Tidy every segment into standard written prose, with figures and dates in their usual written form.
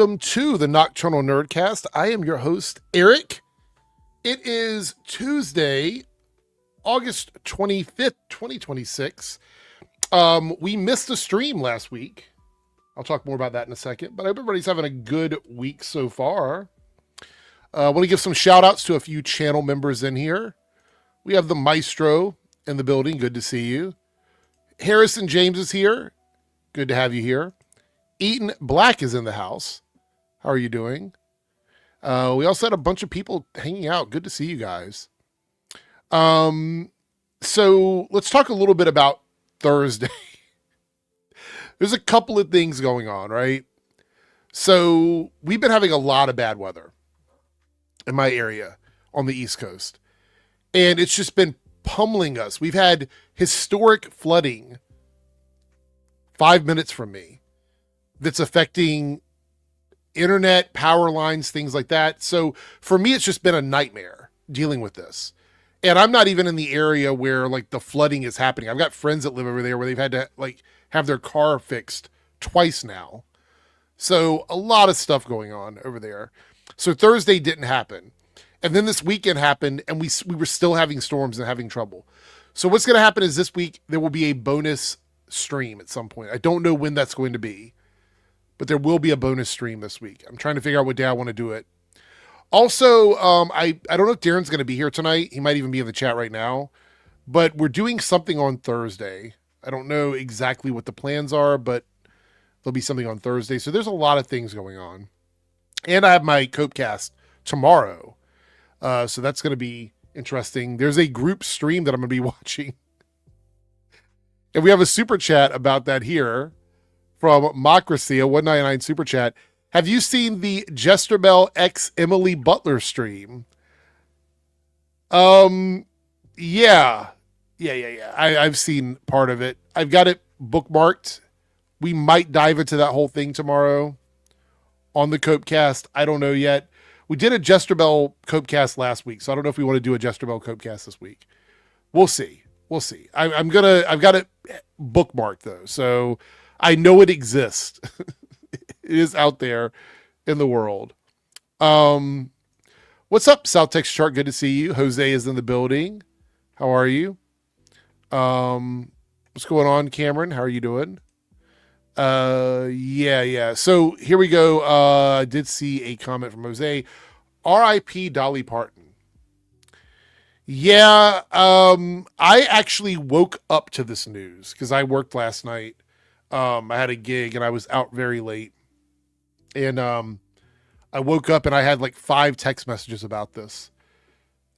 welcome to the Nocturnal Nerdcast. I am your host, Eric. It is Tuesday, August 25th, 2026. We missed a stream last week. I'll talk more about that in a second, but I hope everybody's having a good week so far. I want to give some shout outs to a few channel members in here. We have the Maestro in the building. Good to see you. Harrison James is here. Good to have you here. Eaton Black is in the house. How are you doing? We also had a bunch of people hanging out. Good to see you guys. So let's talk a little bit about Thursday. There's a couple of things going on, right? So we've been having a lot of bad weather in my area on the East Coast. And it's just been pummeling us. We've had historic flooding 5 minutes from me that's affecting internet, power lines, things like that. So for me, it's just been a nightmare dealing with this. And I'm not even in the area where like the flooding is happening. I've got friends that live over there where they've had to like have their car fixed twice now. So a lot of stuff going on over there. So Thursday didn't happen. And then this weekend happened and we were still having storms and having trouble. So what's going to happen is this week, there will be a bonus stream at some point. I don't know when that's going to be, but there will be a bonus stream this week. I'm trying to figure out what day I want to do it. Also, I don't know if Darren's going to be here tonight. He might even be in the chat right now, but we're doing something on Thursday. I don't know exactly what the plans are, but there'll be something on Thursday. So there's a lot of things going on. And I have my Copecast tomorrow. So that's going to be interesting. There's a group stream that I'm going to be watching. And we have a super chat about that here from Mocracy, a 199 super chat. Have you seen the Jesterbell X Emily Butler stream? Yeah. I've seen part of it. I've got it bookmarked. We might dive into that whole thing tomorrow on the Copecast. I don't know yet. We did a Jesterbell Copecast last week, so I don't know if we want to do a Jesterbell Copecast this week. We'll see. I've got it bookmarked though, so I know it exists. It is out there in the world. What's up, South Texas Chart? Good to see you. Jose is in the building. How are you? What's going on, Cameron? How are you doing? Yeah. So here we go. I did see a comment from Jose. R.I.P. Dolly Parton. Yeah, I actually woke up to this news because I worked last night. I had a gig and I was out very late. And I woke up and I had like 5 text messages about this.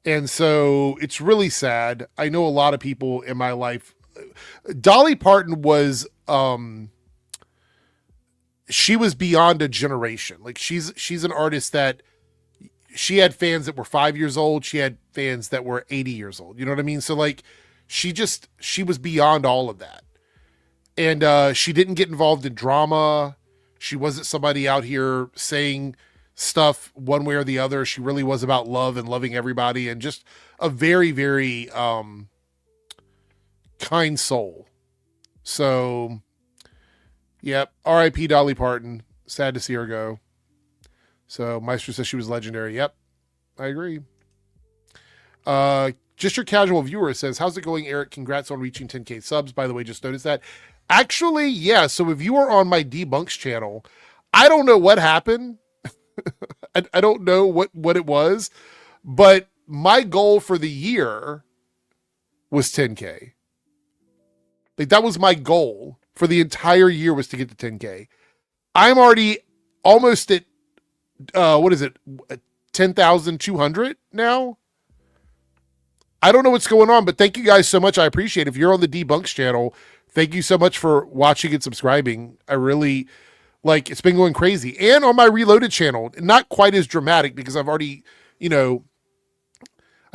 And so it's really sad. I know a lot of people in my life. Dolly Parton was she was beyond a generation. Like she's an artist that she had fans that were 5 years old. She had fans that were 80 years old. You know what I mean? So like she was beyond all of that. And she didn't get involved in drama. She wasn't somebody out here saying stuff one way or the other. She really was about love and loving everybody and just a very, very kind soul. So, yep. R.I.P. Dolly Parton. Sad to see her go. So Maestro says she was legendary. Yep. I agree. Just your casual viewer says, how's it going, Eric? Congrats on reaching 10K subs. By the way, just noticed that. Actually, yeah. So if you are on my Debunks channel, I don't know what happened. I don't know what it was, but my goal for the year was 10K. Like that was my goal for the entire year was to get to 10K. I'm already almost at, 10,200 now. I don't know what's going on, but thank you guys so much. I appreciate it. If you're on the Debunks channel, thank you so much for watching and subscribing. I really it's been going crazy. And on my Reloaded channel, not quite as dramatic because I've already, I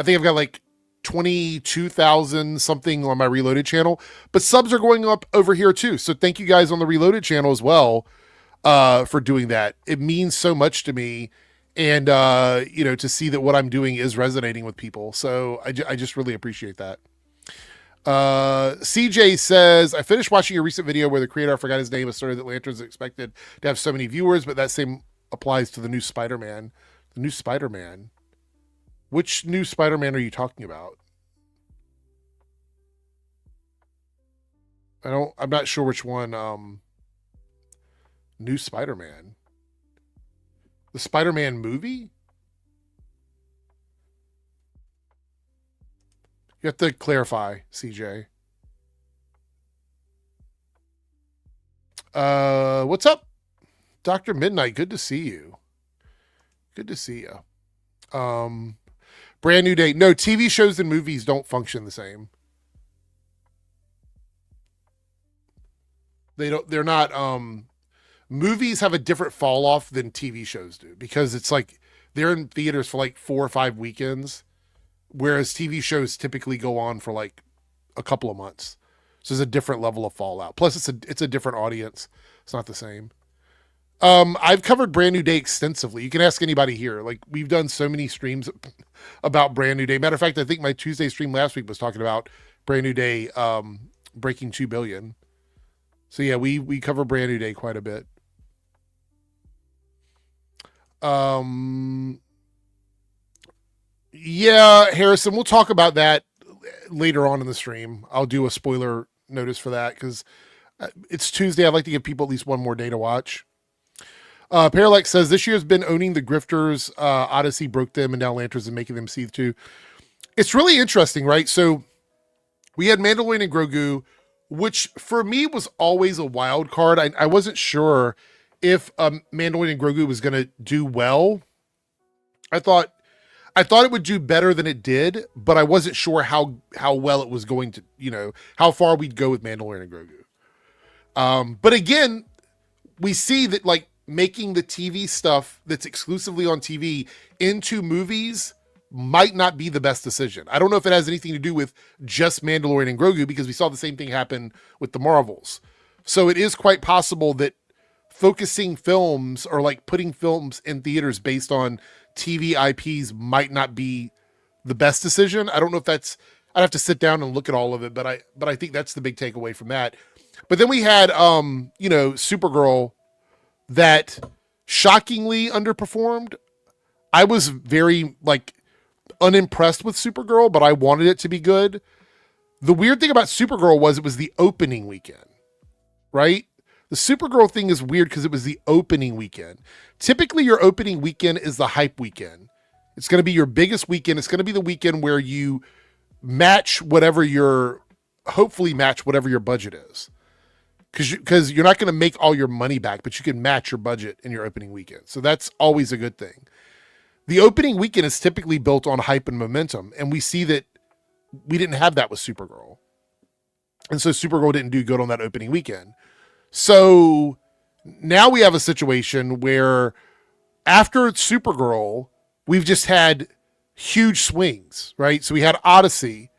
think I've got like 22,000 something on my Reloaded channel, but subs are going up over here too. So thank you guys on the Reloaded channel as well for doing that. It means so much to me. And, to see that what I'm doing is resonating with people. So I just really appreciate that. CJ says, I finished watching your recent video where the creator, I forgot his name, asserted that Lanterns expected to have so many viewers, but that same applies to the new Spider-Man. The new Spider-Man. Which new Spider-Man are you talking about? I'm not sure which one. New Spider-Man. The Spider-Man movie? You have to clarify, CJ. What's up? Dr. Midnight, good to see you. Good to see you. Brand new day. No, TV shows and movies don't function the same. They're not, movies have a different fall off than TV shows do because it's like they're in theaters for like 4 or 5 weekends, whereas TV shows typically go on for like a couple of months. So there's a different level of fallout. Plus it's a different audience. It's not the same. I've covered Brand New Day extensively. You can ask anybody here. Like we've done so many streams about Brand New Day. Matter of fact, I think my Tuesday stream last week was talking about Brand New Day breaking 2 billion. So yeah, we cover Brand New Day quite a bit. Yeah, Harrison, we'll talk about that later on in the stream. I'll do a spoiler notice for that because it's Tuesday. I'd like to give people at least one more day to watch. Parallax says this year has been owning the grifters. Odyssey broke them, and now Lanterns and making them seethe too. It's really interesting, right? So we had Mandalorian and Grogu, which for me was always a wild card. I wasn't sure if Mandalorian and Grogu was going to do well. I thought it would do better than it did, but I wasn't sure how well it was going to, how far we'd go with Mandalorian and Grogu. But again, we see that like making the TV stuff that's exclusively on TV into movies might not be the best decision. I don't know if it has anything to do with just Mandalorian and Grogu because we saw the same thing happen with the Marvels. So it is quite possible that focusing films or like putting films in theaters based on TV IPs might not be the best decision. I don't know if I'd have to sit down and look at all of it, but I think that's the big takeaway from that. But then we had, Supergirl that shockingly underperformed. I was very unimpressed with Supergirl, but I wanted it to be good. The weird thing about Supergirl was it was the opening weekend, right? The Supergirl thing is weird because it was the opening weekend. Typically, your opening weekend is the hype weekend. It's going to be your biggest weekend. It's going to be the weekend where you hopefully match whatever your budget is. Because you're not going to make all your money back, but you can match your budget in your opening weekend. So that's always a good thing. The opening weekend is typically built on hype and momentum. And we see that we didn't have that with Supergirl. And so Supergirl didn't do good on that opening weekend. So now we have a situation where after Supergirl, we've just had huge swings, right? So we had Odyssey.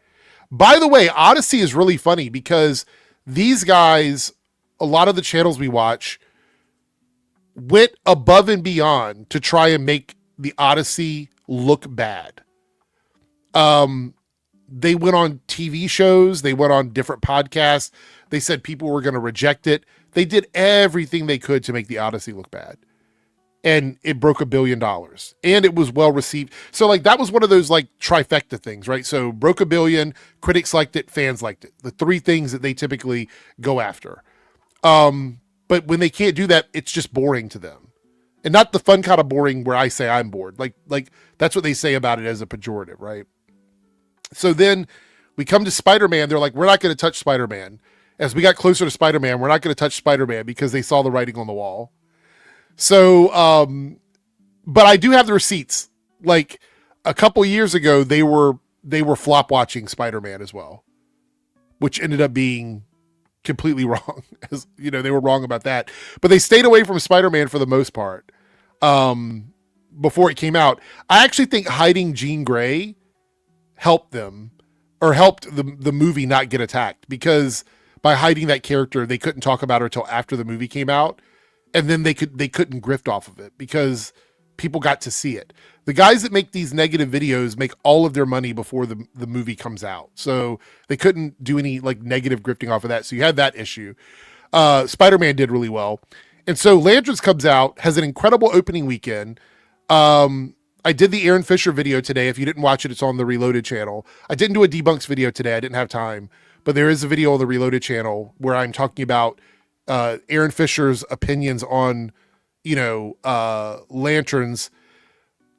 By the way, Odyssey is really funny because these guys, a lot of the channels we watch, went above and beyond to try and make the Odyssey look bad. They went on TV shows. They went on different podcasts. They said people were going to reject it. They did everything they could to make the Odyssey look bad. And it broke $1 billion. And it was well received. So that was one of those trifecta things, right? So broke $1 billion, critics liked it, fans liked it. The 3 things that they typically go after. But when they can't do that, it's just boring to them. And not the fun kind of boring where I say I'm bored. Like that's what they say about it as a pejorative, right? So then we come to Spider-Man. They're like, we're not going to touch Spider-Man. As we got closer to Spider-Man, we're not going to touch Spider-Man because they saw the writing on the wall. So, but I do have the receipts. Like a couple years ago, they were flop watching Spider-Man as well, which ended up being completely wrong. As they were wrong about that, but they stayed away from Spider-Man for the most part. Before it came out, I actually think hiding Jean Grey helped them or helped the movie not get attacked because by hiding that character, they couldn't talk about her until after the movie came out. And then they couldn't grift off of it because people got to see it. The guys that make these negative videos make all of their money before the movie comes out. So they couldn't do any negative grifting off of that. So you had that issue. Spider-Man did really well. And so Lanterns comes out, has an incredible opening weekend. I did the Aaron Fisher video today. If you didn't watch it, it's on the Reloaded channel. I didn't do a debunks video today. I didn't have time, but there is a video on the Reloaded channel where I'm talking about Aaron Fisher's opinions on, Lanterns.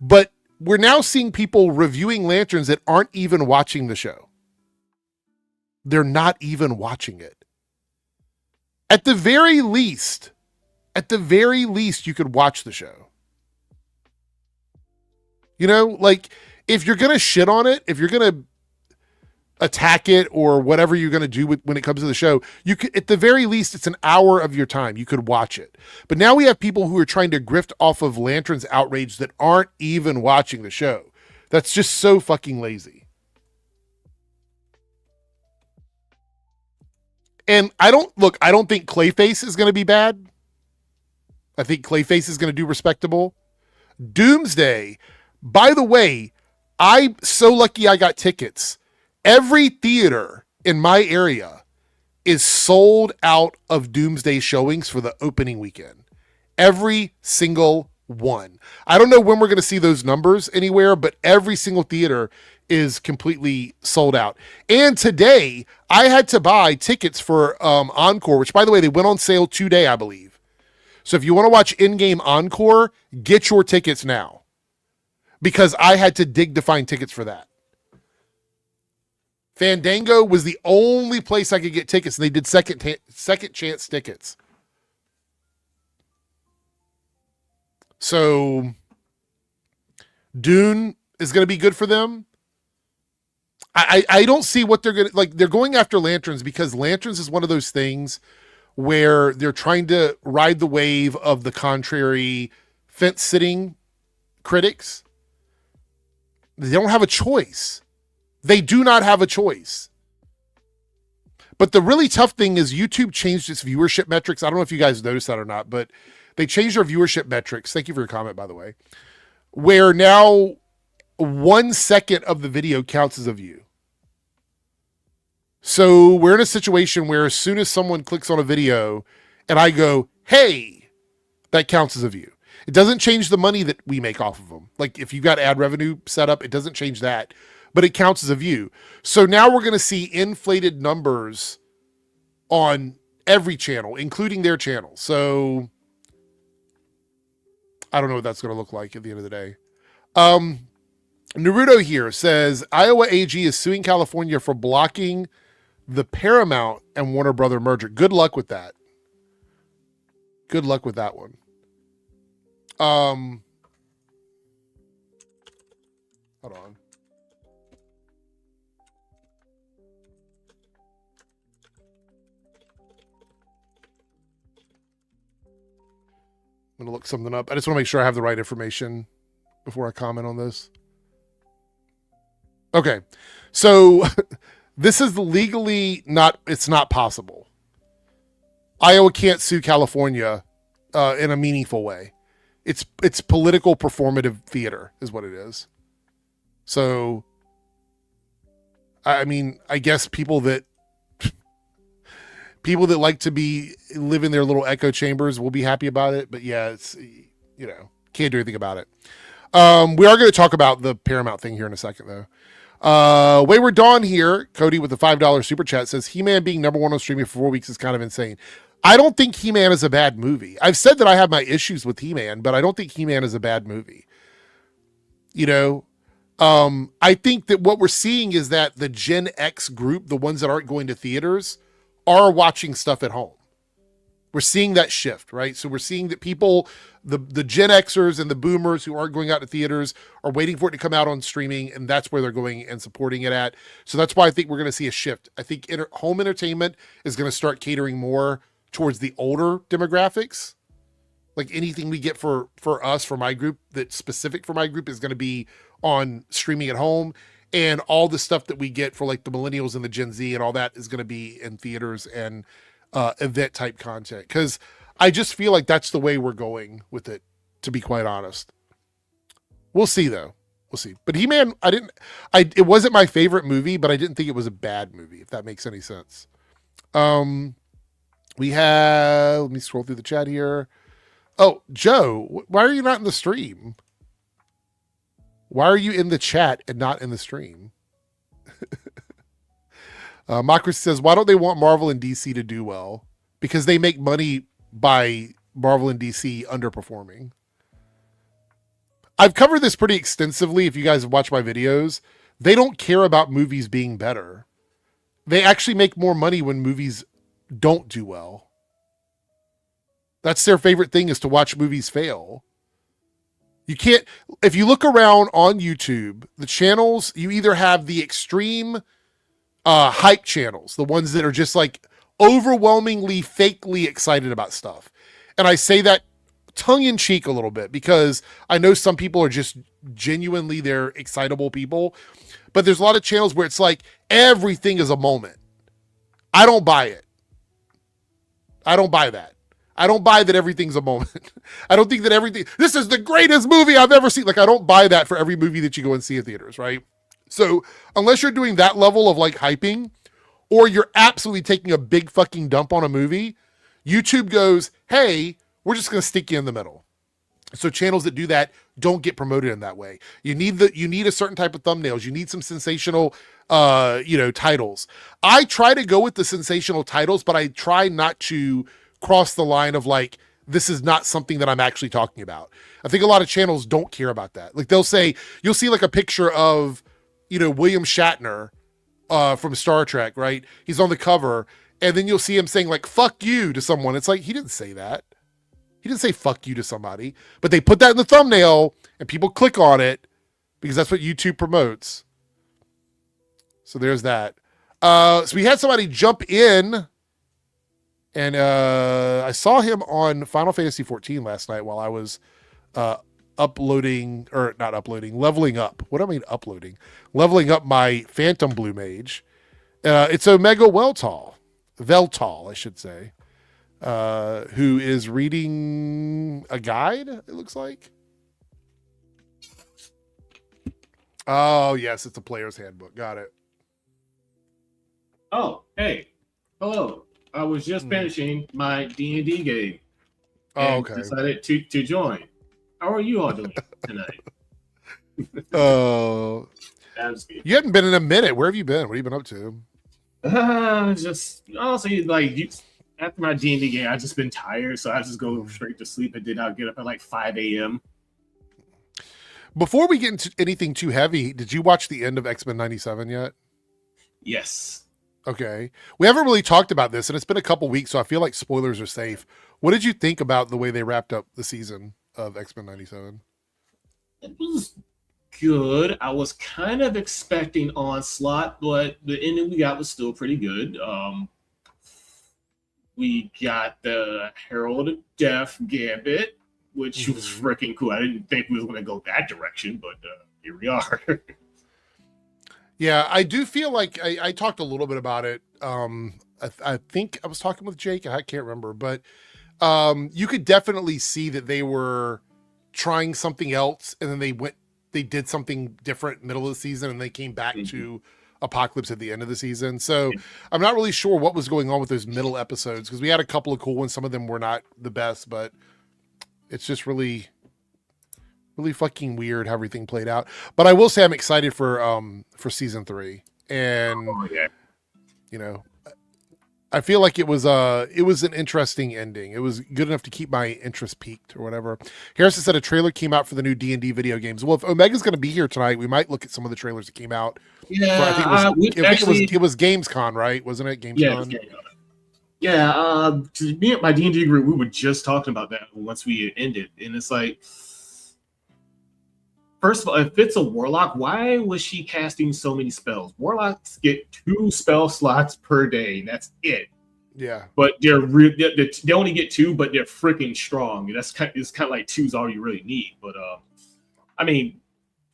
But we're now seeing people reviewing Lanterns that aren't even watching the show. They're not even watching it. At the very least, you could watch the show. If you're going to shit on it, if you're going to attack it or whatever you're going to do when it comes to the show, you could, at the very least, it's an hour of your time. You could watch it. But now we have people who are trying to grift off of Lanterns outrage that aren't even watching the show. That's just so fucking lazy. And I don't think Clayface is going to be bad. I think Clayface is going to do respectable. Doomsday, by the way, I'm so lucky I got tickets. Every theater in my area is sold out of Doomsday showings for the opening weekend. Every single one. I don't know when we're going to see those numbers anywhere, but every single theater is completely sold out. And today, I had to buy tickets for Encore, which, by the way, they went on sale today, I believe. So if you want to watch in-game Encore, get your tickets now. Because I had to dig to find tickets for that. Fandango was the only place I could get tickets, and they did second chance tickets. So Dune is going to be good for them. I don't see what they're going to, they're going after Lanterns because Lanterns is one of those things where they're trying to ride the wave of the contrary fence-sitting critics. They don't have a choice. They do not have a choice. But the really tough thing is YouTube changed its viewership metrics. I don't know if you guys noticed that or not, but they changed their viewership metrics. Thank you for your comment, by the way. Where now 1 second of the video counts as a view. So we're in a situation where as soon as someone clicks on a video and I go, hey, that counts as a view. It doesn't change the money that we make off of them. Like if you got ad revenue set up, it doesn't change that, but it counts as a view. So now we're going to see inflated numbers on every channel, including their channel. So I don't know what that's going to look like at the end of the day. Naruto here says Iowa AG is suing California for blocking the Paramount and Warner Brother merger. Good luck with that. Good luck with that one. Hold on. I'm going to look something up. I just want to make sure I have the right information before I comment on this. Okay. So this is legally it's not possible. Iowa can't sue California in a meaningful way. It's political performative theater is what it is. So, I mean, I guess people that like to live in their little echo chambers will be happy about it. But yeah, it's, can't do anything about it. We are going to talk about the Paramount thing here in a second, though. Wayward Dawn here, Cody with the $5 super chat says He-Man being number one on streaming for 4 weeks is kind of insane. I don't think He-Man is a bad movie. I've said that I have my issues with He-Man, but I don't think He-Man is a bad movie. I think that what we're seeing is that the Gen X group, the ones that aren't going to theaters, are watching stuff at home. We're seeing that shift, right? So we're seeing that people, the Gen Xers and the boomers who aren't going out to theaters are waiting for it to come out on streaming, and that's where they're going and supporting it at. So that's why I think we're going to see a shift. I think home entertainment is going to start catering more towards the older demographics. Like anything we get for us, for my group, that's specific for my group is going to be on streaming at home. And all the stuff that we get for like the millennials and the Gen Z and all that is going to be in theaters and event type content. Because I just feel like that's the way we're going with it, to be quite honest. We'll see though. We'll see. But He-Man, it wasn't my favorite movie, but I didn't think it was a bad movie, if that makes any sense. We have, let me scroll through the chat here. Oh, Joe, why are you not in the stream? Why are you in the chat and not in the stream? Makris says, why don't they want Marvel and DC to do well? Because they make money by Marvel and DC underperforming. I've covered this pretty extensively. If you guys have watched my videos, they don't care about movies being better. They actually make more money when movies don't do well. That's their favorite thing, is to watch movies fail. You can't, if you look around on YouTube, the channels, you either have the extreme hype channels, the ones that are just like overwhelmingly fakely excited about stuff. And I say that tongue in cheek a little bit because I know some people are just genuinely, they're excitable people, but there's a lot of channels where it's like everything is a moment. I don't buy it. I don't buy that. I don't buy that everything's a moment. I don't think that everything, this is the greatest movie I've ever seen. Like, I don't buy that for every movie that you go and see in theaters, right? So unless you're doing that level of like hyping, or you're absolutely taking a big fucking dump on a movie, YouTube goes, hey, we're just going to stick you in the middle. So channels that do that don't get promoted in that way. You need a certain type of thumbnails. You need some sensational, titles. I try to go with the sensational titles, but I try not to cross the line of like, this is not something that I'm actually talking about. I think a lot of channels don't care about that. Like they'll say, you'll see like a picture of, William Shatner from Star Trek, right? He's on the cover, and then you'll see him saying like, fuck you to someone. It's like, he didn't say that. He didn't say fuck you to somebody, but they put that in the thumbnail and people click on it because that's what YouTube promotes. So there's that. So we had somebody jump in, and I saw him on Final Fantasy 14 last night while I was leveling up. What do I mean uploading? Leveling up my Phantom Blue Mage. It's Omega Veltal, I should say. Who is reading a guide, it looks like. Oh, yes, it's a player's handbook. Got it. Oh, hey. Hello. I was just finishing my D&D game. And decided to join. How are you all doing tonight? Oh. You haven't been in a minute. Where have you been? What have you been up to? Just honestly, like after my D&D game, I've just been tired, so I just go straight to sleep, and then I'll get up at like 5 a.m. Before we get into anything too heavy, did you watch the end of X-Men 97 yet? Yes. Okay. We haven't really talked about this, and it's been a couple weeks, so I feel like spoilers are safe. What did you think about the way they wrapped up the season of X-Men 97? It was good. I was kind of expecting Onslaught, but the ending we got was still pretty good. We got the Herald of Death Gambit, which was freaking cool. I didn't think we was going to go that direction, but here we are. Yeah, I do feel like I talked a little bit about it. I think I was talking with Jake. I can't remember, but you could definitely see that they were trying something else, and then they did something different middle of the season, and they came back to Apocalypse at the end of the season. So I'm not really sure what was going on with those middle episodes, because we had a couple of cool ones. Some of them were not the best, but it's just really fucking weird how everything played out. But I will say I'm excited for season 3, and I feel like it was an interesting ending. It was good enough to keep my interest peaked or whatever. Harrison said a trailer came out for the new D&D video games. Well, if Omega's going to be here tonight, we might look at some of the trailers that came out. Yeah, it was Gamescom, right? Wasn't it Gamescom? Yeah, to me and my D&D group, we were just talking about that once we ended, and it's like, first of all, if it's a warlock, why was she casting so many spells? Warlocks get 2 spell slots per day. That's it. Yeah. But they only get 2, but they're freaking strong. It's kind of like 2 is all you really need. But I mean,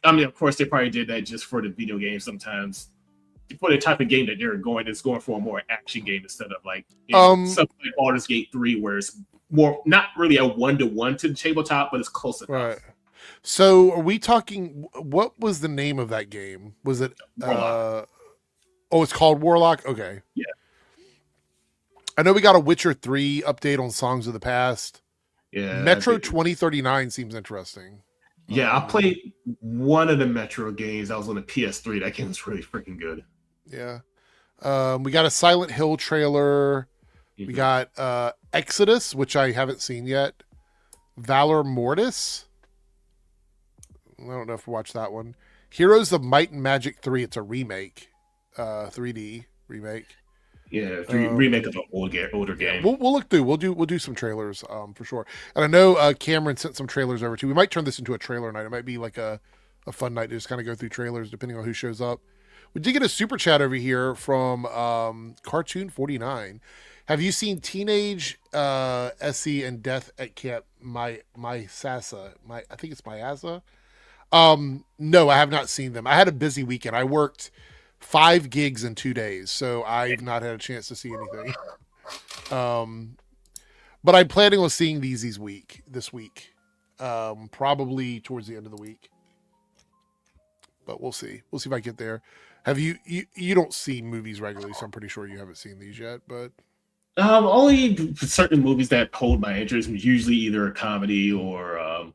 of course, they probably did that just for the video game. Sometimes for the type of game that they're going, it's going for a more action game instead of like something like Baldur's Gate 3, where it's more not really a 1-to-1 to the tabletop, but it's close enough. Right. So are we talking, what was the name of that game? Was it, it's called Warlock? Okay. Yeah. I know we got a Witcher 3 update on Songs of the Past. Yeah, Metro 2039 seems interesting. Yeah, I played one of the Metro games. That was on the PS3. That game was really freaking good. Yeah. We got a Silent Hill trailer. We got Exodus, which I haven't seen yet. Valor Mortis. I don't know if we watched that one. Heroes of Might and Magic 3. It's a remake. 3D remake. Yeah, remake of an older game. We'll look through. We'll do some trailers for sure. And I know Cameron sent some trailers over too. We might turn this into a trailer night. It might be like a fun night to just kind of go through trailers depending on who shows up. We did get a super chat over here from Cartoon 49. Have you seen Teenage SE and Death at Camp My Sasa? I think it's Mayasa. No, I have not seen them. I had a busy weekend. I worked 5 gigs in 2 days, so I've not had a chance to see anything. But I'm planning on seeing these this week. Probably towards the end of the week. But we'll see. We'll see if I get there. Have you don't see movies regularly, so I'm pretty sure you haven't seen these yet, but only certain movies that hold my interest, usually either a comedy or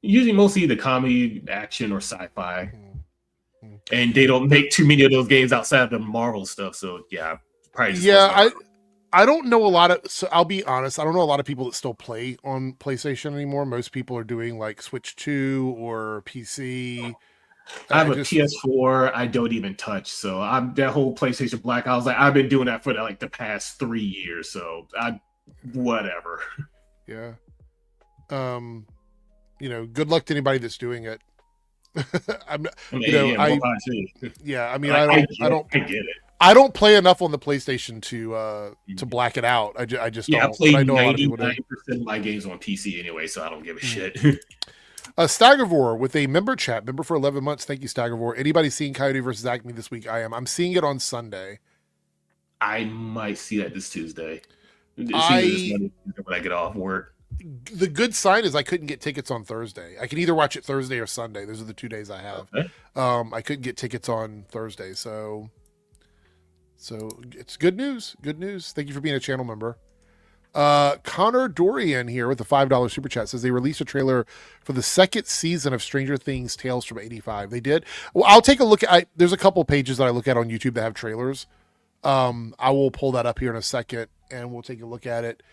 usually mostly the comedy, action, or sci-fi. And they don't make too many of those games outside of the Marvel stuff, so yeah, probably just I don't know a lot of. So I'll be honest, I don't know a lot of people that still play on PlayStation anymore. Most people are doing like Switch 2 or PC. I have a PS4. I don't even touch. So I'm that whole PlayStation Black. I was like, I've been doing that for the past 3 years. So whatever. Yeah. Good luck to anybody that's doing it. I get it. I don't play enough on the PlayStation to black it out. I just don't. I play 99% of my games on PC anyway, so I don't give a shit. Staggervore with a member for 11 months. Thank you, Staggervore. Anybody seeing Coyote versus Acme this week? I am. I'm seeing it on Sunday. I might see that this Tuesday. When I get off work. The good sign is I couldn't get tickets on Thursday. I can either watch it Thursday or Sunday. Those are the 2 days I have. Okay. I couldn't get tickets on Thursday, so it's good news. Good news. Thank you for being a channel member. Connor Dorian here with the $5 super chat says they released a trailer for the second season of Stranger Things Tales from '85. They did. Well, I'll take a look at. There's a couple pages that I look at on YouTube that have trailers. I will pull that up here in a second, and we'll take a look at it.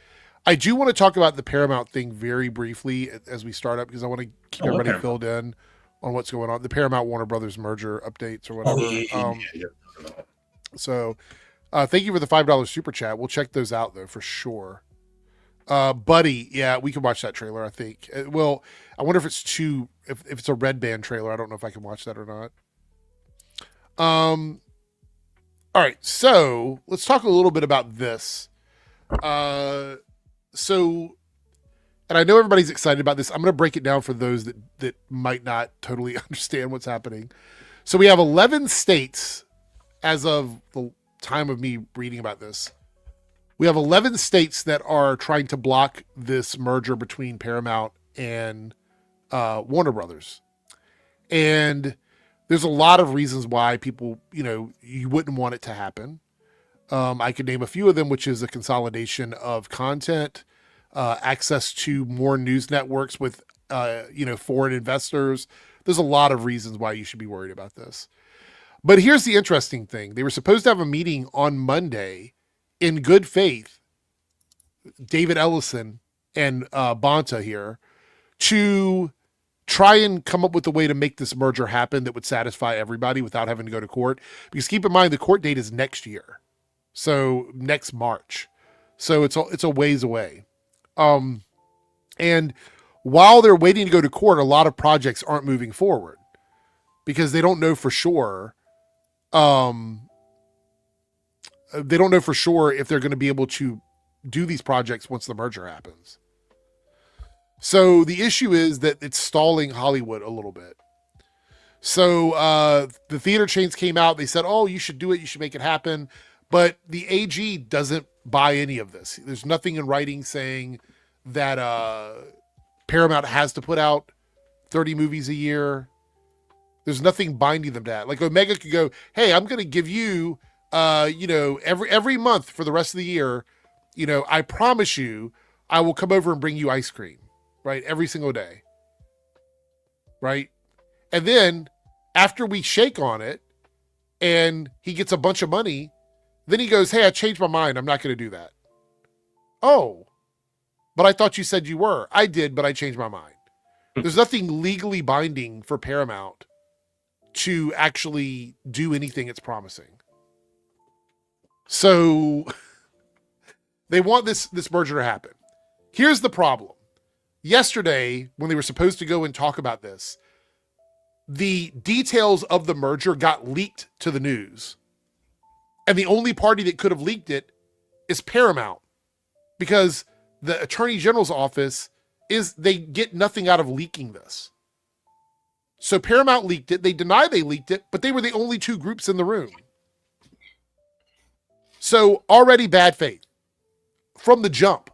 I do want to talk about the Paramount thing very briefly as we start up because I want to keep everybody filled in on what's going on. The Paramount Warner Brothers merger updates or whatever. So thank you for the $5 super chat. We'll check those out though for sure. Buddy, yeah, we can watch that trailer, I think. Well, I wonder if it's if it's a Red Band trailer. I don't know if I can watch that or not. All right, so let's talk a little bit about this. And I know everybody's excited about this. I'm going to break it down for those that might not totally understand what's happening. So we have 11 states as of the time of me reading about this. We have 11 states that are trying to block this merger between Paramount and Warner Brothers. And there's a lot of reasons why people, you wouldn't want it to happen. I could name a few of them, which is a consolidation of content, access to more news networks with, foreign investors. There's a lot of reasons why you should be worried about this. But here's the interesting thing. They were supposed to have a meeting on Monday in good faith, David Ellison and Bonta here, to try and come up with a way to make this merger happen that would satisfy everybody without having to go to court. Because keep in mind, the court date is next year. So next March. So it's a ways away. And while they're waiting to go to court, a lot of projects aren't moving forward because they don't know for sure. They don't know for sure if they're going to be able to do these projects once the merger happens. So the issue is that it's stalling Hollywood a little bit. So the theater chains came out. They said, oh, you should do it. You should make it happen. But the AG doesn't buy any of this. There's nothing in writing saying that Paramount has to put out 30 movies a year. There's nothing binding them to that. Like Omega could go, hey, I'm going to give you, every month for the rest of the year, I promise you, I will come over and bring you ice cream, right? Every single day, right? And then after we shake on it and he gets a bunch of money, then he goes, hey, I changed my mind. I'm not going to do that. Oh, but I thought you said you were. I did, but I changed my mind. There's nothing legally binding for Paramount to actually do anything it's promising. So they want this merger to happen. Here's the problem. Yesterday, when they were supposed to go and talk about this, the details of the merger got leaked to the news. And the only party that could have leaked it is Paramount, because the Attorney General's office they get nothing out of leaking this. So Paramount leaked it. They deny they leaked it, but they were the only two groups in the room. So already bad faith from the jump.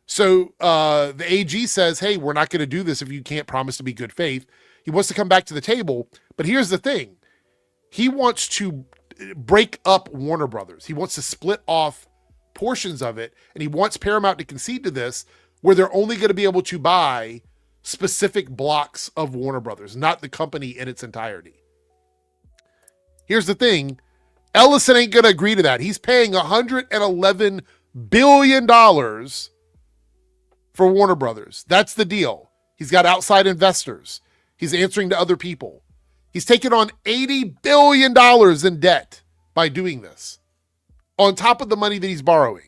So the AG says, hey, we're not going to do this if you can't promise to be good faith. He wants to come back to the table. But here's the thing. He wants to break up Warner Brothers. He wants to split off portions of it. And he wants Paramount to concede to this, where they're only going to be able to buy specific blocks of Warner Brothers, not the company in its entirety. Here's the thing. Ellison ain't going to agree to that. He's paying $111 billion for Warner Brothers. That's the deal. He's got outside investors. He's answering to other people. He's taken on $80 billion in debt by doing this, on top of the money that he's borrowing.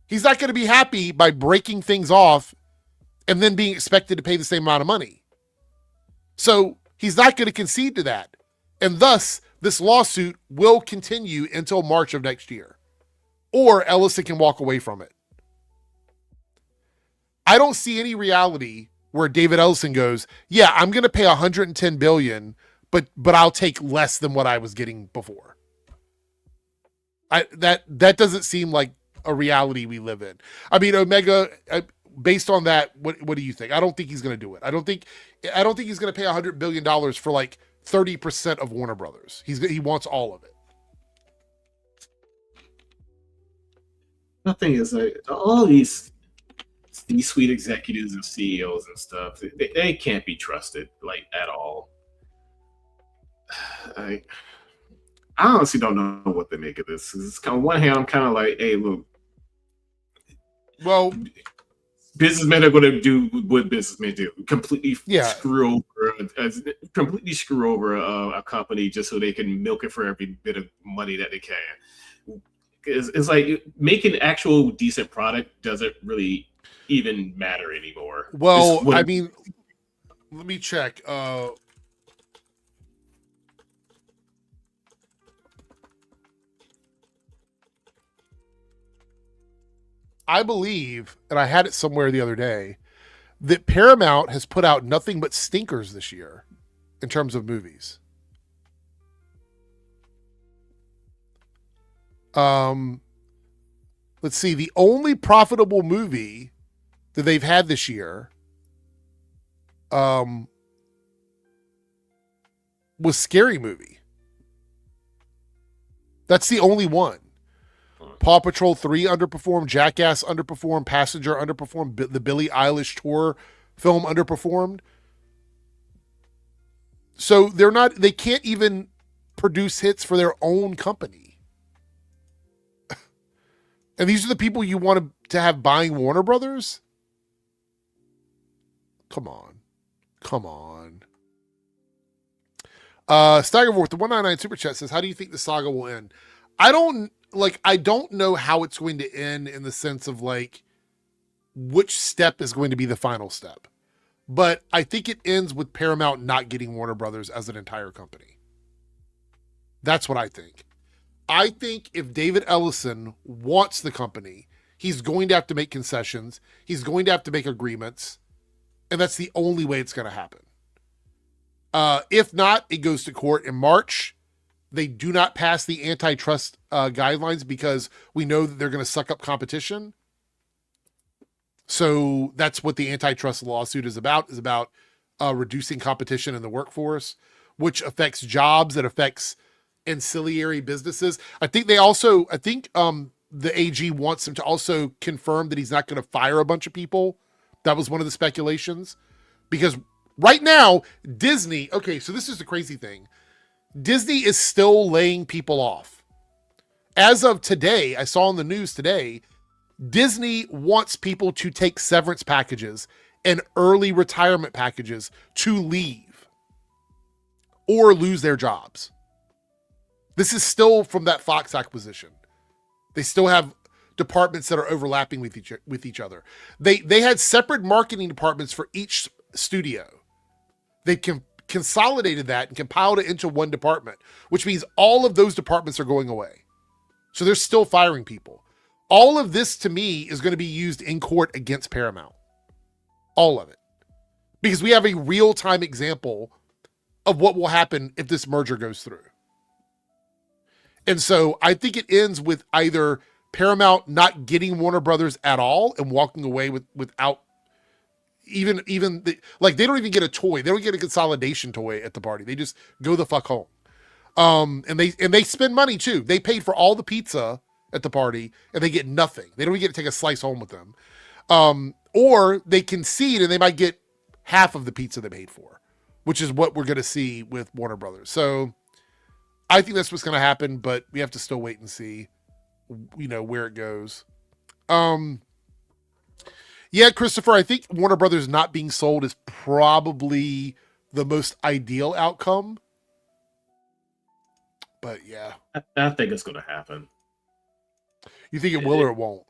He's not going to be happy by breaking things off and then being expected to pay the same amount of money. So he's not going to concede to that. And thus, this lawsuit will continue until March of next year. Or Ellison can walk away from it. I don't see any reality where David Ellison goes, yeah, I'm going to pay $110 billion, but I'll take less than what I was getting before. That doesn't seem like a reality we live in. I mean, Omega, based on that, what do you think? I don't think he's going to do it. I don't think he's going to pay $100 billion for like 30% of Warner Brothers. He wants all of it. The thing is, all these C-suite executives and CEOs and stuff, they can't be trusted like at all. I honestly don't know what they make of this. It's kind of, on one hand, I'm kind of like, hey, look. Well, businessmen are going to do what businessmen do: completely screw over a company just so they can milk it for every bit of money that they can. It's like making actual decent product doesn't really even matter anymore. Well, I mean, let me check. I believe, and I had it somewhere the other day, that Paramount has put out nothing but stinkers this year in terms of movies. Let's see. The only profitable movie that they've had this year was Scary Movie. That's the only one. Paw Patrol 3 underperformed, Jackass underperformed, Passenger underperformed, the Billie Eilish tour film underperformed. So they can't even produce hits for their own company. And these are the people you want to have buying Warner Brothers? Come on. Staggervorth, the 199 Super Chat says, how do you think the saga will end? I don't know how it's going to end in the sense of like which step is going to be the final step. But I think it ends with Paramount not getting Warner Brothers as an entire company. That's what I think. I think if David Ellison wants the company, he's going to have to make concessions. He's going to have to make agreements. And that's the only way it's going to happen. If not, it goes to court in March. They do not pass the antitrust guidelines because we know that they're going to suck up competition. So that's what the antitrust lawsuit is about reducing competition in the workforce, which affects jobs, it affects ancillary businesses. I think the AG wants him to also confirm that he's not going to fire a bunch of people. That was one of the speculations. Because right now, Disney, okay, so this is the crazy thing. Disney is still laying people off. As of today, I saw on the news today, Disney wants people to take severance packages and early retirement packages to leave or lose their jobs. This is still from that Fox acquisition. They still have departments that are overlapping with each other. They had separate marketing departments for each studio. They consolidated that and compiled it into one department, which means all of those departments are going away. So they're still firing people. All of this, to me, is going to be used in court against Paramount. All of it. Because we have a real-time example of what will happen if this merger goes through. And so I think it ends with either Paramount not getting Warner Brothers at all and walking away without even like they don't even get a toy. They don't get a consolidation toy at the party. They just go the fuck home. And they spend money too. They paid for all the pizza at the party and they get nothing. They don't even get to take a slice home with them. Or they concede and they might get half of the pizza they paid for, which is what we're going to see with Warner Brothers. So I think that's what's going to happen, but we have to still wait and see, where it goes. Yeah, Christopher, I think Warner Brothers not being sold is probably the most ideal outcome. But yeah, I think it's going to happen. You think it will or it won't?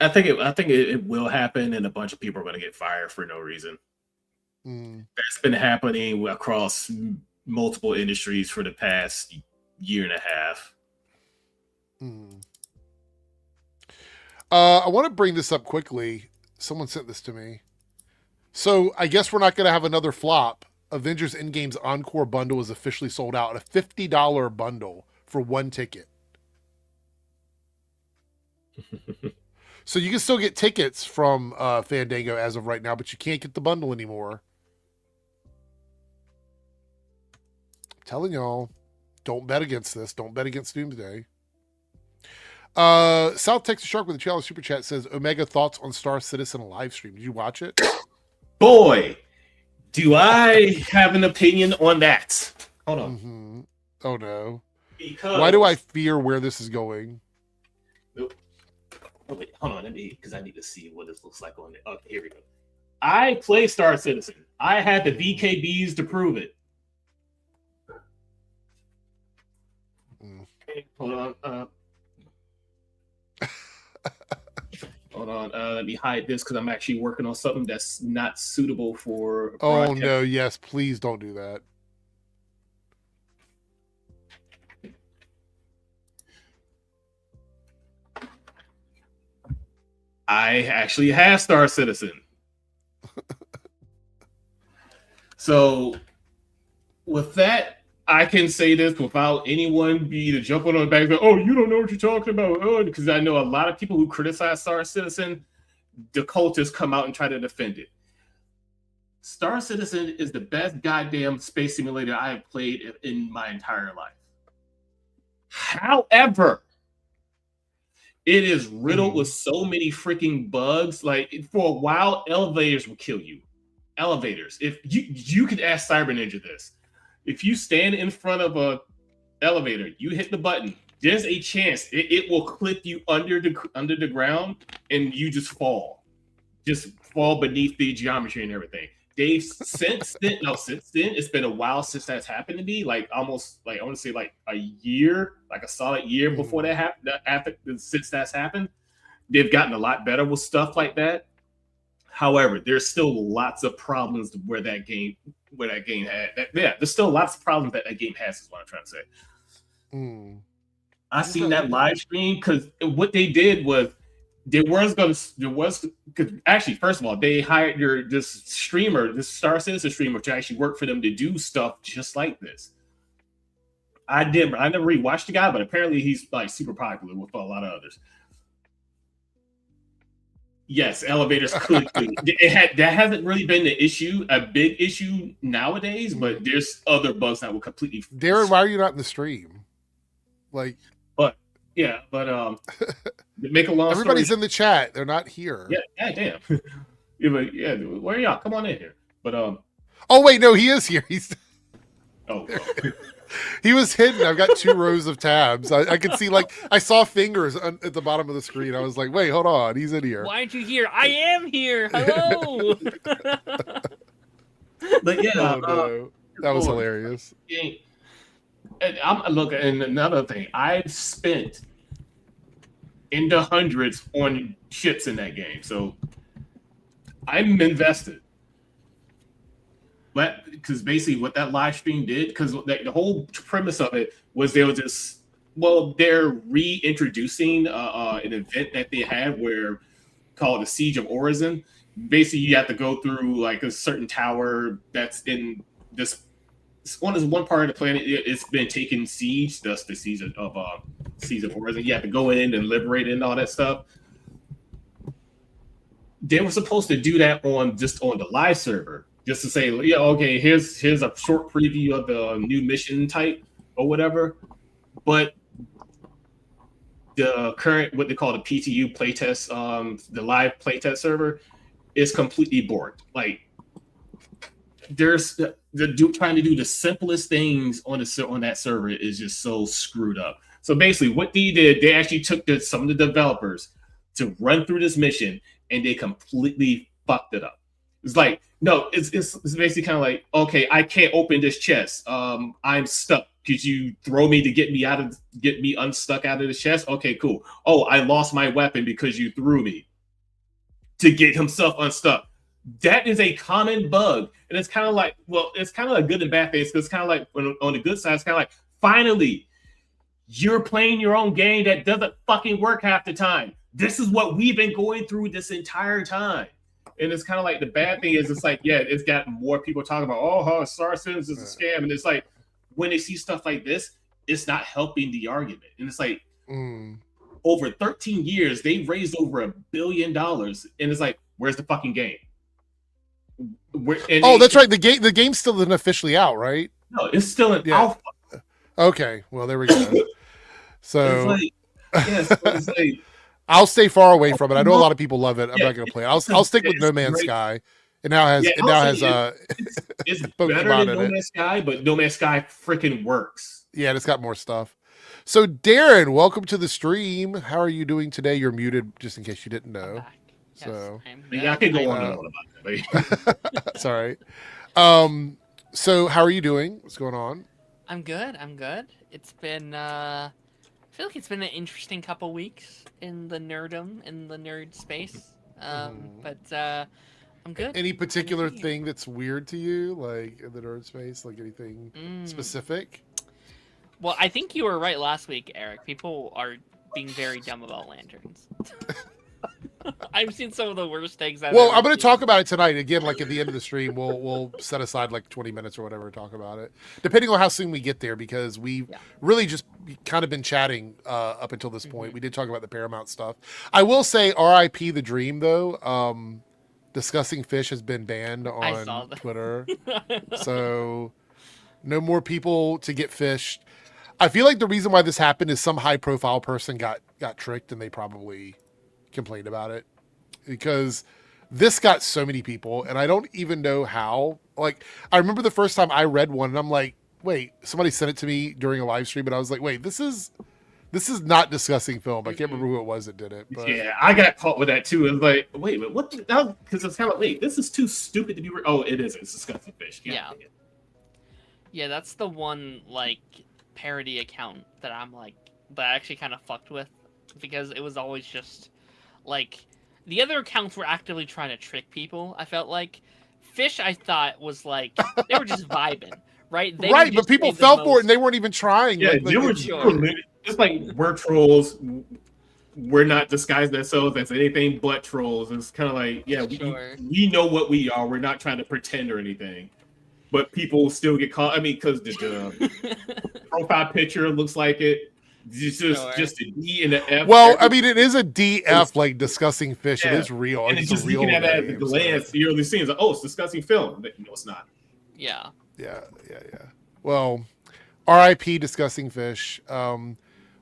I think it will happen, and a bunch of people are going to get fired for no reason. That's been happening across multiple industries for the past year and a half. I want to bring this up quickly. Someone sent this to me. So I guess we're not going to have another flop. Avengers Endgame's Encore bundle is officially sold out at a $50 bundle for one ticket. So you can still get tickets from Fandango as of right now, but you can't get the bundle anymore. I'm telling y'all, don't bet against this. Don't bet against Doomsday. South Texas Shark with a $2 super chat says, Omega thoughts on Star Citizen live stream. Did you watch it? Boy, do I have an opinion on that. Hold on. Mm-hmm. Oh no. Because why do I fear where this is going? Nope. Oh, wait, hold on, because I need to see what this looks like on it. Okay, here we go. I play Star Citizen. I had the BKBs to prove it. Okay, hold on. Hold on. Let me hide this because I'm actually working on something that's not suitable for. Oh no! Yes, please don't do that. I actually have Star Citizen. So, with that, I can say this without anyone be to jump on the back and go, oh, you don't know what you're talking about. Oh, because I know a lot of people who criticize Star Citizen, the cultists come out and try to defend it. Star Citizen is the best goddamn space simulator I have played in my entire life. However, it is riddled with so many freaking bugs. Like, for a while, elevators will kill you. Elevators. If you could ask Cyber Ninja this. If you stand in front of a elevator, you hit the button, there's a chance it will clip you under the ground and you just fall. Just fall beneath the geometry and everything. Dave, since then, it's been a while since that's happened to me. Like almost like I want to say like a year, like a solid year before that happened. Since that's happened, they've gotten a lot better with stuff like that. However, there's still lots of problems where that game had. There's still lots of problems that game has. Is what I'm trying to say. I seen that live stream because what they did was because actually, first of all, they hired this Star Citizen streamer to actually work for them to do stuff just like this. I never really watched the guy, but apparently he's like super popular with a lot of others. Yes, elevators could. That hasn't really been a big issue nowadays, but there's other bugs that will completely. Darren, why are you not in the stream? Like, but Yeah, but to make a long Everybody's story. in the chat. They're not here. Yeah, damn. Yeah, but yeah, where are y'all? Come on in here. But Oh wait, no, he is here. oh, He was hidden. I've got 2 rows of tabs. I could see, like, I saw fingers at the bottom of the screen. I was like, wait, hold on. He's in here. Why aren't you here? I am here. Hello. but yeah, Oh, no. That was hilarious. And I'm looking, and another thing, I've spent in the hundreds on shits in that game, so I'm invested. But because basically what that live stream did, because the whole premise of it was they were just, well, they're reintroducing an event that they had where called the Siege of Orison. Basically, you have to go through like a certain tower that's in this one part of the planet. It's been taken siege. That's the Siege of Orison. You have to go in and liberate it and all that stuff. They were supposed to do that on the live server. Just to say, yeah, okay, here's a short preview of the new mission type or whatever. But the current, what they call the PTU playtest, the live playtest server, is completely borked. Like, there's trying to do the simplest things on that server is just so screwed up. So basically, what they did, they actually took some of the developers to run through this mission, and they completely fucked it up. It's like, no, it's basically kind of like, okay, I can't open this chest. I'm stuck. Could you throw me to get me unstuck out of the chest? Okay, cool. Oh, I lost my weapon because you threw me to get himself unstuck. That is a common bug. And it's kind of like, well, it's kind of a good and bad thing. Because it's kind of like, on the good side, it's kind of like, finally, you're playing your own game that doesn't fucking work half the time. This is what we've been going through this entire time. And it's kind of like the bad thing is, it's like, yeah, it's got more people talking about, oh, how Star Citizen is a scam. And it's like, when they see stuff like this, it's not helping the argument. And it's like, over 13 years, they've raised over $1 billion. And it's like, where's the fucking game? That's right. The game's still isn't officially out, right? No, it's still in alpha. Okay, well, there we go. So, it's like I'll stay far away from it. I know a lot of people love it. I'm not going to play it. I'll stick with No Man's Sky. It now has it's better than No Man's Sky, but No Man's Sky freaking works. Yeah, it's got more stuff. So Darren, welcome to the stream. How are you doing today? You're muted, just in case you didn't know. Yes, So I could go on and on about that. It's all right. So how are you doing? What's going on? I'm good. It's been I feel like it's been an interesting couple weeks in the nerd space. But I'm good. Any particular thing that's weird to you, like in the nerd space, like anything specific? Well, I think you were right last week, Eric. People are being very dumb about lanterns. I've seen some of the worst things I'm going to talk about it tonight. Again, like at the end of the stream, we'll set aside like 20 minutes or whatever to talk about it, depending on how soon we get there, because we've really just kind of been chatting up until this point. We did talk about the Paramount stuff. I will say RIP the Dream, though. Discussing fish has been banned on Twitter. So no more people to get fished. I feel like the reason why this happened is some high profile person got tricked, and they probably complained about it, because this got so many people, and I don't even know how. Like, I remember the first time I read one, and I'm like, wait, somebody sent it to me during a live stream, and I was like, wait, this is not discussing film. I can't remember who it was that did it. But yeah, I got caught with that too. It was like, wait, but what? Because it's kind of like, wait, this is too stupid to be. Oh, it is. It's disgusting fish. Yeah, that's the one like parody account that I'm like, that I actually kind of fucked with, because it was always just like, the other accounts were actively trying to trick people. I felt like Fish, I thought, was like, they were just vibing, right? But people fell for it, and they weren't even trying. Yeah, they were just like, we're trolls. We're not disguising ourselves as anything but trolls. It's kind of like, we know what we are. We're not trying to pretend or anything. But people still get caught. I mean, because the profile picture looks like it. It's just a D and an F. Well, I mean, it is a DF, like discussing fish. It is real. And it's just a real looking at it at a glance, you're only seeing, like, oh, it's discussing film. But no, it's not. Yeah. Well, RIP discussing fish.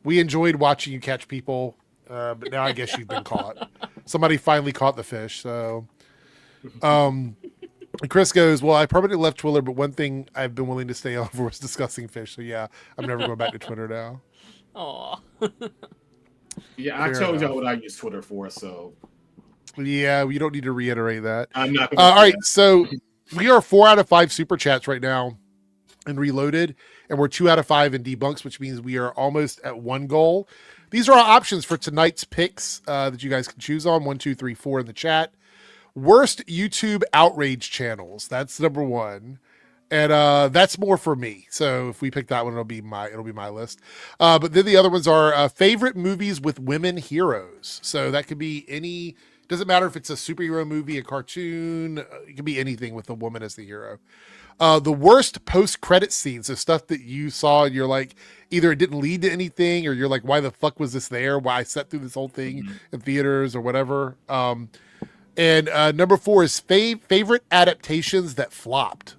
We enjoyed watching you catch people, but now I guess you've been caught. Somebody finally caught the fish. So, and Chris goes, well, I permanently left Twitter, but one thing I've been willing to stay on for was discussing fish. So yeah, I'm never going back to Twitter now. Aw. Yeah, I Fair told enough. y'all what I use Twitter for, so Yeah, we don't need to reiterate that. I'm not going All right, so we are 4 out of 5 super chats right now in Reloaded, and we're 2 out of 5 in debunks, which means we are almost at 1 goal. These are our options for tonight's picks that you guys can choose on. 1, 2, 3, 4 in the chat. Worst YouTube outrage channels. That's number 1. And that's more for me. So if we pick that one, it'll be my list. But then the other ones are favorite movies with women heroes. So that could be any. Doesn't matter if it's a superhero movie, a cartoon. It could be anything with a woman as the hero. The worst post-credit scenes, so stuff that you saw and you're like, either it didn't lead to anything, or you're like, why the fuck was this there? Why I sat through this whole thing in theaters or whatever. And number 4 is favorite adaptations that flopped.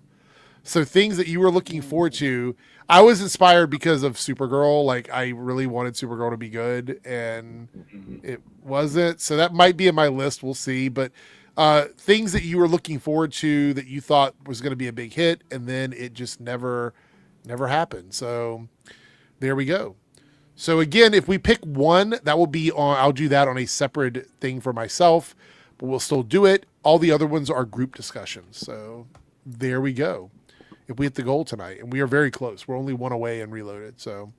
So things that you were looking forward to. I was inspired because of Supergirl. Like, I really wanted Supergirl to be good, and it wasn't. So that might be in my list. We'll see. But things that you were looking forward to that you thought was going to be a big hit, and then it just never happened. So there we go. So again, if we pick one, that will be on. I'll do that on a separate thing for myself, but we'll still do it. All the other ones are group discussions. So there we go. If we hit the goal tonight, and we are very close. We're only 1 away and Reloaded. So,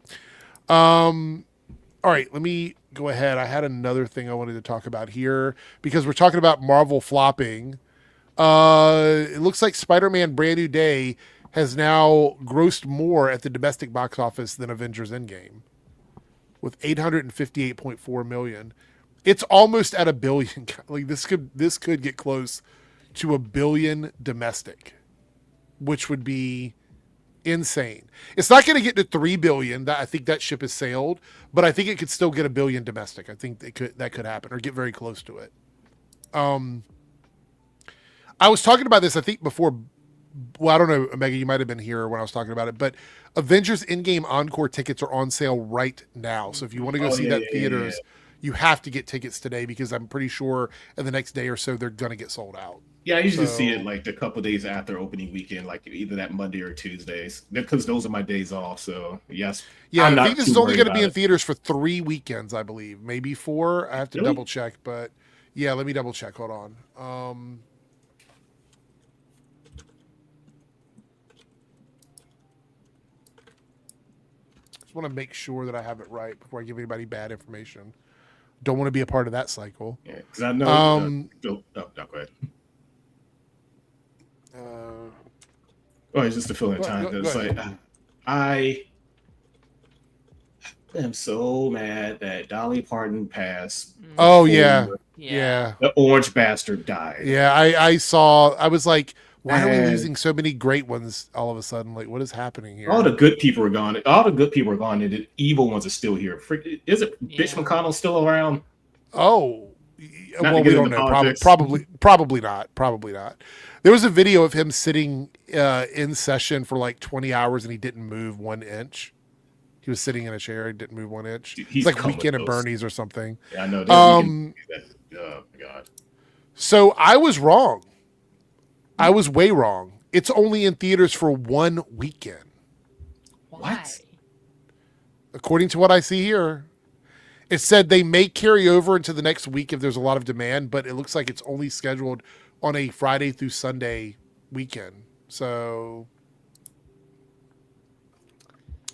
all right, let me go ahead. I had another thing I wanted to talk about here because we're talking about Marvel flopping. It looks like Spider-Man Brand New Day has now grossed more at the domestic box office than Avengers Endgame with $858.4 million. It's almost at $1 billion. Like this could get close to $1 billion domestic, which would be insane. It's not going to get to 3 billion. I think that ship has sailed, but I think it could still get $1 billion domestic. I think that could happen or get very close to it. I was talking about this, I think before. Well, I don't know, Omega, you might have been here when I was talking about it, but Avengers Endgame Encore tickets are on sale right now. So if you want to go see that in theaters, you have to get tickets today because I'm pretty sure in the next day or so they're going to get sold out. Yeah, I usually see it like a couple days after opening weekend, like either that Monday or Tuesdays, because those are my days off. So yes, yeah, I think this is only going to be in theaters for 3 weekends, I believe, maybe 4. I have to double check, but yeah, let me double check. Hold on. Just want to make sure that I have it right before I give anybody bad information. Don't want to be a part of that cycle. Yeah, because I know. Go ahead. It's just a feeling of time. It's like I am so mad that Dolly Parton passed. Oh yeah. The orange bastard died. Yeah, I saw. I was like, why are we losing so many great ones all of a sudden? Like, what is happening here? All the good people are gone. All the good people are gone, and the evil ones are still here. Is it Bitch McConnell still around? Oh, well, we don't know. Probably not. There was a video of him sitting in session for like 20 hours, and he didn't move 1 inch. He was sitting in a chair. He didn't move 1 inch. It's like Weekend at Bernie's or something. Yeah, I know. Oh my God. So I was wrong. I was way wrong. It's only in theaters for 1 weekend. What? According to what I see here, it said they may carry over into the next week if there's a lot of demand, but it looks like it's only scheduled on a Friday through Sunday weekend. So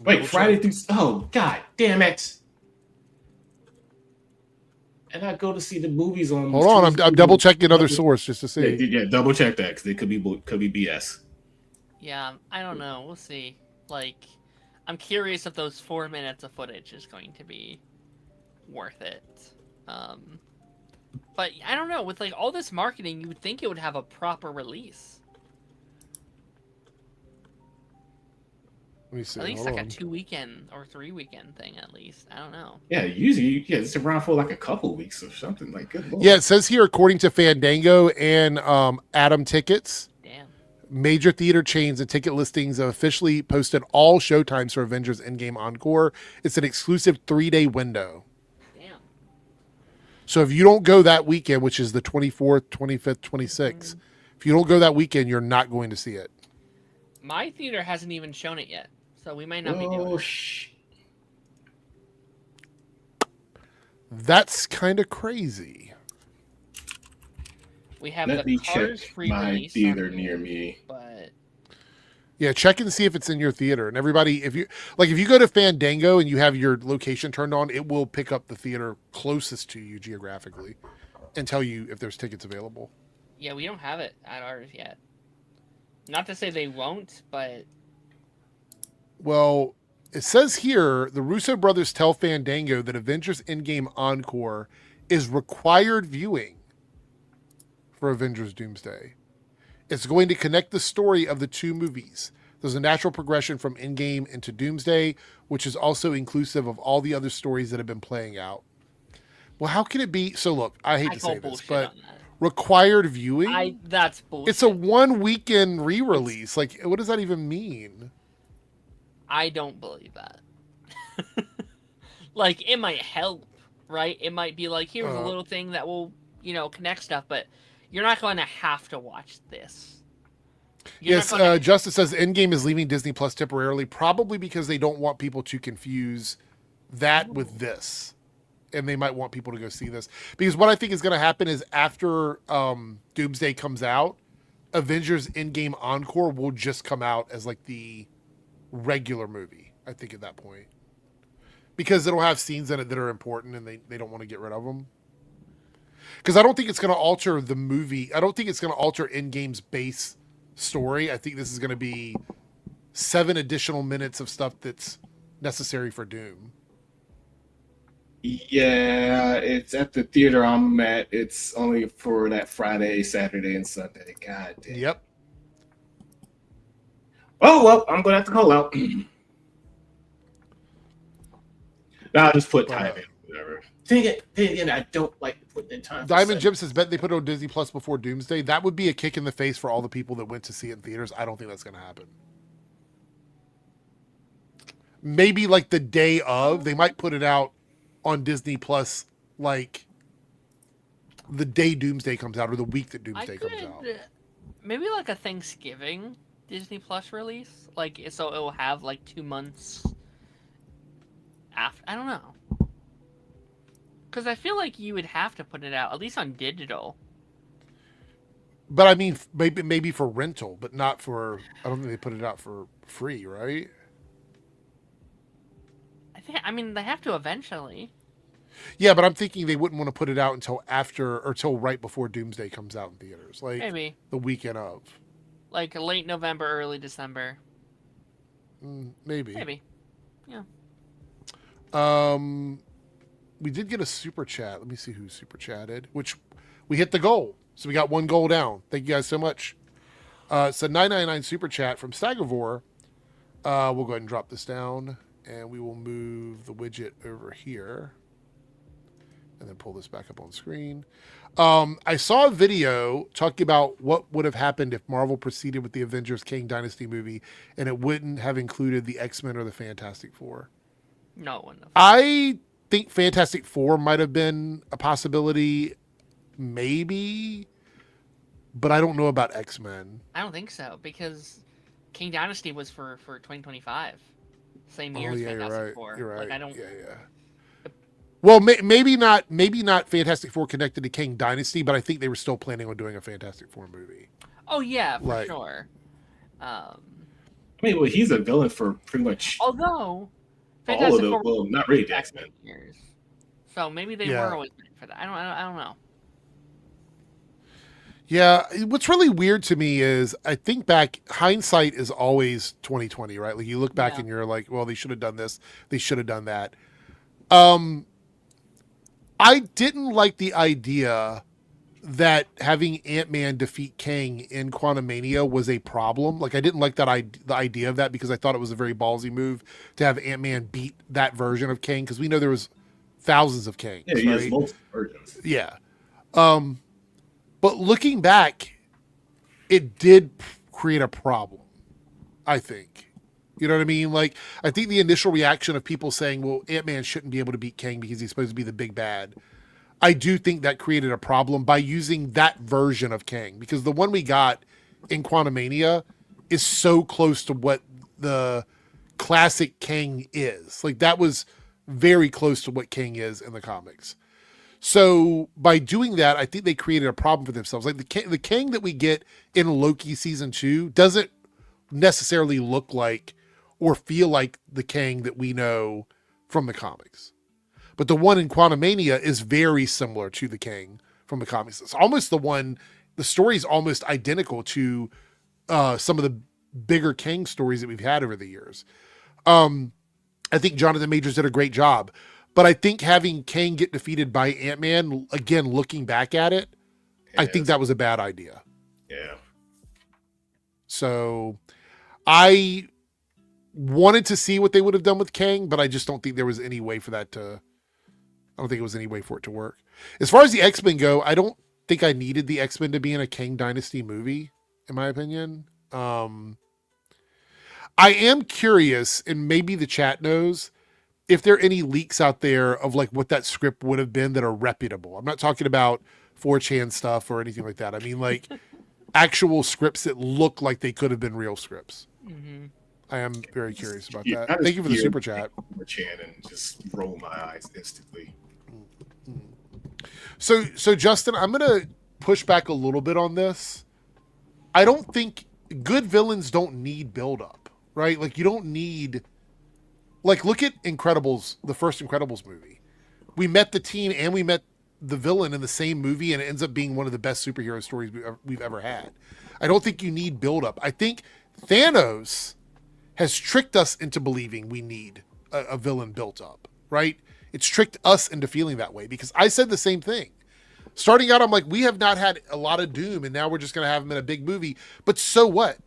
wait, Friday through, oh God damn it. And I go to see the movies on. Hold on, I'm double checking another source just to see. Yeah, double check that because it could be BS. Yeah, I don't know. We'll see. Like, I'm curious if those 4 minutes of footage is going to be worth it. But I don't know. With like all this marketing, you would think it would have a proper release. Let me see. At least like a 2 weekend or 3 weekend thing, at least. I don't know. Yeah, usually it's around for like a couple weeks or something. Like, good Lord. Yeah, it says here according to Fandango and Atom Tickets, Damn. Major theater chains and ticket listings have officially posted all showtimes for Avengers Endgame Encore. It's an exclusive 3-day window. Damn. So if you don't go that weekend, which is the 24th, 25th, 26th, if you don't go that weekend, you're not going to see it. My theater hasn't even shown it yet, so we might not be doing it. That's kind of crazy. We have Let the me Cars check free my release theater on near here, me. but Yeah, check and see if it's in your theater. And everybody, if you go to Fandango and you have your location turned on, it will pick up the theater closest to you geographically and tell you if there's tickets available. yeah, we don't have it at ours yet. Not to say they won't, but Well, it says here, the Russo brothers tell Fandango that Avengers Endgame Encore is required viewing for Avengers Doomsday. It's going to connect the story of the two movies. There's a natural progression from Endgame into Doomsday, which is also inclusive of all the other stories that have been playing out. Well, how can it be? So look, I hate I to call say this, bullshit but on that. required viewing? That's bullshit. It's a 1 weekend re-release. Like, what does that even mean? I don't believe that. Like, it might help, right? It might be like, here's a little thing that will, connect stuff, but you're not going to have to watch this. Yes, Justice says Endgame is leaving Disney Plus temporarily, probably because they don't want people to confuse that with this. And they might want people to go see this. Because what I think is going to happen is after Doomsday comes out, Avengers Endgame Encore will just come out as like the regular movie, I think, at that point. Because it'll have scenes in it that are important and they don't want to get rid of them. Because I don't think it's going to alter the movie. I don't think it's going to alter Endgame's base story. I think this is going to be 7 additional minutes of stuff that's necessary for Doom. Yeah, it's at the theater I'm at. It's only for that Friday, Saturday, and Sunday. God damn. Yep. Oh, well, I'm going to have to call out. I'll just put time in, whatever. Dang it, I don't like putting in time. Diamond Jim says, bet they put it on Disney Plus before Doomsday. That would be a kick in the face for all the people that went to see it in theaters. I don't think that's going to happen. Maybe like the day of, they might put it out on Disney Plus, like the day Doomsday comes out or the week that Doomsday comes out. Maybe like a Thanksgiving Disney Plus release, like so it will have like 2 months after. I don't know, because I feel like you would have to put it out at least on digital. But I mean, maybe for rental, but not for. I don't think they put it out for free, right? I mean, they have to eventually. Yeah, but I'm thinking they wouldn't want to put it out until after or till right before Doomsday comes out in theaters, like Maybe the weekend of, like late November, early December. Maybe. Yeah. We did get a super chat. Let me see who super chatted. Which we hit the goal, so we got 1 goal down. Thank you guys so much. It's a 999 super chat from Stagivore. We'll go ahead and drop this down. And we will move the widget over here and then pull this back up on screen. I saw a video talking about what would have happened if Marvel proceeded with the Avengers Kang Dynasty movie and it wouldn't have included the X-Men or the Fantastic Four. No one. I think Fantastic Four might have been a possibility, maybe, but I don't know about X-Men. I don't think so, because King Dynasty was for 2025. Same year as Fantastic Four. You're right. Like, I don't. Yeah. Well, maybe not Fantastic Four connected to King Dynasty, but I think they were still planning on doing a Fantastic Four movie. Oh yeah, for sure. I mean, well, he's a villain for pretty much although all Fantastic of the, Four, well, not really the X-Men. years. So maybe they were always meant for that. I don't know. Yeah, what's really weird to me is I think back, hindsight is always 2020, right? Like you look back and you're like, well, they should have done this, they should have done that. I didn't like the idea that having Ant-Man defeat Kang in Quantumania was a problem. Like I didn't like the idea of that because I thought it was a very ballsy move to have Ant-Man beat that version of Kang, because we know there was thousands of Kangs. Yeah, he has multiple versions. Yeah. But looking back, it did create a problem, I think. You know what I mean? Like, I think the initial reaction of people saying, well, Ant-Man shouldn't be able to beat Kang because he's supposed to be the big bad. I do think that created a problem by using that version of Kang, because the one we got in Quantumania is so close to what the classic Kang is. Like, that was very close to what Kang is in the comics. So by doing that, I think they created a problem for themselves. Like the Kang that we get in Loki season 2 doesn't necessarily look like or feel like the Kang that we know from the comics. But the one in Quantumania is very similar to the Kang from the comics. It's almost the story is almost identical to some of the bigger Kang stories that we've had over the years. I think Jonathan Majors did a great job. But I think having Kang get defeated by Ant-Man, again, looking back at it, I think that was a bad idea. Yeah. So I wanted to see what they would have done with Kang, but I just don't think there was any way for that to... I don't think it was any way for it to work. As far as the X-Men go, I don't think I needed the X-Men to be in a Kang Dynasty movie, in my opinion. I am curious, and maybe the chat knows, if there are any leaks out there of like what that script would have been that are reputable. I'm not talking about 4chan stuff or anything like that. I mean, like actual scripts that look like they could have been real scripts. Mm-hmm. I am very curious about Yeah, that. Thank you for the super chat. 4chan and just roll my eyes instantly. So Justin, I'm going to push back a little bit on this. I don't think good villains don't need buildup, right? Like you don't need, like look at Incredibles, the first Incredibles movie. We met the teen and we met the villain in the same movie, and it ends up being one of the best superhero stories we've ever had. I don't think you need buildup. I think Thanos has tricked us into believing we need a villain built up, right? It's tricked us into feeling that way, because I said the same thing. Starting out, I'm like, we have not had a lot of Doom, and now we're just going to have him in a big movie. But so what?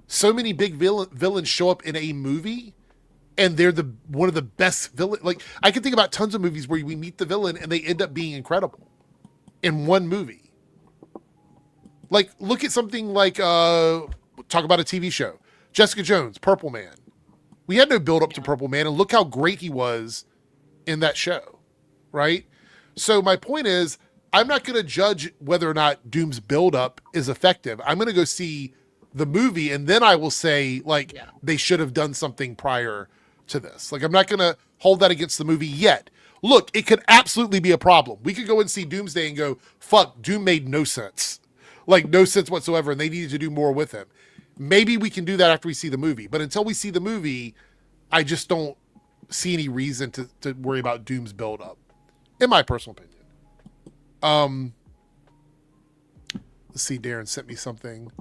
So many big villains show up in a movie, and they're one of the best villain. Like, I can think about tons of movies where we meet the villain, and they end up being incredible in one movie. Like, look at something like, talk about a TV show. Jessica Jones, Purple Man. We had no build up to Purple Man, and look how great he was in that show, right? So my point is, I'm not going to judge whether or not Doom's build up is effective. I'm going to go see the movie, and then I will say, like, they should have done something prior to this. Like, I'm not going to hold that against the movie yet. Look, it could absolutely be a problem. We could go and see Doomsday and go, fuck, Doom made no sense. Like, no sense whatsoever, and they needed to do more with him. Maybe we can do that after we see the movie. But until we see the movie, I just don't see any reason to worry about Doom's build-up, in my personal opinion. Let's see, Darren sent me something.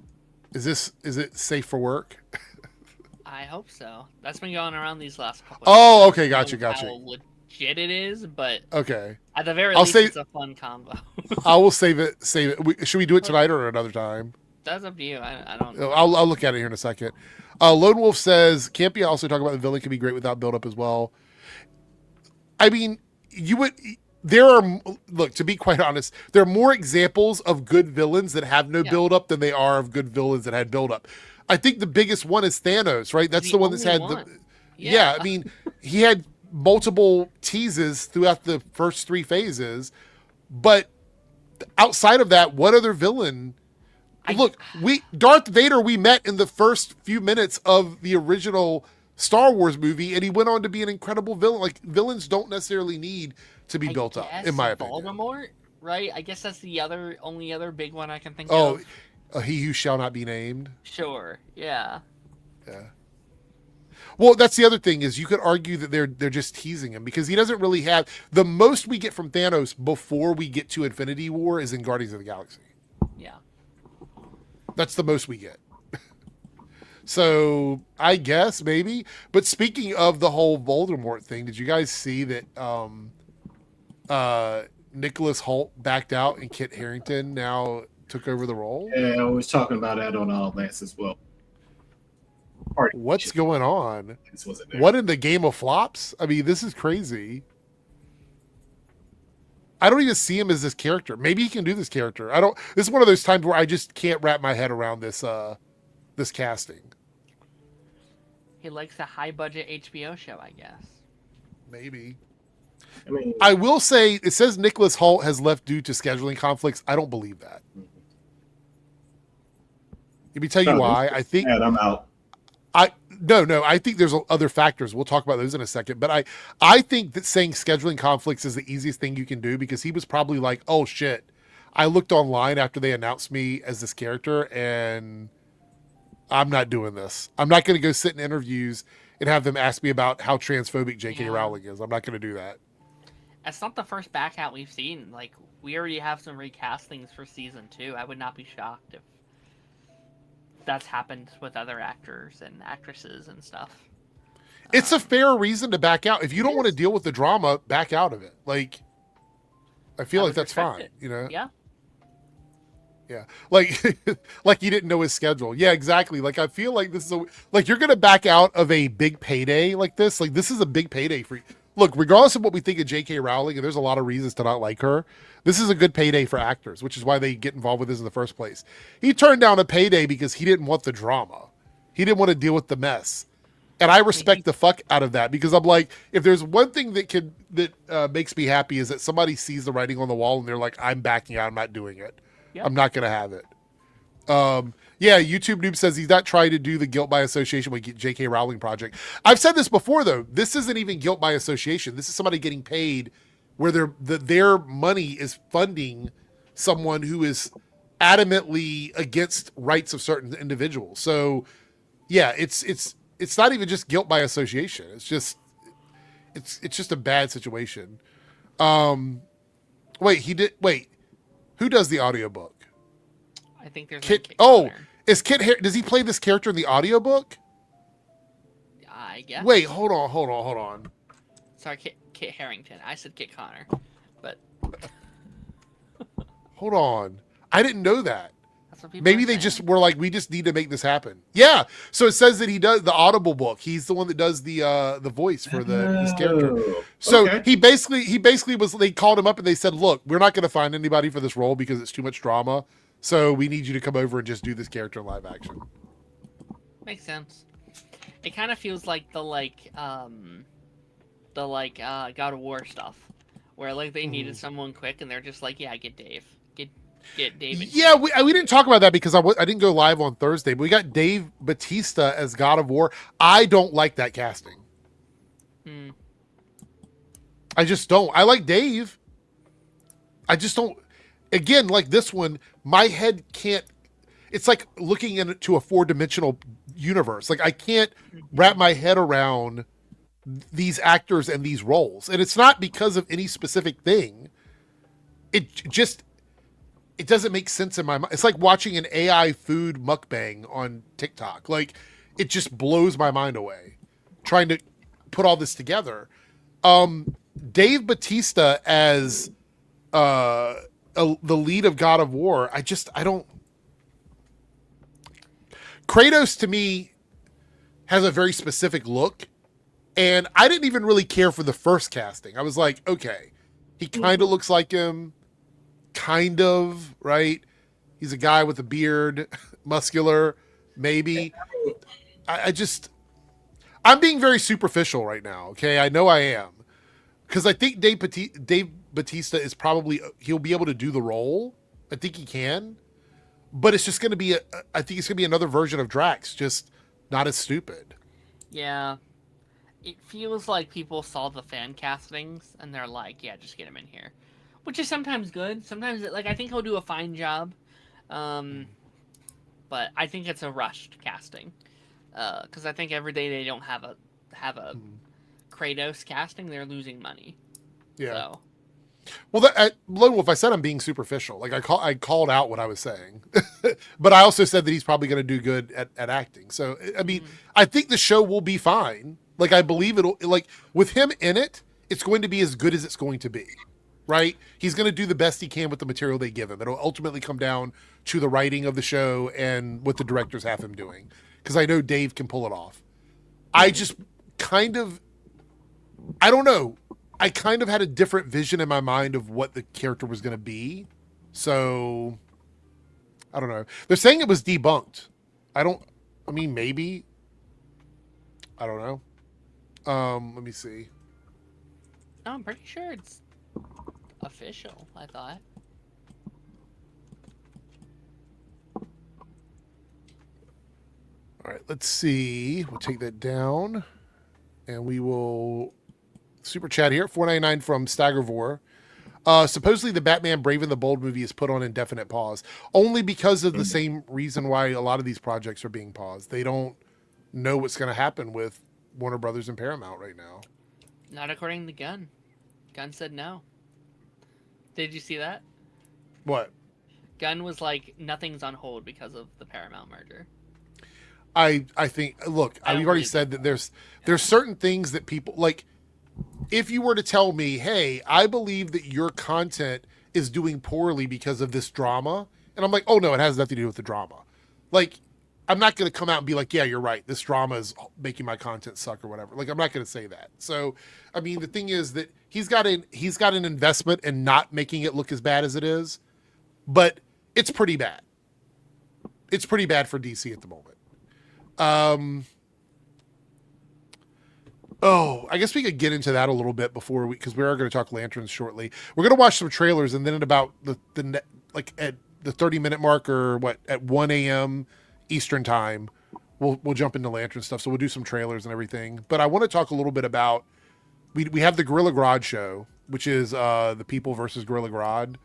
Is it safe for work? I hope so. That's been going around these last couple. Oh, okay, gotcha. How legit it is, but okay. At the very least, it's a fun combo. I will save it. Should we do it tonight or another time? That's up to you. I don't know. I'll look at it here in a second. Lone Wolf says, can't be also talk about the villain can be great without build-up as well. I mean, look, to be quite honest, there are more examples of good villains that have no build-up than they are of good villains that had build-up. I think the biggest one is Thanos, right? That's the one that's had I mean, he had multiple teases throughout the first 3 phases, but outside of that, what other villain? Look, Darth Vader we met in the first few minutes of the original Star Wars movie, and he went on to be an incredible villain. Like, villains don't necessarily need to be built up, in my opinion. Voldemort, right? I guess that's the only other big one I can think of. He who shall not be named. Sure, yeah. Yeah. Well, that's the other thing, is you could argue that they're just teasing him, because he doesn't really have the most we get from Thanos before we get to Infinity War is in Guardians of the Galaxy. Yeah. That's the most we get. So I guess maybe. But speaking of the whole Voldemort thing, did you guys see that Nicholas Hoult backed out and Kit Harington now took over the role? Yeah, I was talking about that on Lance as well. What's going on? This wasn't there. What in the game of flops? I mean, this is crazy. I don't even see him as this character. Maybe he can do this character. This is one of those times where I just can't wrap my head around this this casting. He likes a high budget HBO show, I guess. Maybe. I mean, I will say it says Nicholas Hoult has left due to scheduling conflicts. I don't believe that. Let me tell you why. I think I'm out. No. I think there's other factors. We'll talk about those in a second. But I think that saying scheduling conflicts is the easiest thing you can do, because he was probably like, oh shit, I looked online after they announced me as this character and I'm not doing this. I'm not going to go sit in interviews and have them ask me about how transphobic J.K. Rowling is. I'm not going to do that. That's not the first back out we've seen. Like, we already have some recastings for season 2. I would not be shocked if that's happened with other actors and actresses and stuff. It's a fair reason to back out. If you don't want to deal with the drama, back out of it. Like, I feel like that's fine. It. You know? Yeah. Yeah. Like, like you didn't know his schedule. Yeah, exactly. Like, I feel like this is like you're going to back out of a big payday like this. Like, this is a big payday for you. Look, regardless of what we think of J.K. Rowling, and there's a lot of reasons to not like her, this is a good payday for actors, which is why they get involved with this in the first place. He turned down a payday because he didn't want the drama. He didn't want to deal with the mess. And I respect the fuck out of that, because I'm like, if there's one thing that makes me happy is that somebody sees the writing on the wall and they're like, I'm backing out, I'm not doing it. Yep. I'm not going to have it. Yeah, YouTube Noob says he's not trying to do the guilt by association with J.K. Rowling project. I've said this before, though. This isn't even guilt by association. This is somebody getting paid where their money is funding someone who is adamantly against rights of certain individuals. So, yeah, it's not even just guilt by association. It's just a bad situation. Wait, who does the audiobook? I think there's Kit. Kit Oh, Connor. is Kit? Does he play this character in the audiobook? I guess. Wait, hold on. Sorry, Kit Harington. I said Kit Connor, but Hold on. I didn't know that. that's what people. Maybe are they saying. just were like, we just need to make this happen. Yeah. So it says that he does the Audible book. He's the one that does the voice for this character. Oh, So okay. he basically was. They called him up and they said, "Look, we're not going to find anybody for this role because it's too much drama. So we need you to come over and just do this character in live action." Makes sense. It kind of feels like the God of War stuff, where like they needed someone quick and they're just like, yeah, get Dave, get David. Yeah, we didn't talk about that because I didn't go live on Thursday, but we got Dave Bautista as God of War. I don't like that casting. I just don't. I like Dave. I just don't. Again, like this one, my head can't. It's like looking into a 4-dimensional universe. Like I can't wrap my head around these actors and these roles, and it's not because of any specific thing. It doesn't make sense in my mind. It's like watching an AI food mukbang on TikTok. Like it just blows my mind away trying to put all this together. Dave Bautista as the lead of God of War, I don't. Kratos to me has a very specific look, and I didn't even really care for the first casting. I was like, okay, he kind of looks like him, kind of, right? He's a guy with a beard, muscular, maybe. I'm being very superficial right now, okay? I know I am. Because I think Dave Bautista is probably, he'll be able to do the role. I think he can. But it's just going to be, I think it's going to be another version of Drax, just not as stupid. Yeah. It feels like people saw the fan castings and they're like, yeah, just get him in here. Which is sometimes good. Sometimes, I think he'll do a fine job. But I think it's a rushed casting. Because I think every day they don't have a Kratos casting, they're losing money. Yeah. So. Well, Lone Wolf, I said I'm being superficial. Like I called out what I was saying, but I also said that he's probably going to do good at acting. So I mean, I think the show will be fine. Like I believe it'll. Like with him in it, it's going to be as good as it's going to be. Right? He's going to do the best he can with the material they give him. It'll ultimately come down to the writing of the show and what the directors have him doing. Because I know Dave can pull it off. I just kind of, I don't know. I kind of had a different vision in my mind of what the character was going to be. So, I don't know. They're saying it was debunked. I don't I mean, maybe. I don't know. Let me see. No, I'm pretty sure it's official, I thought. All right, let's see. We'll take that down, and we will super chat here. 499 from Staggervore. Supposedly, the Batman Brave and the Bold movie is put on indefinite pause, only because of the same reason why a lot of these projects are being paused. They don't know what's going to happen with Warner Brothers and Paramount right now. Not according to Gunn. Gunn said no. Did you see that? What? Gunn was like, nothing's on hold because of the Paramount merger. I think, look, we've already said that there's certain things that people like. If you were to tell me, hey, I believe that your content is doing poorly because of this drama, and I'm like, oh no, it has nothing to do with the drama. Like, I'm not going to come out and be like, yeah, you're right, this drama is making my content suck or whatever. Like, I'm not going to say that. So, I mean, the thing is that he's got an investment in not making it look as bad as it is, but it's pretty bad. It's pretty bad for DC at the moment. Oh, I guess we could get into that a little bit before because we are going to talk Lanterns shortly. We're going to watch some trailers, and then at about like at the 30-minute mark or at 1 a.m. Eastern time, we'll jump into Lantern stuff. So we'll do some trailers and everything. But I want to talk a little bit about we have the Gorilla Grodd show, which is the People versus Gorilla Grodd,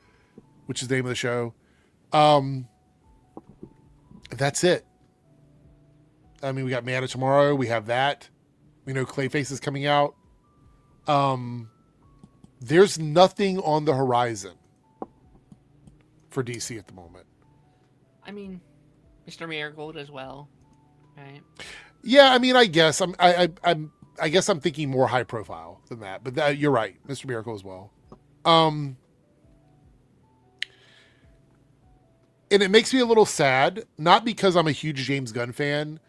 which is the name of the show. That's it. I mean, we got Man of Tomorrow. We have that. We know Clayface is coming out. There's nothing on the horizon for DC at the moment. I mean, Mr. Marigold as well, right? Yeah, I mean, I guess I guess I'm thinking more high profile than that. But you're right, Mr. Miracle as well. And it makes me a little sad, not because I'm a huge James Gunn fan,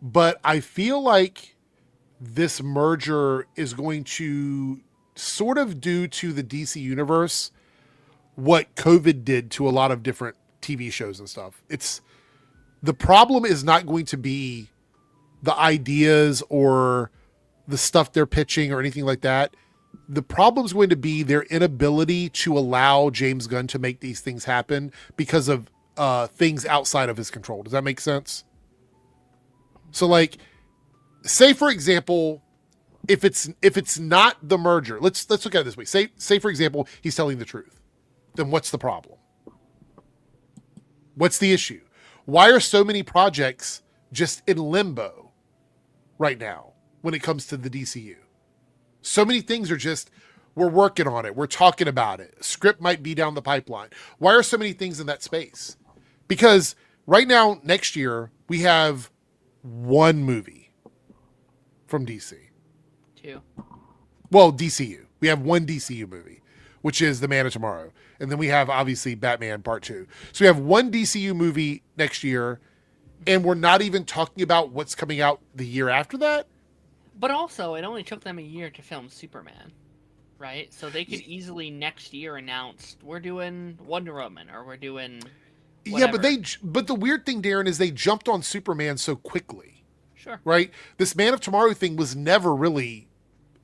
but I feel like this merger is going to sort of do to the DC universe what COVID did to a lot of different TV shows and stuff. The problem is not going to be the ideas or the stuff they're pitching or anything like that. The problem is going to be their inability to allow James Gunn to make these things happen because of things outside of his control. Does that make sense? So like, say for example, if it's not the merger, let's look at it this way. Say for example, he's telling the truth. Then what's the problem? What's the issue? Why are so many projects just in limbo right now when it comes to the DCU? So many things are just, we're working on it. We're talking about it. A script might be down the pipeline. Why are so many things in that space? Because right now, next year, we have one movie from DC. Two. Well, DCU. We have one DCU movie, which is The Man of Tomorrow. And then we have, obviously, Batman Part 2. So we have one DCU movie next year, and we're not even talking about what's coming out the year after that. But also, it only took them a year to film Superman, right? So they could easily next year announce, we're doing Wonder Woman, or we're doing whatever. Yeah, but the weird thing, Darren, is they jumped on Superman so quickly. Sure. Right? This Man of Tomorrow thing was never really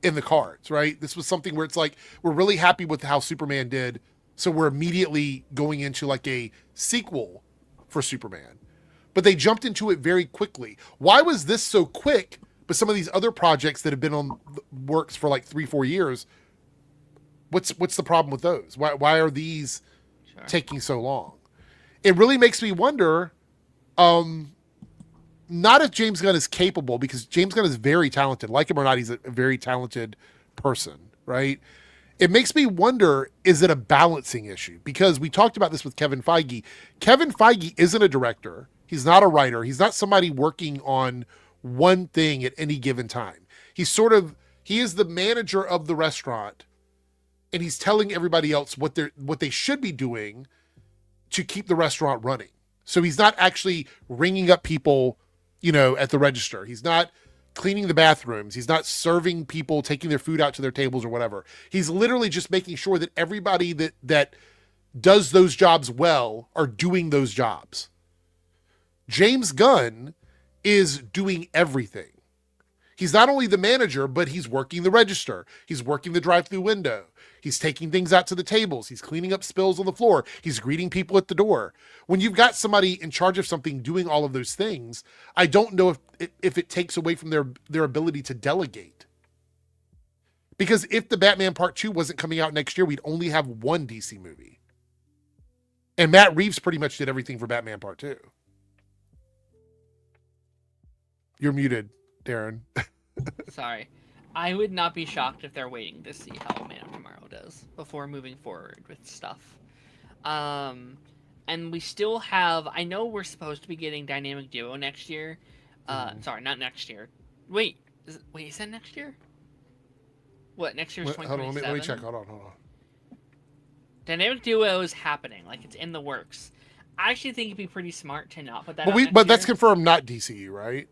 in the cards, right? This was something where it's like, we're really happy with how Superman did, so we're immediately going into like a sequel for Superman. But they jumped into it very quickly. Why was this so quick, but some of these other projects that have been on works for like 3-4 years, what's the problem with those? Why are these taking so long? It really makes me wonder, not if James Gunn is capable, because James Gunn is very talented. Like him or not, he's a very talented person, right? It makes me wonder, is it a balancing issue? Because we talked about this with Kevin Feige. Kevin Feige isn't a director. He's not a writer. He's not somebody working on one thing at any given time. He is the manager of the restaurant, and he's telling everybody else what they should be doing to keep the restaurant running. So he's not actually ringing up people, at the register. He's not cleaning the bathrooms. He's not serving people, taking their food out to their tables or whatever. He's literally just making sure that everybody that does those jobs well are doing those jobs. James Gunn is doing everything. He's not only the manager, but he's working the register. He's working the drive-through window. He's taking things out to the tables. He's cleaning up spills on the floor. He's greeting people at the door. When you've got somebody in charge of something doing all of those things, I don't know if it takes away from their ability to delegate. Because if the Batman Part 2 wasn't coming out next year, we'd only have one DC movie. And Matt Reeves pretty much did everything for Batman Part 2. You're muted, Darren. Sorry. I would not be shocked if they're waiting to see how Man of Tomorrow does before moving forward with stuff. And we still have... I know we're supposed to be getting Dynamic Duo next year. Sorry, not next year. Wait, is that next year? What, next year's 2027? Hold on, let me check. Hold on. Dynamic Duo is happening. Like, it's in the works. I actually think it'd be pretty smart to not put that But that's confirmed not DCU, right?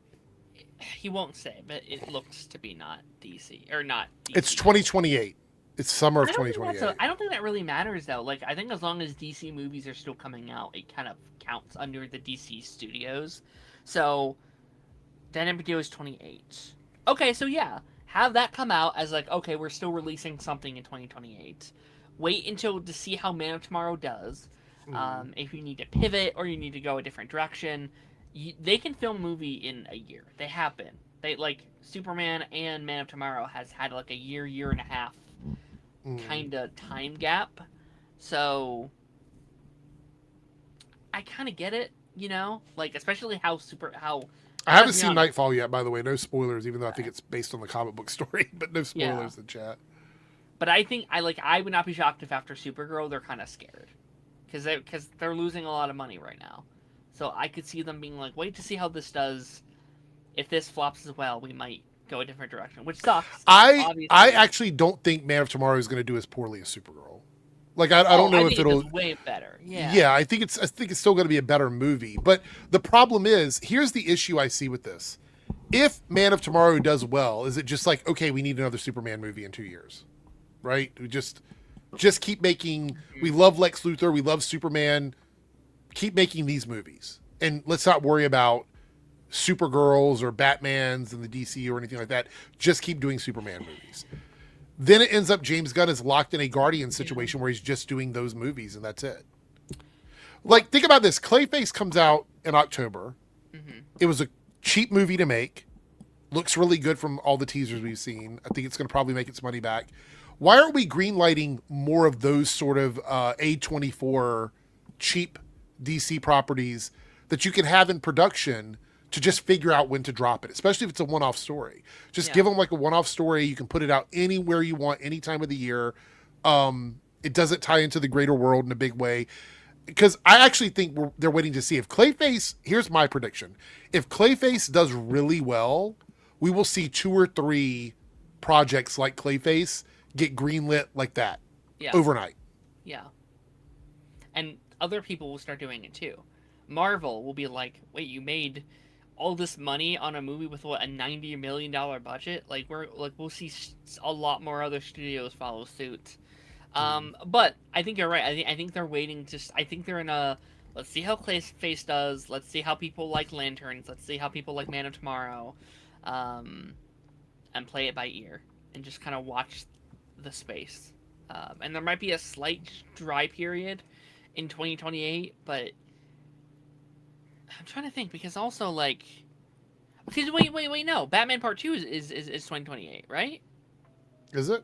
He won't say, but it looks to be not DC or not. DC. It's 2028. It's summer of 2028. I don't think that really matters though. Like I think as long as DC movies are still coming out, it kind of counts under the DC studios. So Dynamic Duo is 28. Okay, so yeah, have that come out as like okay, we're still releasing something in 2028. Wait until to see how Man of Tomorrow does. If you need to pivot or you need to go a different direction. They can film a movie in a year. They have been. They like Superman and Man of Tomorrow has had like a year and a half kind of time gap. So I kind of get it, you know, like especially how. I haven't seen Nightfall yet, by the way. No spoilers, even though I think it's based on the comic book story, but no spoilers in chat. But I think I would not be shocked if after Supergirl they're kind of scared because they're losing a lot of money right now. So I could see them being like, wait to see how this does. If this flops as well, we might go a different direction, which sucks. I actually don't think Man of Tomorrow is going to do as poorly as Supergirl. Like I don't know if it'll way better. Yeah. Yeah, I think it's still going to be a better movie. But the problem is, here's the issue I see with this. If Man of Tomorrow does well, is it just like, okay, we need another Superman movie in 2 years, right? We just keep making. We love Lex Luthor. We love Superman. Keep making these movies, and let's not worry about Supergirls or Batmans in the DC or anything like that. Just keep doing Superman movies. Then it ends up James Gunn is locked in a Guardian situation where he's just doing those movies and that's it. Like, think about this. Clayface comes out in October. It was a cheap movie to make. Looks really good from all the teasers we've seen. I think it's going to probably make its money back. Why aren't we greenlighting more of those sort of A24 cheap DC properties that you can have in production to just figure out when to drop it, especially if it's a one-off story. Just give them like a one-off story. You can put it out anywhere you want, any time of the year. It doesn't tie into the greater world in a big way. Because I actually think they're waiting to see if Clayface, here's my prediction. If Clayface does really well, we will see 2 or 3 projects like Clayface get greenlit like that overnight. Yeah. And other people will start doing it too. Marvel will be like, wait, you made all this money on a movie with what, a $90 million budget? Like we'll see a lot more other studios follow suit. But I think you're right. I think they're waiting I think they're in a, let's see how Clayface does. Let's see how people like Lanterns. Let's see how people like Man of Tomorrow. And play it by ear and just kind of watch the space. And there might be a slight dry period in 2028, but I'm trying to think because also like, because wait, no, Batman Part 2 is 2028, right? Is it?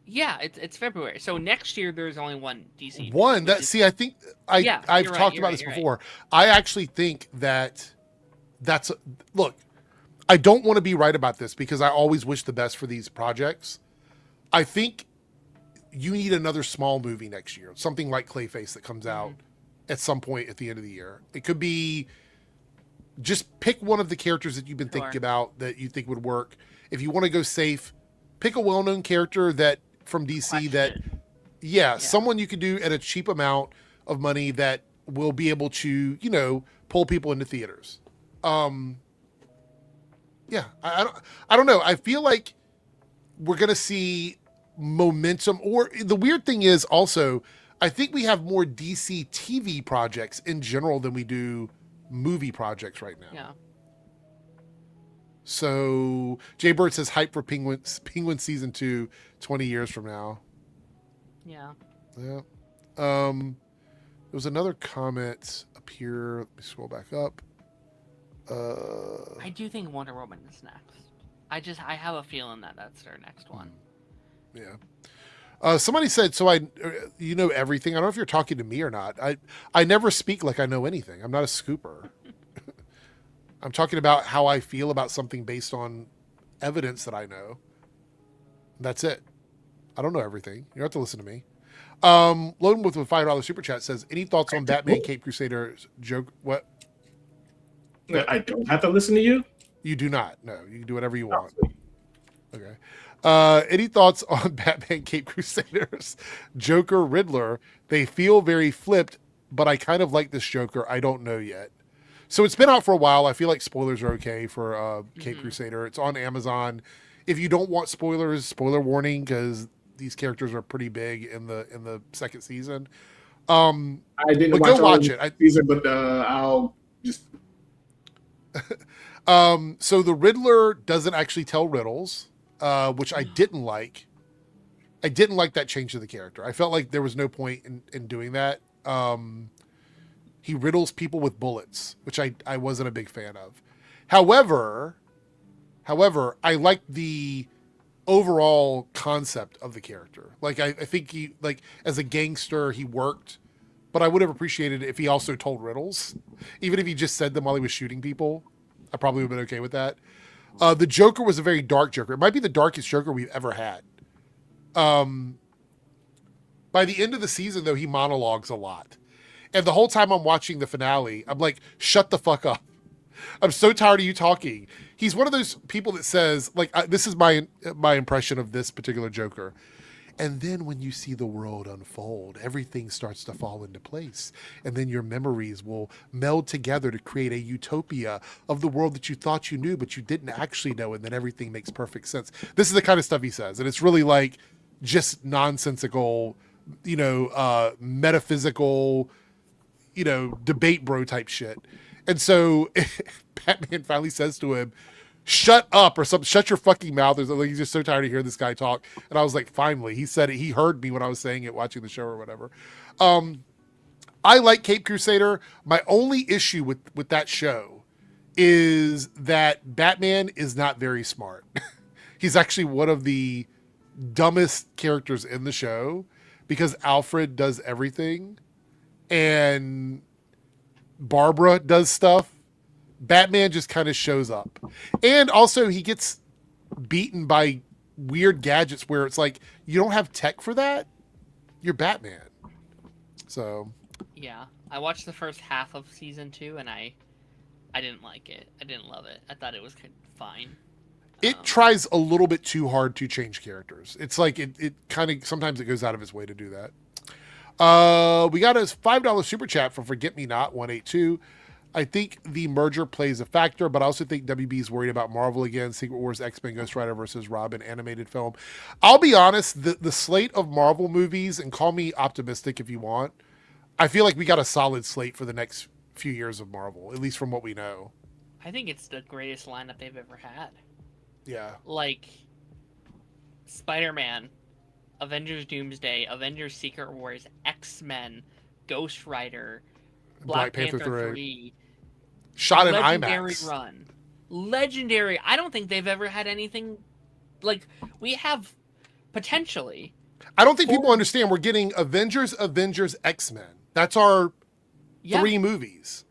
Yeah, it's February. So next year there's only one DC. One that see, I think I've talked about this before. I actually think that's look. I don't want to be right about this because I always wish the best for these projects. I think you need another small movie next year, something like Clayface that comes out at some point at the end of the year. It could be just pick one of the characters that you've been thinking about that you think would work. If you want to go safe, pick a well-known character that from DC someone you could do at a cheap amount of money that will be able to, pull people into theaters. I don't know. I feel like we're going to see momentum, or the weird thing is also, I think we have more DC TV projects in general than we do movie projects right now. Yeah. So Jay Bird says hype for Penguin season 2, 20 years from now. Yeah. Yeah. There was another comment up here. Let me scroll back up. I do think Wonder Woman is next. I have a feeling that that's their next one. Yeah. Somebody said, so you know everything. I don't know if you're talking to me or not. I never speak like I know anything. I'm not a scooper. I'm talking about how I feel about something based on evidence that I know. That's it. I don't know everything. You don't have to listen to me. Logan with a $5 super chat says, any thoughts on Batman Cape Crusaders joke? What? I don't have to listen to you? You do not. No, you can do whatever you want. Okay. Any thoughts on Batman Cape Crusaders, Joker, Riddler? They feel very flipped, but I kind of like this Joker. I don't know yet. So it's been out for a while. I feel like spoilers are okay for Cape Crusader. It's on Amazon. If you don't want spoilers, spoiler warning, because these characters are pretty big in the second season. I didn't watch it. Season, but I'll just. So the Riddler doesn't actually tell riddles, which I didn't like. I didn't like that change to the character. I felt like there was no point in doing that. He riddles people with bullets, which I wasn't a big fan of. However, I like the overall concept of the character. Like, I think he, like, as a gangster, he worked, but I would have appreciated it if he also told riddles. Even if he just said them while he was shooting people, I probably would have been okay with that. The Joker was a very dark Joker. It might be the darkest Joker we've ever had. By the end of the season, though, he monologues a lot. And the whole time I'm watching the finale, I'm like, shut the fuck up. I'm so tired of you talking. He's one of those people that says, like, this is my impression of this particular Joker. And then when you see the world unfold, everything starts to fall into place. And then your memories will meld together to create a utopia of the world that you thought you knew, but you didn't actually know. And then everything makes perfect sense. This is the kind of stuff he says. And it's really like just nonsensical, metaphysical, debate bro type shit. And so Batman finally says to him, shut up or something, shut your fucking mouth. Or something. He's just so tired of hearing this guy talk. And I was like, finally, he said it. He heard me when I was saying it, watching the show or whatever. I like Cape Crusader. My only issue with that show is that Batman is not very smart. He's actually one of the dumbest characters in the show because Alfred does everything and Barbara does stuff. Batman just kind of shows up. And also he gets beaten by weird gadgets where it's like, you don't have tech for that? You're Batman. So. Yeah. I watched the first half of season 2 and I didn't like it. I didn't love it. I thought it was fine. It tries a little bit too hard to change characters. It's like it kind of sometimes it goes out of its way to do that. We got a $5 super chat from Forget Me Not 182. I think the merger plays a factor, but I also think WB is worried about Marvel again. Secret Wars, X-Men, Ghost Rider versus Robin animated film. I'll be honest, the slate of Marvel movies, and call me optimistic if you want, I feel like we got a solid slate for the next few years of Marvel, at least from what we know. I think it's the greatest lineup they've ever had. Yeah. Like Spider-Man, Avengers Doomsday, Avengers Secret Wars, X-Men, Ghost Rider, Black Panther 3. Shot in Legendary IMAX. Run. Legendary. I don't think they've ever had anything like we have potentially. I don't think people understand we're getting Avengers, X-Men. That's our 3 movies.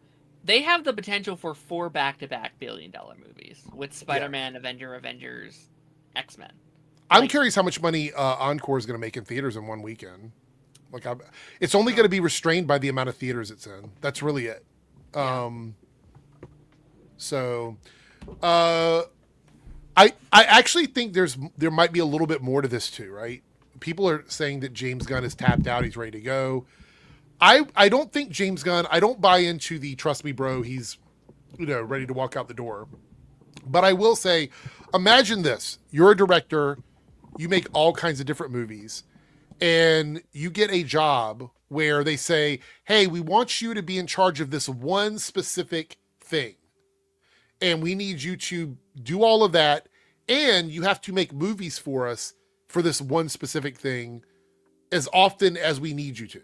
They have the potential for 4 back-to-back billion-dollar movies with Spider-Man, Avengers, X-Men. I'm curious how much money Encore is going to make in theaters in one weekend. Like, it's only going to be restrained by the amount of theaters it's in. That's really it. So, I actually think there might be a little bit more to this too, right? People are saying that James Gunn is tapped out. He's ready to go. I don't think James Gunn, I don't buy into the trust me, bro, he's, ready to walk out the door. But I will say, imagine this. You're a director. You make all kinds of different movies. And you get a job where they say, hey, we want you to be in charge of this one specific thing. And we need you to do all of that, and you have to make movies for us for this one specific thing as often as we need you to.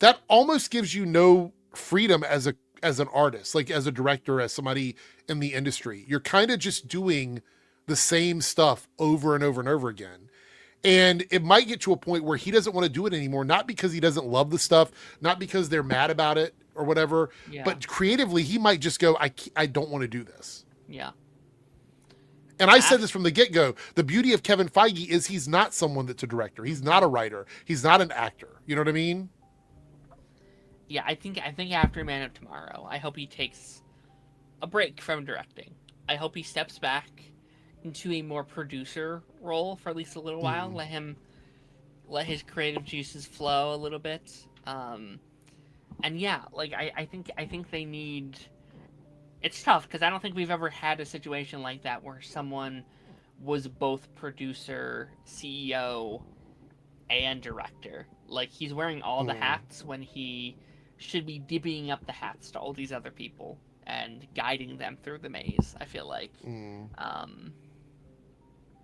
That almost gives you no freedom as an artist, like as a director, as somebody in the industry. You're kind of just doing the same stuff over and over and over again. And it might get to a point where he doesn't want to do it anymore, not because he doesn't love the stuff, not because they're mad about it or whatever, but creatively he might just go, I don't want to do this. Yeah. And I said this from the get-go. The beauty of Kevin Feige is he's not someone that's a director. He's not a writer. He's not an actor. You know what I mean? Yeah, I think after Man of Tomorrow, I hope he takes a break from directing. I hope he steps back into a more producer role for at least a little while. Let his creative juices flow a little bit. And yeah, like I think they need. It's tough because I don't think we've ever had a situation like that where someone was both producer, CEO, and director. Like he's wearing all the hats when he should be divvying up the hats to all these other people and guiding them through the maze, I feel like.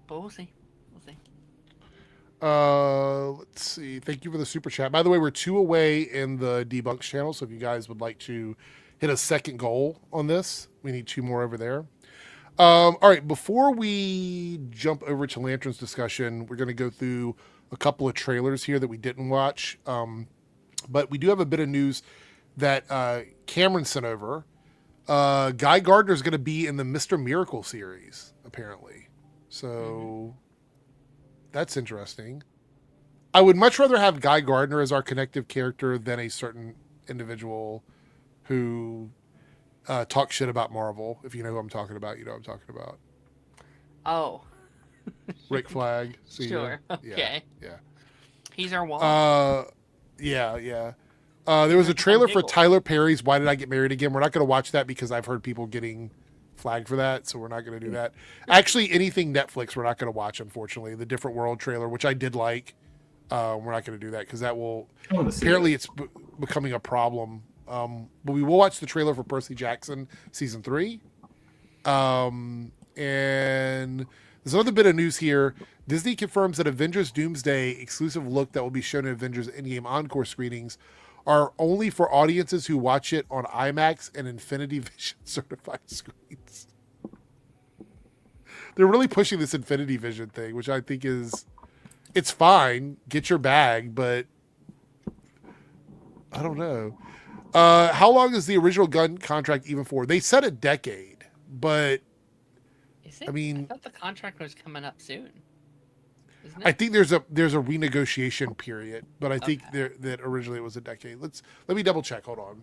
But we'll see. Let's see. Thank you for the super chat. By the way, we're 2 away in the Debunks channel, so if you guys would like to hit a second goal on this, we need 2 more over there. All right, before we jump over to Lantern's discussion, we're going to go through a couple of trailers here that we didn't watch. But we do have a bit of news that Cameron sent over. Guy Gardner is going to be in the Mr. Miracle series, apparently. So that's interesting. I would much rather have Guy Gardner as our connective character than a certain individual who talks shit about Marvel. If you know who I'm talking about, you know what I'm talking about. Oh. Rick Flag. Sure. Okay. Yeah. He's our one. Yeah. There was a trailer for Tyler Perry's Why Did I Get Married Again? We're not going to watch that because I've heard people getting flagged for that, so we're not going to do that. Actually, anything Netflix, we're not going to watch, unfortunately. The Different World trailer, which I did like, we're not going to do that because that will... Apparently, it's becoming a problem. But we will watch the trailer for Percy Jackson Season 3. And there's another bit of news here. Disney confirms that Avengers Doomsday exclusive look that will be shown in Avengers Endgame Encore screenings are only for audiences who watch it on IMAX and Infinity Vision certified screens. They're really pushing this Infinity Vision thing, which I think it's fine. Get your bag, but I don't know. How long is the original gun contract even for? They said a decade, but Is it? I mean, I thought the contract was coming up soon. Isn't it? I think there's a renegotiation period, but I think that originally it was a decade. Let me double check. Hold on.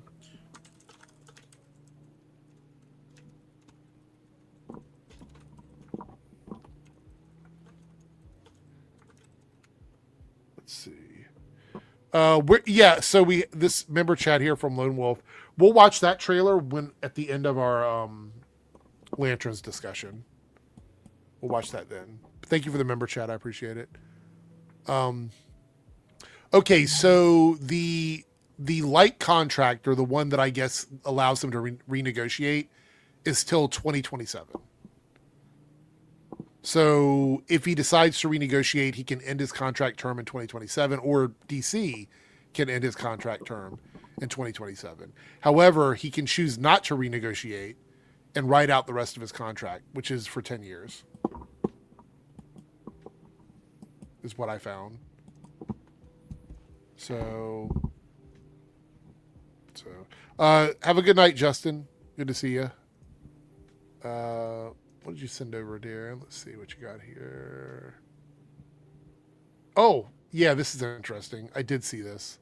Let's see. So this member chat here from Lone Wolf. We'll watch that trailer at the end of our Lanterns discussion. We'll watch that then. Thank you for the member chat. I appreciate it. Okay, so the light contract, or the one that I guess allows them to renegotiate, is till 2027. So if he decides to renegotiate, he can end his contract term in 2027, or DC can end his contract term in 2027. However, he can choose not to renegotiate and ride out the rest of his contract, which is for 10 years. Is what I found. So have a good night, Justin. Good to see you. What did you send over, dear? Let's see what you got here. Oh, yeah, this is interesting. I did see this.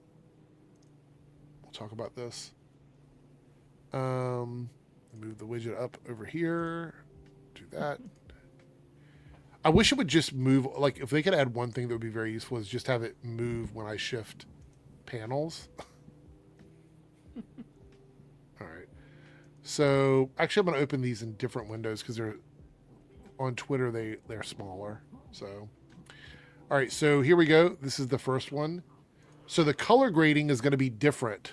We'll talk about this. Move the widget up over here. Do that. I wish it would just move. Like, if they could add one thing that would be very useful is just have it move when I shift panels. All right. So, actually, I'm going to open these in different windows because they're on Twitter. They're smaller. So, all right. So here we go. This is the first one. So the color grading is going to be different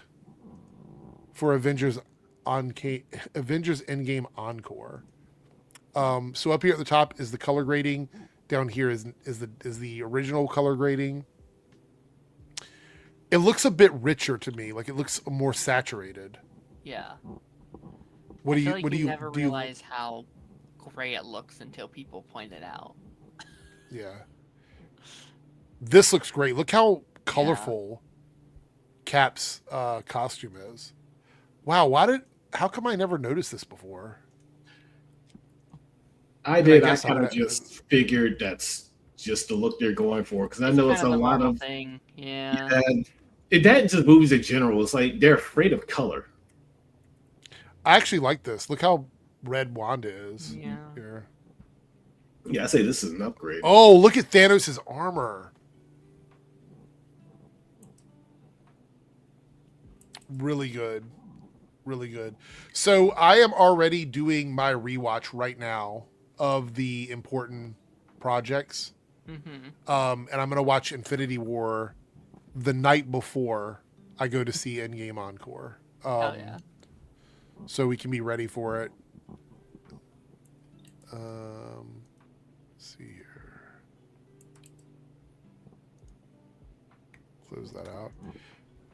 for Avengers Endgame Encore. So up here at the top is the color grading. Down here is the original color grading. It looks a bit richer to me. Like it looks more saturated. Yeah. What do I you? feel like What do you? never Do you? realize how gray it looks until people point it out. Yeah. This looks great. Look how colorful Cap's costume is. Wow. How come I never noticed this before? I did. I guess kind of just figured that's just the look they're going for because I know it's a lot of thing. Yeah. And that just movies in general. It's like they're afraid of color. I actually like this. Look how red Wanda is. Yeah. Here. Yeah, I say this is an upgrade. Oh, look at Thanos' armor. Really good. Really good. So I am already doing my rewatch right now of the important projects. Mm-hmm. And I'm going to watch Infinity War the night before I go to see Endgame Encore. Oh, yeah. So we can be ready for it. Let's see here. Close that out.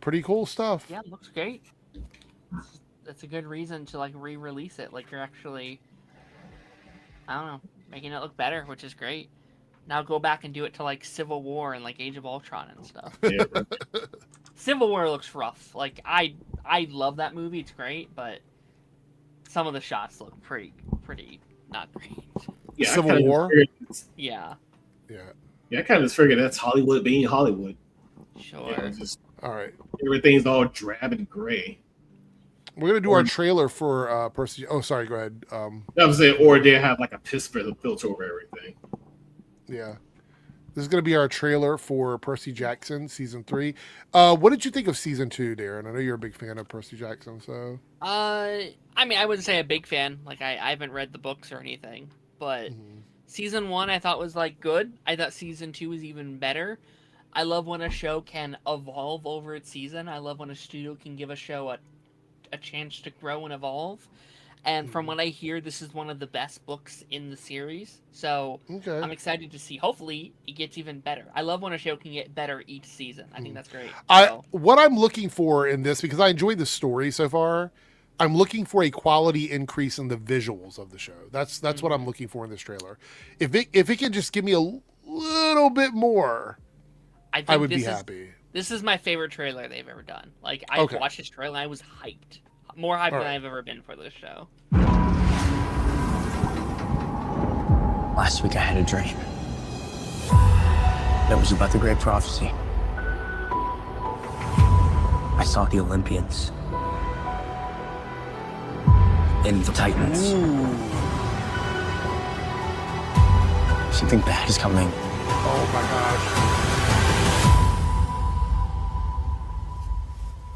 Pretty cool stuff. Yeah, it looks great. That's a good reason to like re-release it. Like you're actually, I don't know, making it look better, which is great. Now go back and do it to like Civil War and like Age of Ultron and stuff. Yeah, right. Civil War looks rough. Like I love that movie. It's great, but some of the shots look pretty not great. Yeah, Civil War? Yeah. Yeah, I kind of just figured that's Hollywood being Hollywood. Sure. You know, just All right. everything's all drab and gray. We're going to do our trailer for Percy. Oh, sorry. Go ahead. I was saying, or they have like a piss filter over everything. Yeah. This is going to be our trailer for Percy Jackson season 3. What did you think of season 2, Darren? I know you're a big fan of Percy Jackson, so. I mean, I wouldn't say a big fan. Like I haven't read the books or anything, but season 1 I thought was like good. I thought season 2 was even better. I love when a show can evolve over its season. I love when a studio can give a show a chance to grow and evolve. And from what I hear, this is one of the best books in the series. So I'm excited to see. Hopefully, it gets even better. I love when a show can get better each season. I think that's great. What I'm looking for in this, because I enjoyed the story so far, I'm looking for a quality increase in the visuals of the show. That's what I'm looking for in this trailer. If it can just give me a little bit more, I would be happy. This is my favorite trailer they've ever done. Like I watched this trailer and I was hyped. More hyped than I've ever been for this show. Last week I had a dream. That was about the great prophecy. I saw the Olympians. And the Titans. Something bad is coming. Oh my gosh.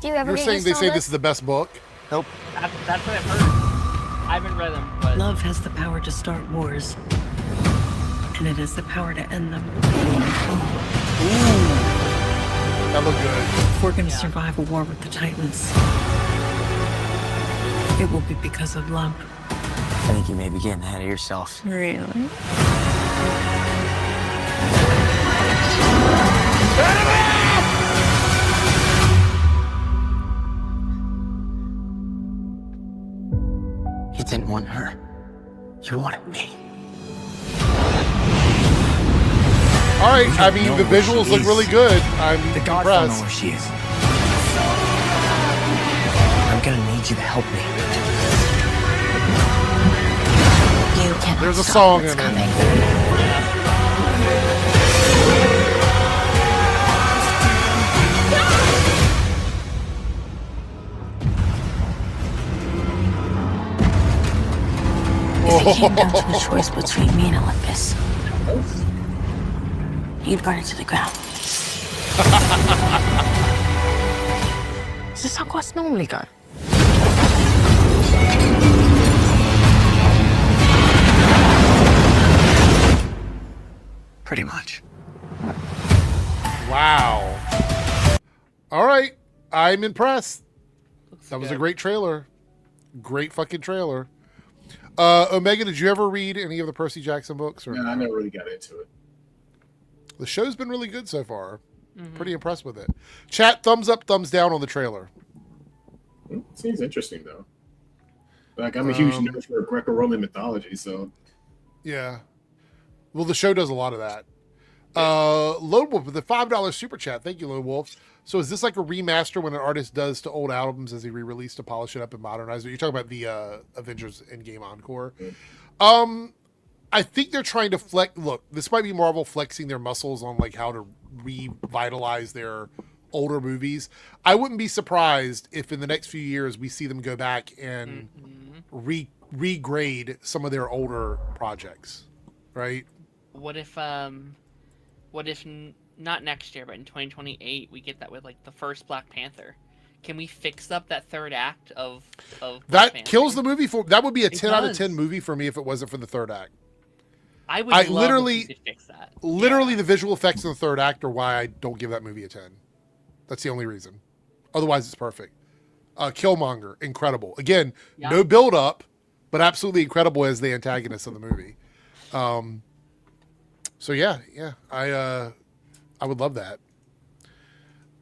Do you ever You're saying they say this is the best book? Nope. That's what I've heard. I haven't read them, but Love has the power to start wars, and it has the power to end them. That looked good. If we're going to survive a war with the Titans, it will be because of love. I think you may be getting ahead of yourself. Really? You didn't want her. You wanted me. All right. I mean, the visuals look really good. I'm The gods don't know impressed. where she is. I'm gonna need you to help me. You cannot There's a stop song what's in it. coming. If it came down to the choice between me and Olympus, you'd burn it to the ground. Is this how quests normally go? Pretty much. Wow. All right. I'm impressed. looks That was a good. great trailer. Great fucking trailer. Omega, did you ever read any of the Percy Jackson books? Or No, I never really got into it. The show's been really good so far. Mhm. Pretty impressed with it. Chat, thumbs up, thumbs down on the trailer. Seems interesting though. Like I'm a huge nerd for Greco-Roman mythology, so Yeah. Well, the show does a lot of that. Lone Wolf with the $5 super chat. Thank you, Lone Wolf. So is this like a remaster when an artist does to old albums as he re-release to polish it up and modernize it? You're talking about the Avengers Endgame Encore. I think they're trying to flex. Look, this might be Marvel flexing their muscles on like how to revitalize their older movies. I wouldn't be surprised if in the next few years we see them go back and regrade some of their older projects, right? What if not next year, but in 2028 we get that with like the first Black Panther? Can we fix up that third act of Black That Panther? kills the movie. That would be a It 10 out of does. 10 movie for me if it wasn't for the third act. I would I love literally- if we could fix that. Literally, Yeah. the visual effects in the third act are why I don't give that movie a 10. That's the only reason. Otherwise, it's perfect. Killmonger, incredible. Again, Yeah. no build up, but absolutely incredible as the antagonist of the movie. So yeah, I would love that.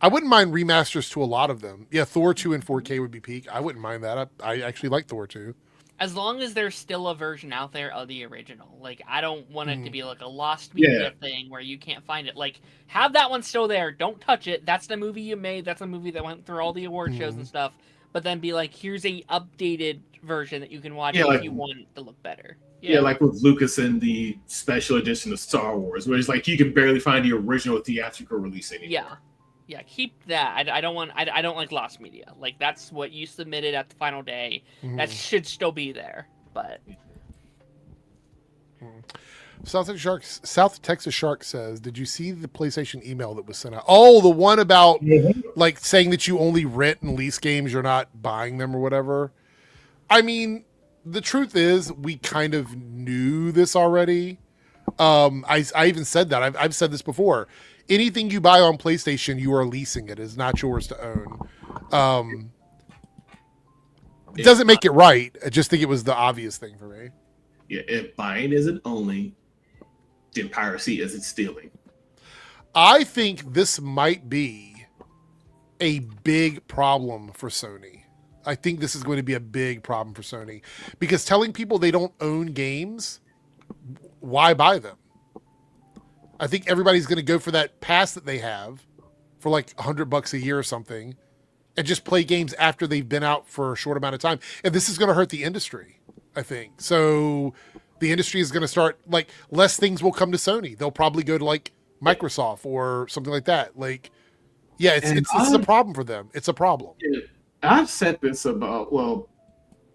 I wouldn't mind remasters to a lot of them. Yeah, Thor 2 in 4K would be peak. I wouldn't mind that. I actually like Thor 2. As long as there's still a version out there of the original. Like, I don't want it to be like a lost media thing where you can't find it. Like, have that one still there. Don't touch it. That's the movie you made. That's a movie that went through all the award shows and stuff. But then be like, here's a updated version that you can watch if you want it to look better. Yeah, like with Lucas and the special edition of Star Wars, where it's like you can barely find the original theatrical release anymore. Yeah, keep that. I don't like lost media. Like, that's what you submitted at the final day. That should still be there. But South Texas Shark says, "Did you see the PlayStation email that was sent out? Oh, the one about like saying that you only rent and lease games, you're not buying them or whatever." I mean, the truth is, we kind of knew this already. I even said that. I've said this before. Anything you buy on PlayStation, you are leasing it. It's not yours to own. It doesn't make it right. I just think it was the obvious thing for me. Yeah, if buying isn't owning, then piracy isn't stealing. I think this might be a big problem for Sony. I think this is going to be a big problem for Sony because telling people they don't own games, why buy them? I think everybody's going to go for that pass that they have for like $100 a year or something and just play games after they've been out for a short amount of time. And this is going to hurt the industry, I think. So the industry is going to start, like, less things will come to Sony. They'll probably go to like Microsoft or something like that. Like, yeah, it's a problem for them. It's a problem. I've said this about, well,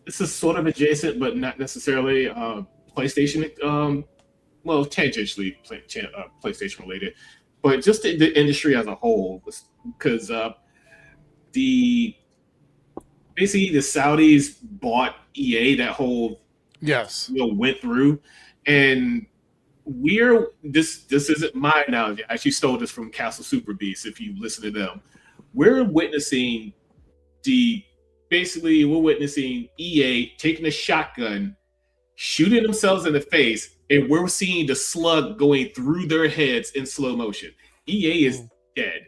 this is sort of adjacent, but not necessarily PlayStation, well, tangentially PlayStation related, but just the industry as a whole, because basically the Saudis bought EA, that whole went through, and this isn't my analogy. I actually stole this from Castle Super Beast. If you listen to them, we're witnessing EA taking a shotgun, shooting themselves in the face, and we're seeing the slug going through their heads in slow motion. EA is dead.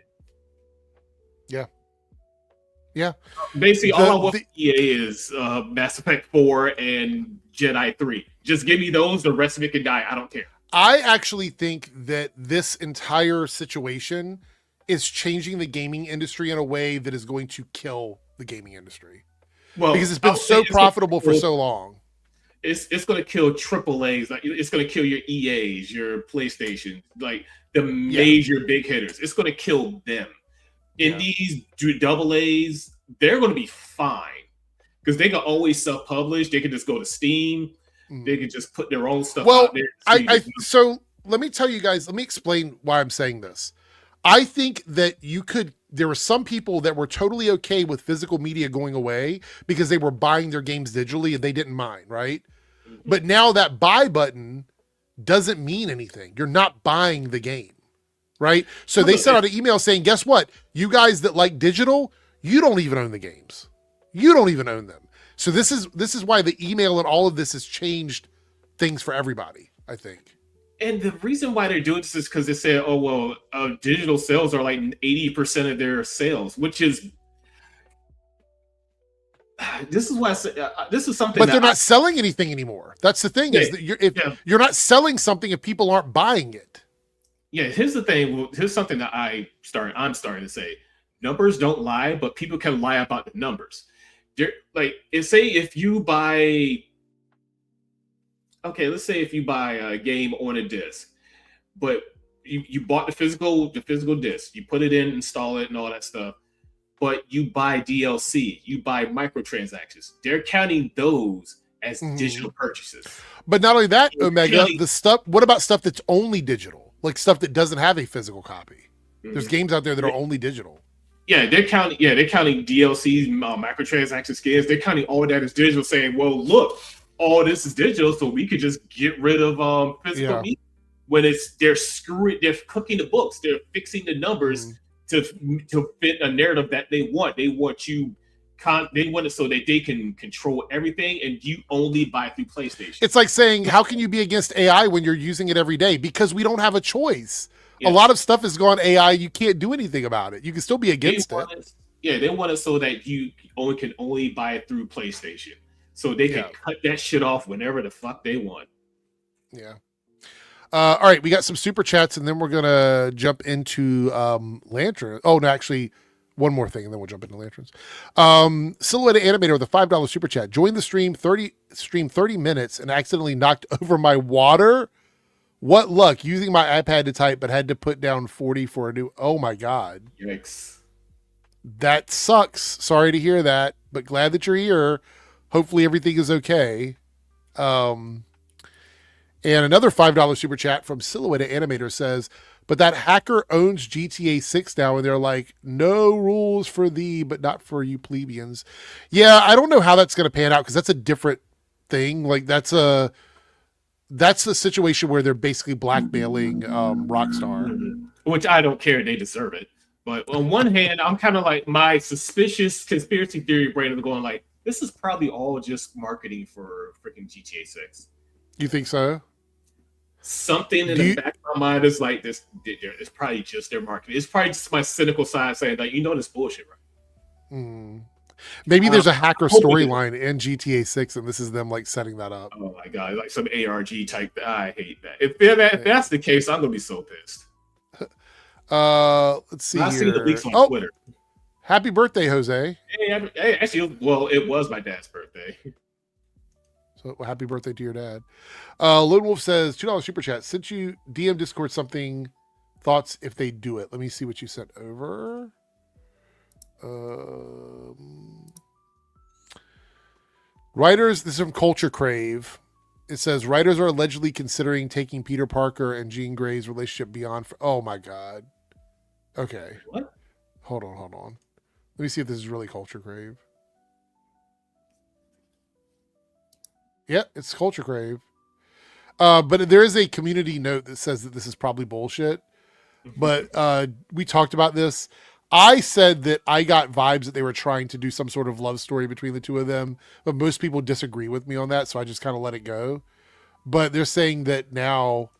Yeah. Basically, all I want from EA is Mass Effect 4 and Jedi 3. Just give me those. The rest of it can die. I don't care. I actually think that this entire situation is changing the gaming industry in a way that is going to kill the gaming industry. Well, because it's been so profitable for so long. It's going to kill AAAs. Like, it's going to kill your EAs, your PlayStation, like the major big hitters. It's going to kill them. Indies, AAs, they're going to be fine because they can always self-publish. They can just go to Steam. They can just put their own stuff out there. So let me tell you guys, let me explain why I'm saying this. I think that there were some people that were totally okay with physical media going away because they were buying their games digitally and they didn't mind, right? But now that buy button doesn't mean anything. You're not buying the game, right? So they sent out an email saying, guess what? You guys that like digital, you don't even own the games. You don't even own them. So this is why the email and all of this has changed things for everybody, I think. And the reason why they're doing this is because they said, oh, well, digital sales are like 80% of their sales, which is, this is why I say, this is something But they're not selling anything anymore. That's the thing, is that you're not selling something if people aren't buying it. Yeah, here's the thing. Well, here's something that I'm starting to say. Numbers don't lie, but people can lie about the numbers. Like, say if you buy, okay, let's say if you buy a game on a disc, but you bought the physical disc, you put it in, install it, and all that stuff, but you buy DLC, you buy microtransactions. They're counting those as digital purchases. But not only that, Omega, what about stuff that's only digital? Like stuff that doesn't have a physical copy. There's games out there that are only digital. Yeah, they're counting DLCs, microtransaction skins. They're counting all that as digital, saying, well, look, all this is digital, so we could just get rid of physical media. When they're cooking the books, they're fixing the numbers to fit a narrative that they want. They want it so that they can control everything, and you only buy through PlayStation. It's like saying, how can you be against AI when you're using it every day? Because we don't have a choice. Yeah. A lot of stuff is gone AI. You can't do anything about it. You can still be against it. Yeah, they want it so that you can only buy it through PlayStation. So they can cut that shit off whenever the fuck they want. Yeah. All right, we got some super chats, and then we're going to jump into Lantern. Oh, no, actually, one more thing, and then we'll jump into Lanterns. Silhouette Animator with a $5 super chat. Joined the stream 30 minutes and accidentally knocked over my water. What luck, using my iPad to type, but had to put down 40 for a new... Oh, my God. Yikes. That sucks. Sorry to hear that, but glad that you're here. Hopefully everything is okay. And another $5 super chat from Silhouette Animator says, but that hacker owns GTA 6 now, and they're like, no rules for thee, but not for you plebeians. Yeah, I don't know how that's going to pan out, because that's a different thing. Like, that's a situation where they're basically blackmailing Rockstar. Which I don't care. They deserve it. But on one hand, I'm kind of like, my suspicious conspiracy theory brain is going like, this is probably all just marketing for freaking GTA 6. You think so? Something in the back of my mind is like, this. It's probably just their marketing. It's probably just my cynical side saying, like, this bullshit, right? Maybe there's a hacker storyline in GTA 6, and this is them like setting that up. Oh my God, like some ARG type. I hate that. If that's the case, I'm gonna be so pissed. Let's see. I've seen the leaks on Twitter. Happy birthday, Jose. Hey, actually, well, it was my dad's birthday. So happy birthday to your dad. Lone Wolf says, $2 super chat. Since you DM Discord something, thoughts if they do it. Let me see what you sent over. Writers, this is from Culture Crave. It says, writers are allegedly considering taking Peter Parker and Jean Grey's relationship beyond. Oh my God. Okay. What? Hold on. Let me see if this is really Culture Crave. Yeah, it's Culture Crave. But there is a community note that says that this is probably bullshit. But we talked about this. I said that I got vibes that they were trying to do some sort of love story between the two of them, but most people disagree with me on that, so I just kind of let it go. But they're saying that now,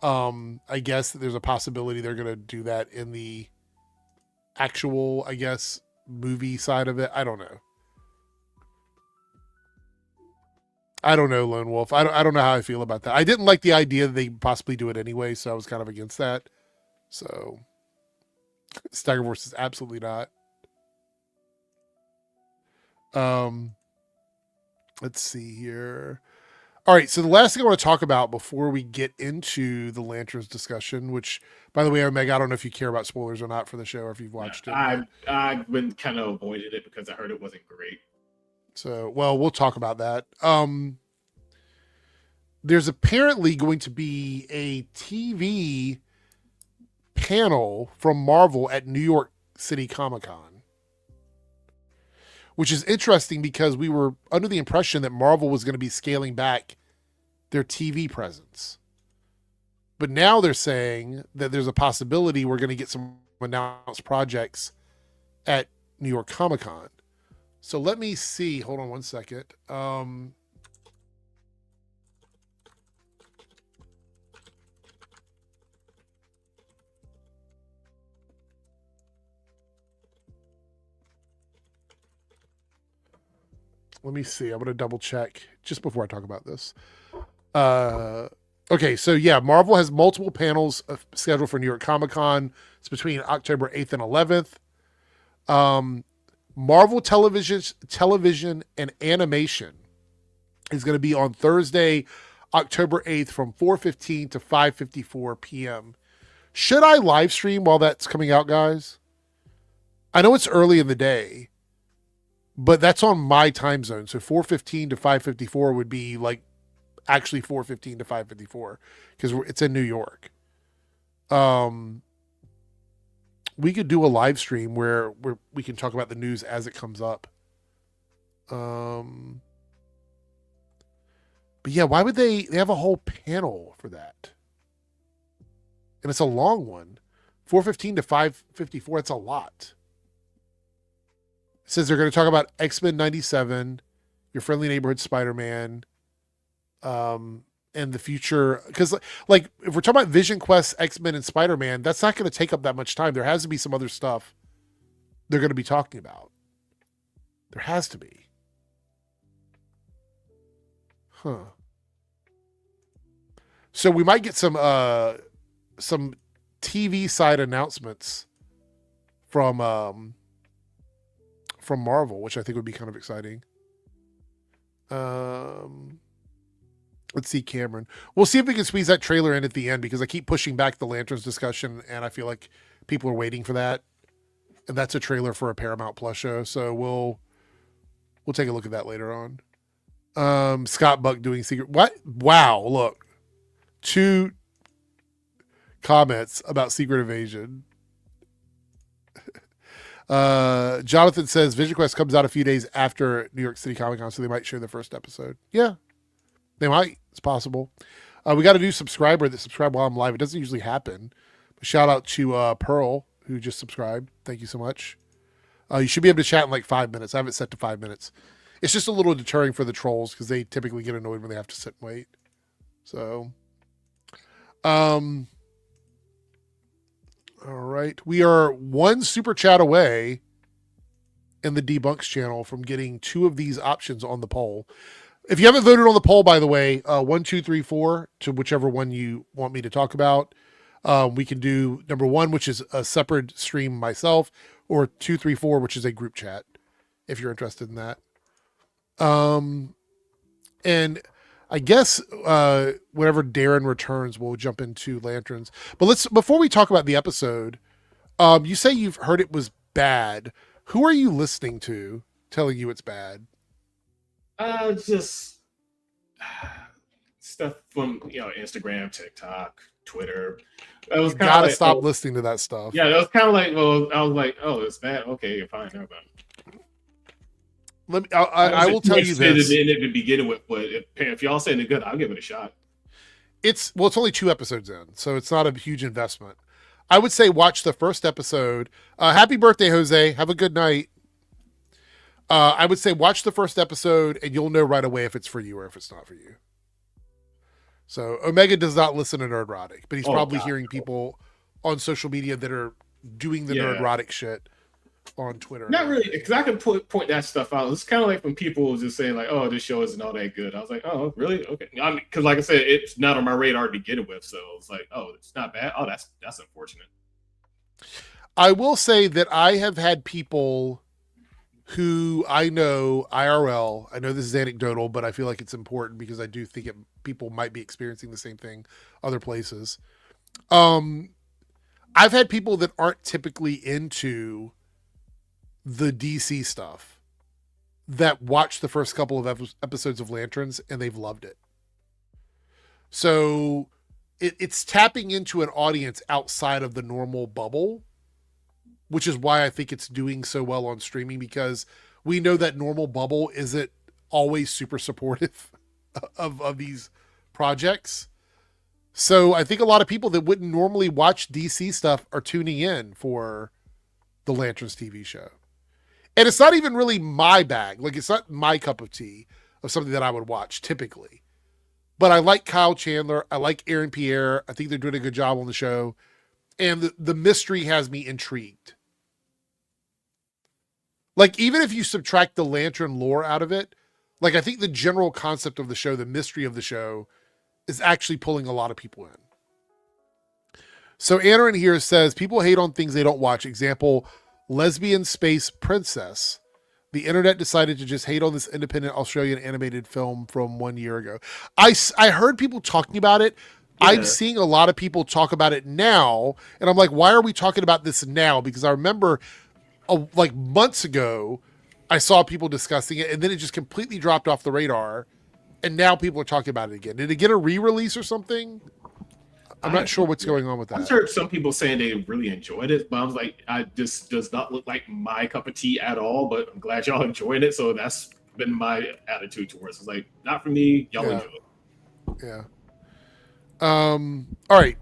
I guess that there's a possibility they're going to do that in the actual, I guess, movie side of it. I don't know. Lone Wolf. I don't know how I feel about that. I didn't like the idea that they possibly do it anyway, so I was kind of against that. So... Staggerverse is absolutely not. Let's see here. All right, so the last thing I want to talk about before we get into the Lanterns discussion, which, by the way, Omega, I don't know if you care about spoilers or not for the show, or if you've watched it. I've been kind of avoiding it because I heard it wasn't great. So, well, we'll talk about that. There's apparently going to be a TV panel from Marvel at New York City Comic-Con, which is interesting because we were under the impression that Marvel was going to be scaling back their TV presence. But now they're saying that there's a possibility we're going to get some announced projects at New York Comic-Con. So let me see. Hold on one second. Let me see. I'm going to double check just before I talk about this. Okay, so yeah, Marvel has multiple panels scheduled for New York Comic Con. It's between October 8th and 11th. Marvel television and animation is going to be on Thursday, October 8th from 4:15 to 5:54 p.m. Should I live stream while that's coming out, guys? I know it's early in the day, but that's on my time zone. So 4:15 to 5:54 would be like actually 4:15 to 5:54 because it's in New York. We could do a live stream where we can talk about the news as it comes up. But yeah, why would they have a whole panel for that? And it's a long one. 4:15 to 5:54, that's a lot. It says they're going to talk about X-Men 97, Your Friendly Neighborhood Spider-Man, and the future. Because, like, if we're talking about Vision Quest, X-Men, and Spider-Man, that's not going to take up that much time. There has to be some other stuff they're going to be talking about. There has to be. Huh. So we might get some TV side announcements from Marvel, which I think would be kind of exciting. Let's see, Cameron. We'll see if we can squeeze that trailer in at the end because I keep pushing back the Lanterns discussion, and I feel like people are waiting for that. And that's a trailer for a Paramount Plus show, so we'll take a look at that later on. Scott Buck doing secret. What? Wow! Look, 2 comments about Secret Invasion. Jonathan says Vision Quest comes out a few days after New York City Comic Con, so they might share the first episode. Yeah, they might. It's possible. We got a new subscriber that subscribed while I'm live. It doesn't usually happen. But shout out to Pearl, who just subscribed. Thank you so much. You should be able to chat in like 5 minutes. I have it set to 5 minutes. It's just a little deterring for the trolls because they typically get annoyed when they have to sit and wait. So, all right. We are 1 super chat away in the Debunks channel from getting 2 of these options on the poll. If you haven't voted on the poll, by the way, 1, 2, 3, 4 to whichever one you want me to talk about. We can do number 1, which is a separate stream myself, or 2, 3, 4, which is a group chat, if you're interested in that. And I guess whenever Darren returns, we'll jump into Lanterns. But before we talk about the episode, you say you've heard it was bad. Who are you listening to telling you it's bad? Just stuff from Instagram, TikTok, Twitter. I was kind of like, stop listening to that stuff. Yeah, that was kind of like, well, I was like, oh, it's bad. Okay, fine, never mind. I will tell you this. In it to begin with, but if y'all saying it's good, I'll give it a shot. It's only 2 episodes in, so it's not a huge investment. I would say watch the first episode. Happy birthday, Jose. Have a good night. I would say watch the first episode, and you'll know right away if it's for you or if it's not for you. So Omega does not listen to Nerdrotic, but he's probably hearing people on social media that are doing the Nerdrotic shit on Twitter. Not really, because I can point that stuff out. It's kind of like when people just say like, "Oh, this show isn't all that good." I was like, "Oh, really? Okay." Because like I said, it's not on my radar to begin with, so it's like, "Oh, it's not bad." Oh, that's unfortunate. I will say that I have had people who I know IRL. I know this is anecdotal, but I feel like it's important because I do think people might be experiencing the same thing other places. I've had people that aren't typically into the DC stuff that watched the first couple of episodes of Lanterns and they've loved it. So it's tapping into an audience outside of the normal bubble, which is why I think it's doing so well on streaming, because we know that normal bubble isn't always super supportive of these projects. So I think a lot of people that wouldn't normally watch DC stuff are tuning in for the Lanterns TV show. And it's not even really my bag. Like, it's not my cup of tea of something that I would watch typically. But I like Kyle Chandler. I like Aaron Pierre. I think they're doing a good job on the show. And the mystery has me intrigued. Like, even if you subtract the Lantern lore out of it, like, I think the general concept of the show, the mystery of the show, is actually pulling a lot of people in. So Anna in here says, people hate on things they don't watch. Example, Lesbian Space Princess. The internet decided to just hate on this independent Australian animated film from 1 year ago. I heard people talking about it. Yeah. I'm seeing a lot of people talk about it now. And I'm like, why are we talking about this now? Because I remember like months ago, I saw people discussing it, and then it just completely dropped off the radar. And now people are talking about it again. Did it get a re-release or something? I'm not sure what's going on with that. I'm sure some people saying they really enjoyed it, but I was like, this does not look like my cup of tea at all, but I'm glad y'all enjoyed it. So that's been my attitude towards it. It's like, not for me, y'all enjoy it. Yeah. All right.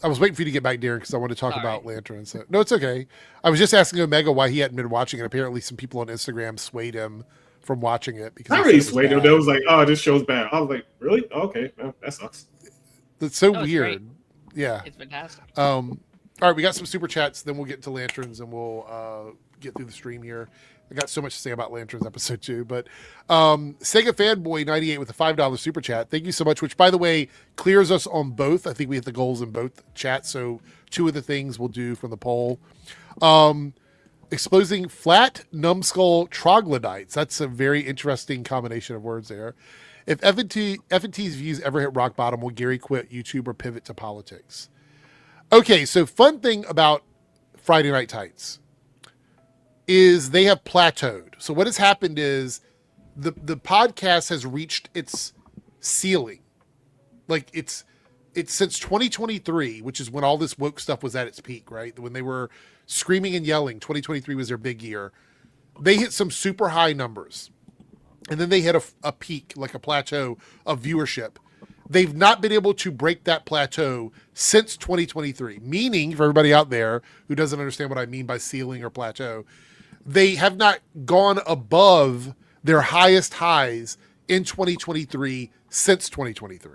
I was waiting for you to get back, Darren, because I want to talk about Lantern. So, no, it's okay. I was just asking Omega why he hadn't been watching it. Apparently some people on Instagram swayed him from watching it. Because I really swayed him. They was like, oh, this show's bad. I was like, really? Oh, okay. Well, that sucks. That's so weird. Great. Yeah. It's fantastic. All right, we got some super chats, then we'll get into Lanterns and we'll get through the stream here. I got so much to say about Lanterns episode 2, but Sega Fanboy 98 with a $5 super chat. Thank you so much, which by the way clears us on both. I think we hit the goals in both chats, so 2 of the things we'll do from the poll. Exposing flat numbskull troglodytes. That's a very interesting combination of words there. If F&T's views ever hit rock bottom, will Gary quit YouTube or pivot to politics? Okay, so fun thing about Friday Night Tights is they have plateaued. So what has happened is the podcast has reached its ceiling. Like it's since 2023, which is when all this woke stuff was at its peak, right? When they were screaming and yelling, 2023 was their big year. They hit some super high numbers. And then they hit a peak, like a plateau of viewership. They've not been able to break that plateau since 2023, meaning for everybody out there who doesn't understand what I mean by ceiling or plateau, they have not gone above their highest highs in 2023 since 2023.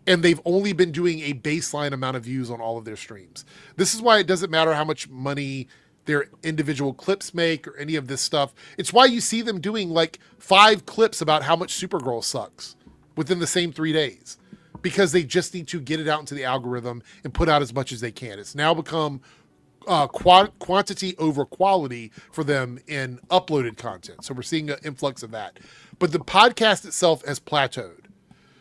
And they've only been doing a baseline amount of views on all of their streams. This is why it doesn't matter how much money their individual clips make or any of this stuff. It's why you see them doing like 5 clips about how much Supergirl sucks within the same 3 days, because they just need to get it out into the algorithm and put out as much as they can. It's now become quantity over quality for them in uploaded content. So we're seeing an influx of that. But the podcast itself has plateaued.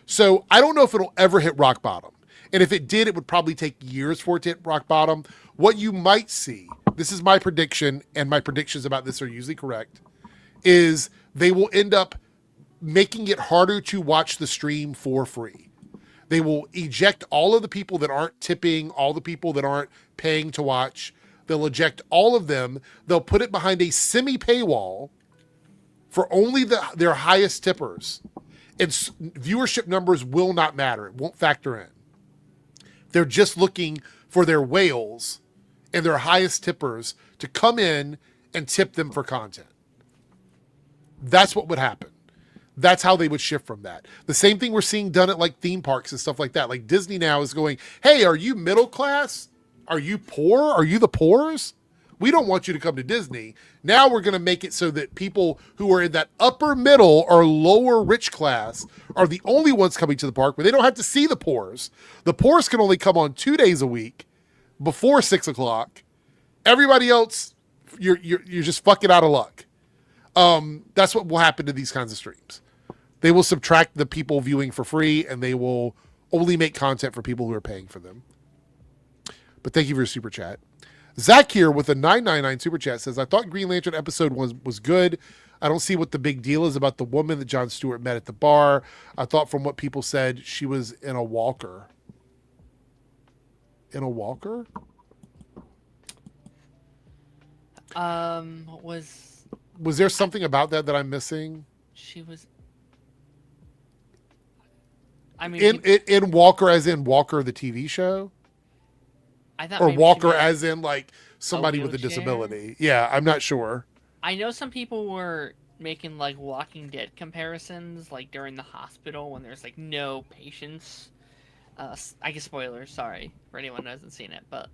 So I don't know if it'll ever hit rock bottom. And if it did, it would probably take years for it to hit rock bottom. What you might see, this is my prediction, and my predictions about this are usually correct, is they will end up making it harder to watch the stream for free. They will eject all of the people that aren't tipping, all the people that aren't paying to watch. They'll eject all of them. They'll put it behind a semi-paywall for only their highest tippers. And viewership numbers will not matter. It won't factor in. They're just looking for their whales and their highest tippers to come in and tip them for content. That's what would happen. That's how they would shift from that. The same thing we're seeing done at like theme parks and stuff like that. Like Disney now is going, hey, are you middle class? Are you poor? Are you the poors? We don't want you to come to Disney. Now we're going to make it so that people who are in that upper middle or lower rich class are the only ones coming to the park, where they don't have to see the poors. The poors can only come on 2 days a week before 6 o'clock. Everybody else, you're just fucking out of luck. That's what will happen to these kinds of streams. They will subtract the people viewing for free, and they will only make content for people who are paying for them. But thank you for your super chat. Zach here with a 999 super chat says, I thought Green Lantern episode was good. I don't see what the big deal is about the woman that Jon Stewart met at the bar. I thought from what people said, she was in a walker. In a walker? Was there something about that I'm missing? She was. I mean, in Walker, as in Walker the TV show, I thought, or Walker as in like somebody with a wheelchair? disability. Yeah, I'm not sure. I know some people were making like Walking Dead comparisons, like during the hospital when there's like no patients. I guess spoilers. Sorry for anyone who hasn't seen it, but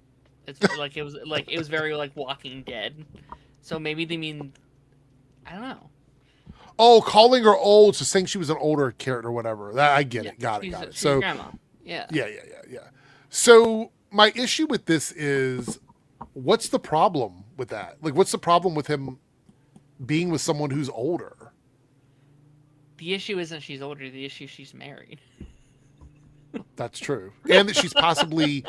it's like it was very like Walking Dead. So maybe they mean, I don't know. Oh, calling her old, so saying she was an older character or whatever. I get it. Got it. She's So grandma. Yeah. Yeah. So my issue with this is, what's the problem with that? Like, what's the problem with him being with someone who's older? The issue isn't she's older. The issue is she's married. That's true. And that she's possibly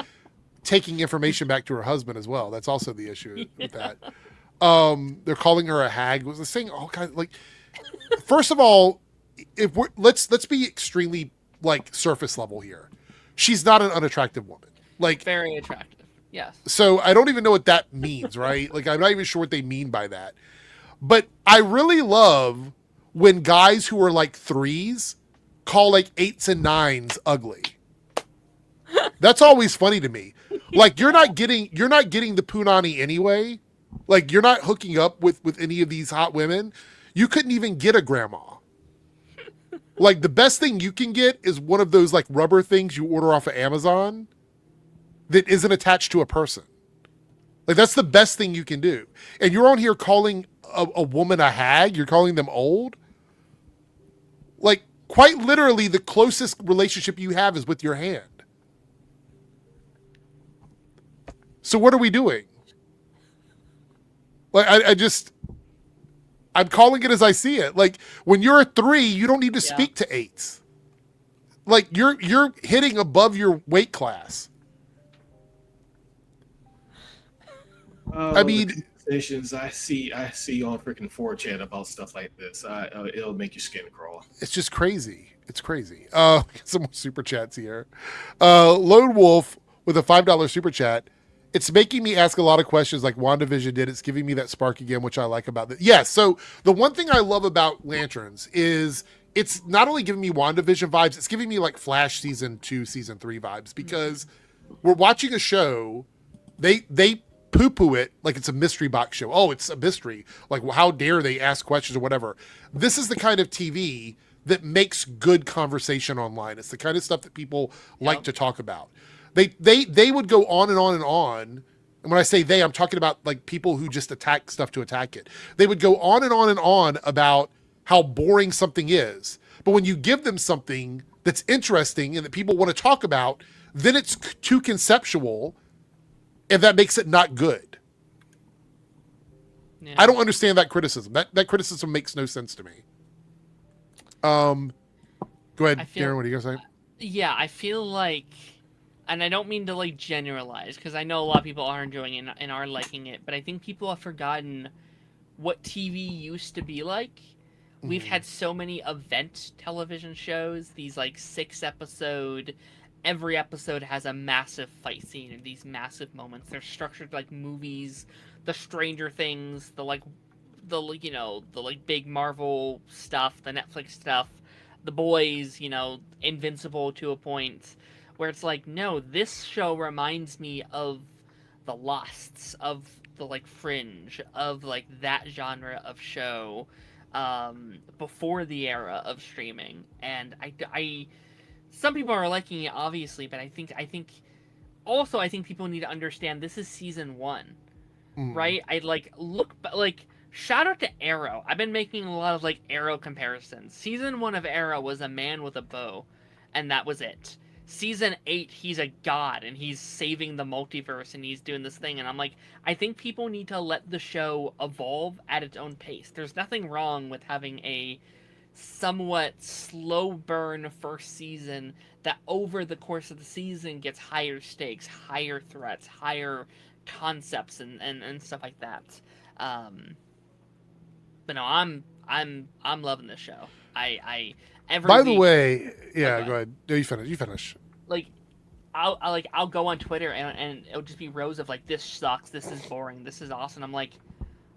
taking information back to her husband as well. That's also the issue with that. They're calling her a hag. Was saying all kinds like, first of all, if we're let's be extremely like surface level here. She's not an unattractive woman. Like, Very attractive. Yes. so I don't even know what that means, right? Like, I'm not even sure what they mean by that. But I really love when guys who are like 3s call like 8s and 9s ugly. That's always funny to me. Like, you're not getting the punani anyway. Like, you're not hooking up with any of these hot women. You couldn't even get a grandma. Like, the best thing you can get is one of those like rubber things you order off of Amazon that isn't attached to a person. Like, that's the best thing you can do. And you're on here calling a woman a hag. You're calling them old. Like, quite literally, the closest relationship you have is with your hand. So what are we doing? Like, I'm calling it as I see it. Like, when you're a 3, you don't need to speak to 8s. Like, you're hitting above your weight class. I mean, the conversations I see on freaking 4chan about stuff like this, it'll make your skin crawl. it's just crazy. It's crazy. Some more super chats here. Lone Wolf with a $5 super chat. It's making me ask a lot of questions like WandaVision did. It's giving me that spark again, which I like about it. Yes. So the one thing I love about Lanterns is it's not only giving me WandaVision vibes, it's giving me like Flash season 2, season 3 vibes, because we're watching a show. They poo-poo it like it's a mystery box show. Oh, it's a mystery. Like, well, how dare they ask questions or whatever. This is the kind of TV that makes good conversation online. It's the kind of stuff that people like to talk about. They would go on and on and on. And when I say they, I'm talking about like people who just attack stuff to attack it. They would go on and on and on about how boring something is. But when you give them something that's interesting and that people want to talk about, then it's too conceptual, and that makes it not good. Yeah. I don't understand that criticism. That criticism makes no sense to me. Go ahead, Darren. What are you gonna say? Yeah, I feel like, and I don't mean to like generalize, because I know a lot of people are enjoying it and are liking it, but I think people have forgotten what TV used to be like. We've had so many event television shows, these like 6-episode, every episode has a massive fight scene and these massive moments. They're structured like movies, the Stranger Things, the big Marvel stuff, the Netflix stuff, The Boys, Invincible to a point, where it's like, no, this show reminds me of the Losts, of the like Fringe, of like that genre of show, before the era of streaming. And I some people are liking it, obviously, but I think people need to understand this is season 1, right? Shout out to Arrow. I've been making a lot of like Arrow comparisons. Season 1 of Arrow was a man with a bow, and that was it. Season 8, he's a god, and he's saving the multiverse, and he's doing this thing, and I'm like, I think people need to let the show evolve at its own pace. There's nothing wrong with having a somewhat slow burn first season that over the course of the season gets higher stakes, higher threats, higher concepts, and stuff like that. But no, I'm loving this show. By the way, yeah, go ahead. No, you finish. Like, I'll go on Twitter and it'll just be rows of like, this sucks, this is boring, this is awesome. I'm like,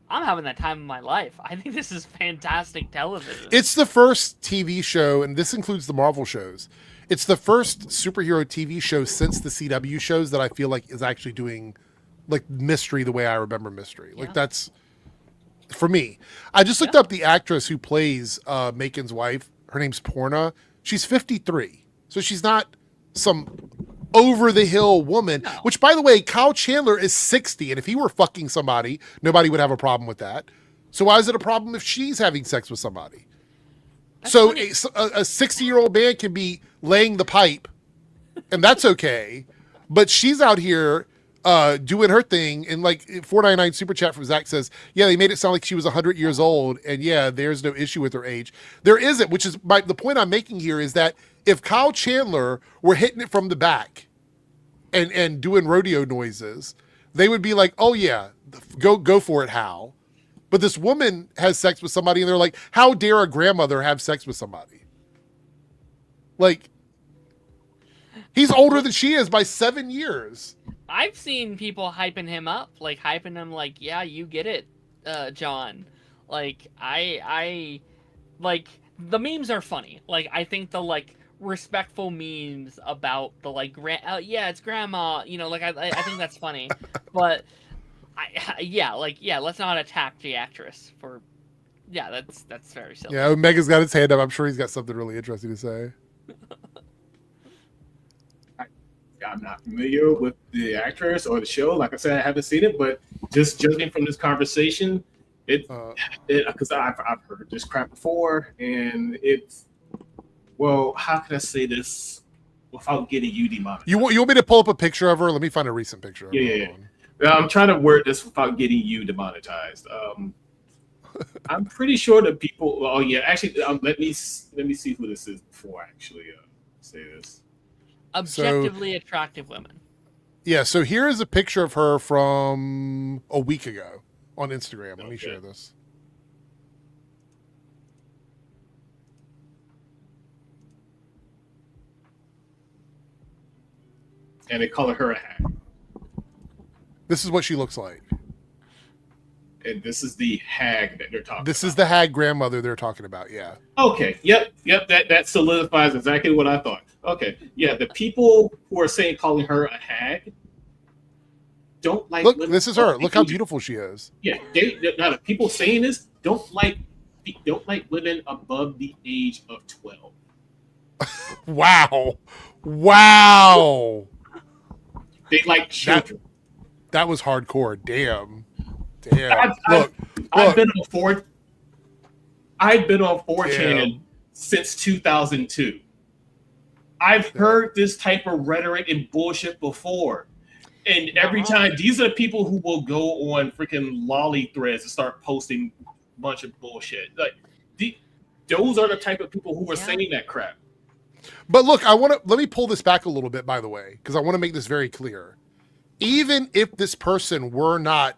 I'm having that time of my life. I think this is fantastic television. It's the first TV show, and this includes the Marvel shows. It's the first superhero TV show since the CW shows that I feel like is actually doing like mystery the way I remember mystery. Like, that's for me. I just looked up the actress who plays Macon's wife. Her name's Porna. She's 53. So she's not some over the hill woman, No. which, by the way, Kyle Chandler is 60. And if he were fucking somebody, nobody would have a problem with that. So why is it a problem if she's having sex with somebody? That's So funny. a 60-year-old man can be laying the pipe, and that's okay. But she's out here doing her thing. And like 499 super chat from Zach says, yeah, they made it sound like she was 100 years old. And yeah, there's no issue with her age. There isn't, which is the point I'm making here is that if Kyle Chandler were hitting it from the back and doing rodeo noises, they would be like, oh yeah, go for it, Hal. But this woman has sex with somebody and they're like, how dare a grandmother have sex with somebody? Like, he's older than she is by 7 years. I've seen people hyping him up, like hyping him, like, yeah, you get it, John. Like, I like the memes are funny. Like, I think the like respectful memes about the like yeah, it's grandma, you know, like I think that's funny, but let's not attack the actress for, that's very silly. Yeah, Mega's got his hand up. I'm sure he's got something really interesting to say. I'm not familiar with the actress or the show. Like I said, I haven't seen it, but just judging from this conversation, because I've heard this crap before, and it's, well, how can I say this without getting you demonetized? You want me to pull up a picture of her? Let me find a recent picture of her. Yeah. I'm trying to word this without getting you demonetized. I'm pretty sure the people. Oh yeah, actually, let me see who this is before I actually say this. Objectively attractive women. Yeah, so here is a picture of her from a week ago on Instagram. Let me share this. And they call her a hag. This is what she looks like. And this is the hag that they're talking about. This is the hag grandmother they're talking about, yeah. Okay, yep, that solidifies exactly what I thought. Okay, yeah, the people who are calling her a hag don't like. Look, this is her. Look how beautiful she is. Yeah, now the people saying this don't like women above the age of 12. Wow. They like children. That was hardcore. Damn. I've been on 4chan since 2002. I've heard this type of rhetoric and bullshit before. And every time, these are the people who will go on freaking lolly threads and start posting a bunch of bullshit. Like, those are the type of people who are saying that crap. But look, let me pull this back a little bit, by the way, because I want to make this very clear. Even if this person were not,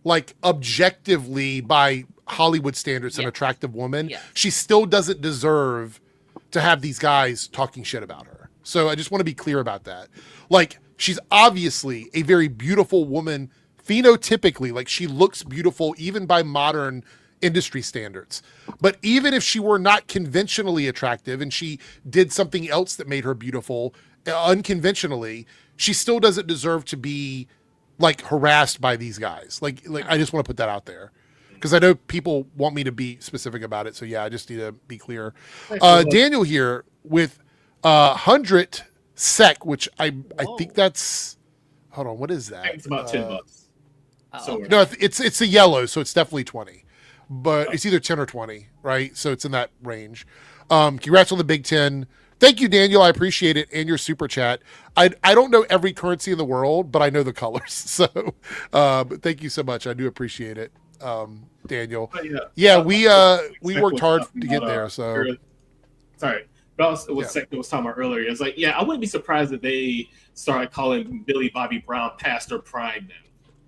like, objectively by Hollywood standards an attractive woman, she still doesn't deserve to have these guys talking shit about her. So I just want to be clear about that. Like, she's obviously a very beautiful woman, phenotypically, like she looks beautiful even by modern industry standards. But even if she were not conventionally attractive and she did something else that made her beautiful unconventionally, she still doesn't deserve to be like harassed by these guys. Like I just want to put that out there because I know people want me to be specific about it. So yeah, I just need to be clear. Daniel here with 100 SEK, which I think that's, hold on, what is that? I think it's about $10. So no, it's a yellow, so it's definitely 20, but it's either 10 or 20, right? So it's in that range. Congrats on the Big 10. Thank you, Daniel. I appreciate it. And your super chat. I don't know every currency in the world, but I know the colors. So but thank you so much. I do appreciate it, Daniel. We worked hard to get there. So sorry. But what Sek was talking about earlier, it's like, I wouldn't be surprised if they started calling Billy Bobby Brown past her prime now.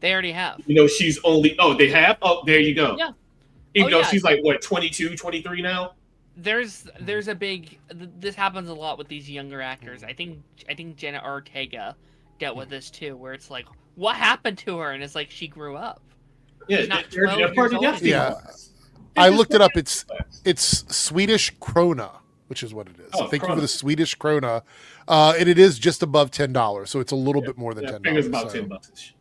They already have. You know, she's only, they have? Oh, there you go. Yeah. Even though she's like, what, 22, 23 now? There's a big, this happens a lot with these younger actors. I think Jenna Ortega dealt with this too, where it's like, what happened to her? And it's like, she grew up. Yeah, they're part of the I looked it up. It's Swedish krona, which is what it is. Oh, Thank krona. you for the Swedish krona. And it is just above $10. So it's a little bit more than $10. I think it's about $10.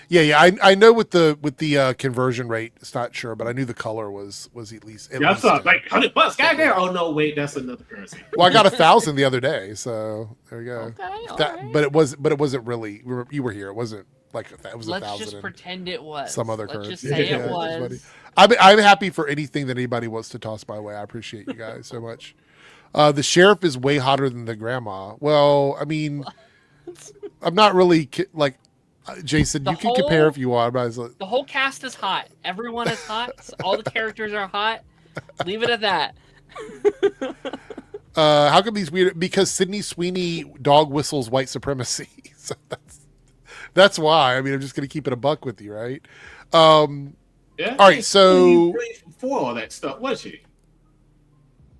Yeah. I know with the conversion rate, it's not sure, but I knew the color was at least. Yeah, I thought like $100. Goddamn! Oh no, wait, that's another currency. Well, I got 1,000 the other day, so there you go. Okay, all That, right. but it wasn't really. You were here. It wasn't like it was Let's 1,000. just pretend it was. Some other Let's just currency. say Yeah, it it's funny. was. I'm happy for anything that anybody wants to toss my way. I appreciate you guys so much. The sheriff is way hotter than the grandma. Well, I mean, I'm not really like Jason. You can compare if you want. But I was like, The whole cast is hot. Everyone is hot. All the characters are hot. Leave it at that. how come these weird? Because Sydney Sweeney dog whistles white supremacy. So that's why. I mean, I'm just gonna keep it a buck with you, right? Yeah. All right, so really for all that stuff, was she?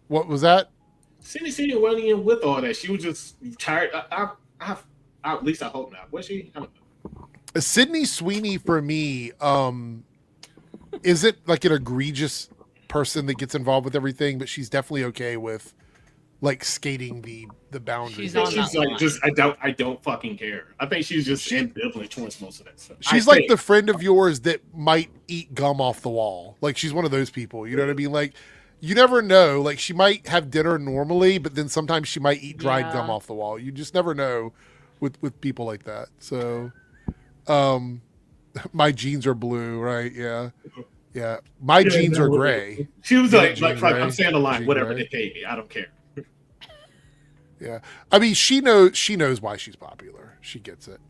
what was that? Cindy wasn't even with all that. She was just tired. At least I hope not. Was she? I don't know. Sydney Sweeney for me, isn't like an egregious person that gets involved with everything, but she's definitely okay with like skating the boundaries. She's on She's that like line. just I don't fucking care. I think she's just ambivalent towards most of that stuff. She's like the friend of yours that might eat gum off the wall. Like she's one of those people. You know what I mean? Like you never know. Like she might have dinner normally, but then sometimes she might eat dried gum off the wall. You just never know with people like that. So, my jeans are blue, right? Yeah. Yeah. My jeans are gray. She was Yeah, like I'm saying the line, Jean whatever gray. they pay me, I don't care. Yeah. I mean, she knows why she's popular. She gets it.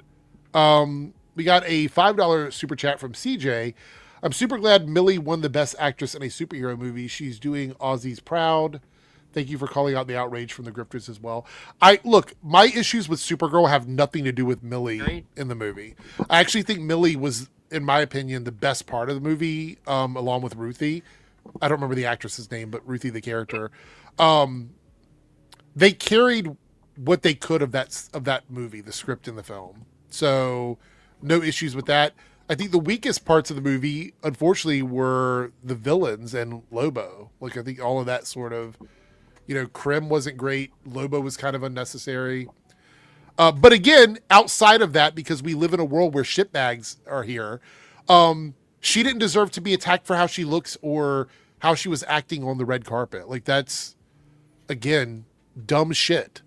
We got a $5 super chat from CJ. I'm super glad Millie won the best actress in a superhero movie. She's doing Aussies proud. Thank you for calling out the outrage from the grifters as well. My issues with Supergirl have nothing to do with Millie in the movie. I actually think Millie was, in my opinion, the best part of the movie, along with Ruthie. I don't remember the actress's name, but Ruthie, the character. They carried what they could of that movie, the script in the film. So no issues with that. I think the weakest parts of the movie, unfortunately, were the villains and Lobo. Like I think all of that sort of, Krim wasn't great. Lobo was kind of unnecessary. But again, outside of that, because we live in a world where shitbags are here, she didn't deserve to be attacked for how she looks or how she was acting on the red carpet. Like that's, again, dumb shit.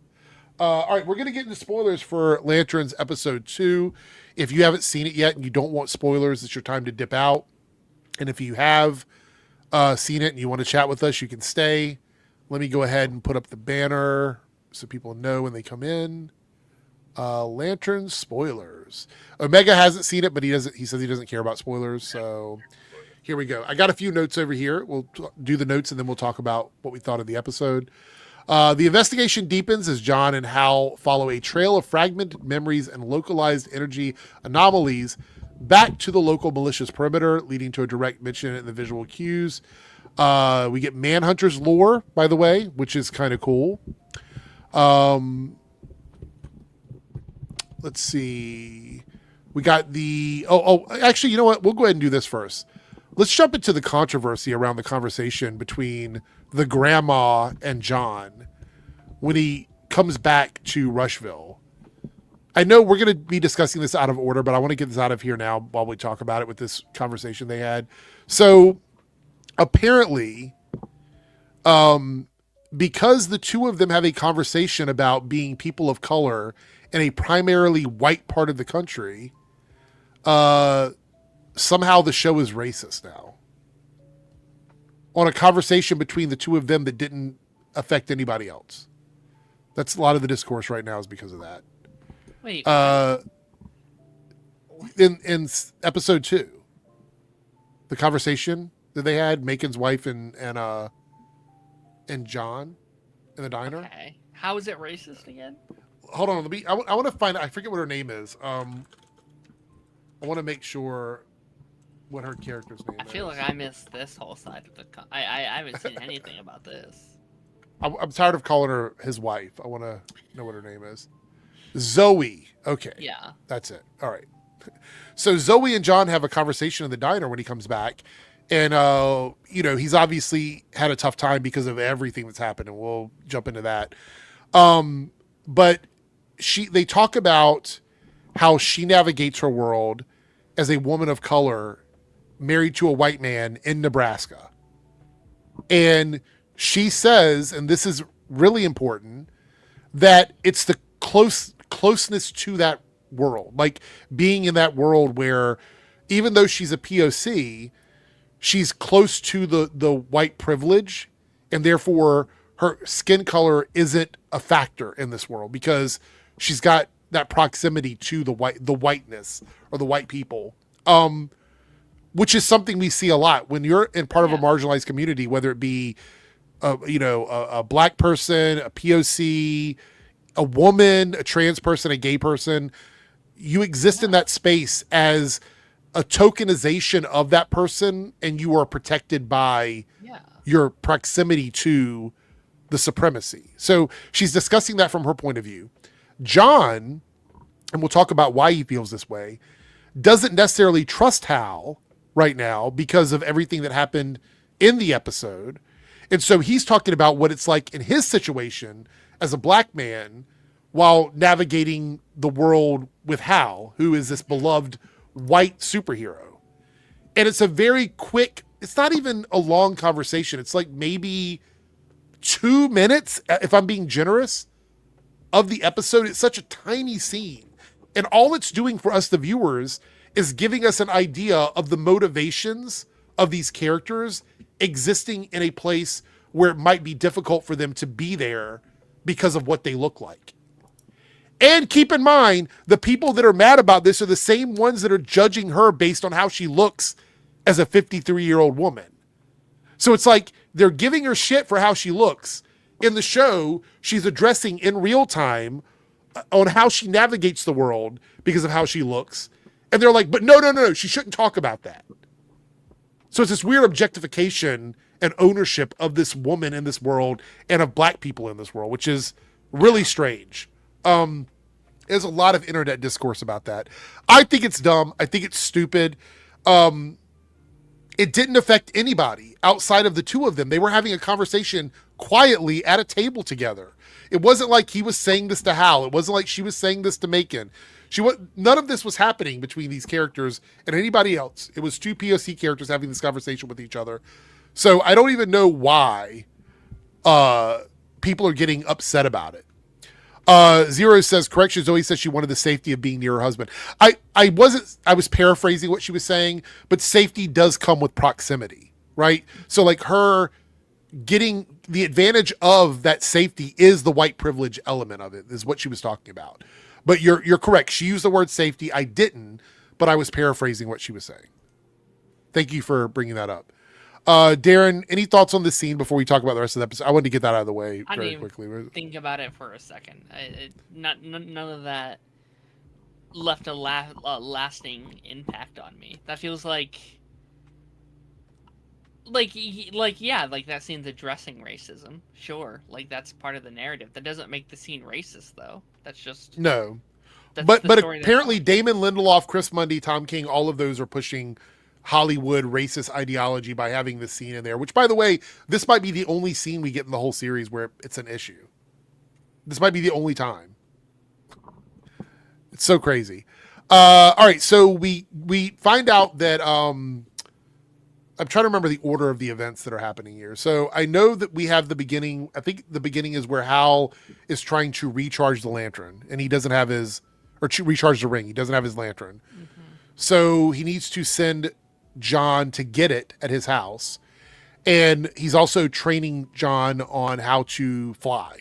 All right, we're going to get into spoilers for Lanterns episode 2. If you haven't seen it yet and you don't want spoilers, it's your time to dip out. And if you have seen it and you want to chat with us, you can stay. Let me go ahead and put up the banner so people know when they come in. Lanterns spoilers. Omega hasn't seen it, but he says he doesn't care about spoilers. So here we go. I got a few notes over here. We'll do the notes and then we'll talk about what we thought of the episode. The investigation deepens as John and Hal follow a trail of fragmented memories and localized energy anomalies back to the local malicious perimeter, leading to a direct mention in the visual cues. We get Manhunter's lore, by the way, which is kind of cool. Let's see. We got the... actually, you know what? We'll go ahead and do this first. Let's jump into the controversy around the conversation between the grandma and John when he comes back to Rushville. I know we're going to be discussing this out of order, but I want to get this out of here now while we talk about it with this conversation they had. So apparently, because the two of them have a conversation about being people of color in a primarily white part of the country, somehow the show is racist now. On a conversation between the two of them that didn't affect anybody else. That's a lot of the discourse right now is because of that. Wait. In episode 2, the conversation that they had, Macon's wife and John in the diner. Okay. How is it racist again? Hold on, I want to find. I forget what her name is. I want to make sure what her character's name is. I feel like I missed this whole side of the. I haven't seen anything about this. I'm tired of calling her his wife. I want to know what her name is. Zoe. Okay. Yeah. That's it. All right. So Zoe and John have a conversation in the diner when he comes back. And, he's obviously had a tough time because of everything that's happened. And we'll jump into that. But they talk about how she navigates her world, as a woman of color married to a white man in Nebraska. And she says, and this is really important, that it's the closeness to that world, like being in that world where even though she's a POC, she's close to the white privilege, and therefore her skin color isn't a factor in this world because she's got that proximity to the whiteness or the white people, which is something we see a lot when you're in part of a marginalized community, whether it be a black person, a POC, a woman, a trans person, a gay person. You exist in that space as a tokenization of that person, and you are protected by your proximity to the supremacy. So she's discussing that from her point of view. John, and we'll talk about why he feels this way, doesn't necessarily trust Hal right now because of everything that happened in the episode. And so he's talking about what it's like in his situation as a black man while navigating the world with Hal, who is this beloved white superhero. And it's a very quick, it's not even a long conversation. It's like maybe 2 minutes, if I'm being generous, of the episode. It's such a tiny scene. And all it's doing for us, the viewers, is giving us an idea of the motivations of these characters existing in a place where it might be difficult for them to be there because of what they look like. And keep in mind, the people that are mad about this are the same ones that are judging her based on how she looks as a 53-year-old woman. So it's like they're giving her shit for how she looks. In the show, she's addressing in real time on how she navigates the world because of how she looks. And they're like, but no, she shouldn't talk about that. So it's this weird objectification and ownership of this woman in this world and of black people in this world, which is really strange. There's a lot of internet discourse about that. I think it's dumb. I think it's stupid. It didn't affect anybody outside of the two of them. They were having a conversation quietly at a table together. It wasn't like he was saying this to Hal. It wasn't like she was saying this to Macon. None of this was happening between these characters and anybody else. It was two POC characters having this conversation with each other. So I don't even know why people are getting upset about it. Zero says, correction, Zoe says she wanted the safety of being near her husband. I was paraphrasing what she was saying, but safety does come with proximity, right? So like her getting the advantage of that safety is the white privilege element of it, is what she was talking about. But you're correct. She used the word safety. I didn't, but I was paraphrasing what she was saying. Thank you for bringing that up. Darren, any thoughts on this scene before we talk about the rest of the episode? I wanted to get that out of the way very quickly. Think about it for a second. None of that left a lasting impact on me. That feels like that scene's addressing racism. Sure, like that's part of the narrative. That doesn't make the scene racist, though. That's just no. But apparently, Damon Lindelof, Chris Mundy, Tom King, all of those are pushing Hollywood racist ideology by having this scene in there, which, by the way, this might be the only scene we get in the whole series where it's an issue. This might be the only time. It's so crazy. All right. So we find out that, I'm trying to remember the order of the events that are happening here. So I know that we have the beginning. I think the beginning is where Hal is trying to recharge the lantern and he doesn't have recharge the ring. He doesn't have his lantern. Mm-hmm. So he needs to send John to get it at his house. And he's also training John on how to fly.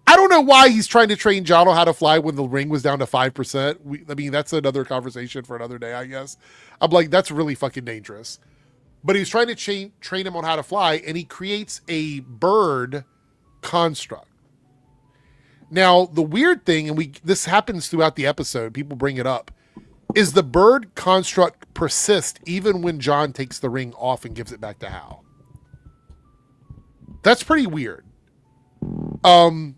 I don't know why he's trying to train John on how to fly when the ring was down to 5%. That's another conversation for another day, I guess. I'm like, that's really fucking dangerous. But he's trying to train him on how to fly, and he creates a bird construct. Now, the weird thing, and this happens throughout the episode, people bring it up, is the bird construct persist even when John takes the ring off and gives it back to Hal. That's pretty weird. And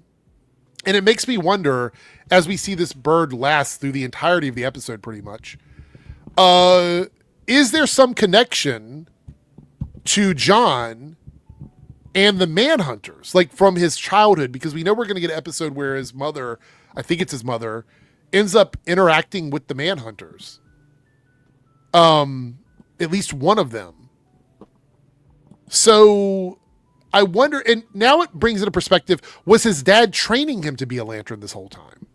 it makes me wonder, as we see this bird last through the entirety of the episode pretty much, is there some connection to John and the Manhunters, like from his childhood? Because we know we're going to get an episode where his mother, I think it's his mother, ends up interacting with the Manhunters. At least one of them. So I wonder, and now it brings into perspective, was his dad training him to be a Lantern this whole time?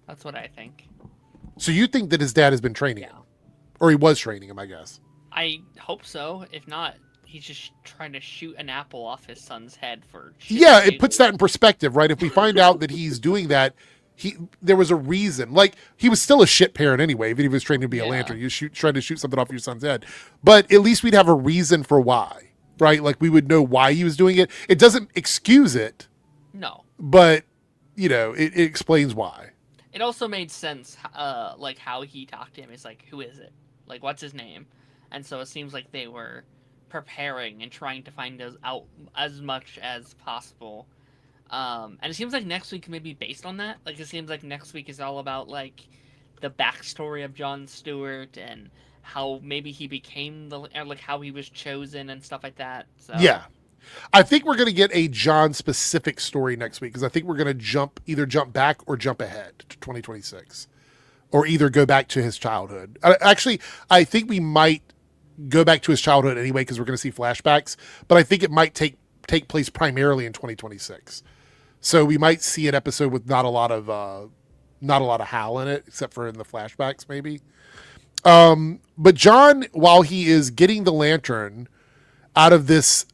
That's what I think. So you think that his dad has been training him? Or he was training him, I guess. I hope so. If not, he's just trying to shoot an apple off his son's head for. Yeah, it puts that in perspective, right? If we find out that he's doing that, there was a reason. Like, he was still a shit parent anyway, even if he was training to be a Lantern. You trying to shoot something off your son's head. But at least we'd have a reason for why, right? Like, we would know why he was doing it. It doesn't excuse it. No. But, it explains why. It also made sense, like, how he talked to him. It's like, who is it? Like, what's his name? And so it seems like they were preparing and trying to find out as much as possible. And it seems like next week may be based on that. Like, it seems like next week is all about, like, the backstory of Jon Stewart and how maybe he became like, how he was chosen and stuff like that. So. Yeah. I think we're going to get a Jon-specific story next week, because I think we're going to either jump back or jump ahead to 2026. Or either go back to his childhood. Actually, I think we might go back to his childhood anyway, because we're going to see flashbacks. But I think it might take place primarily in 2026. So we might see an episode with not a lot of Hal in it, except for in the flashbacks, maybe. But Jon, while he is getting the Lantern out of this,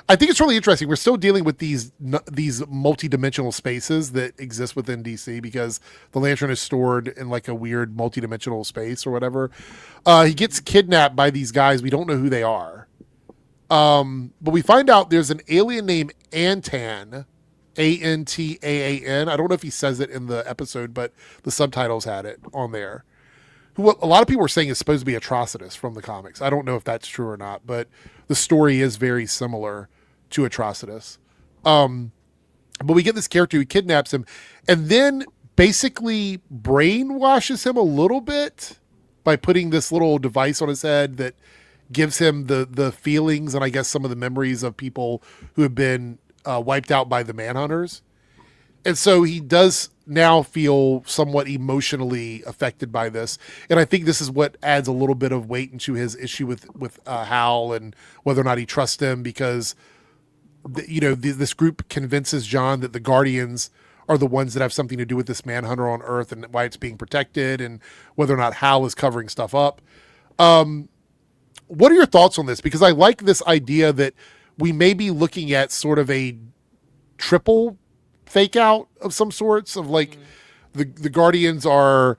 I think it's really interesting. We're still dealing with these multi-dimensional spaces that exist within DC, because the Lantern is stored in like a weird multi-dimensional space or whatever. He gets kidnapped by these guys. We don't know who they are. But we find out there's an alien named Antan, Antaan. I don't know if he says it in the episode, but the subtitles had it on there. Who a lot of people are saying is supposed to be Atrocitus from the comics. I don't know if that's true or not, but the story is very similar to Atrocitus. But we get this character who kidnaps him and then basically brainwashes him a little bit by putting this little device on his head that gives him the feelings and I guess some of the memories of people who have been wiped out by the Manhunters. And so he does now feel somewhat emotionally affected by this. And I think this is what adds a little bit of weight into his issue with Hal and whether or not he trusts him, because, this group convinces Jon that the Guardians are the ones that have something to do with this Manhunter on Earth and why it's being protected, and whether or not Hal is covering stuff up. What are your thoughts on this? Because I like this idea that we may be looking at sort of a triple fake out of some sorts of like the Guardians are,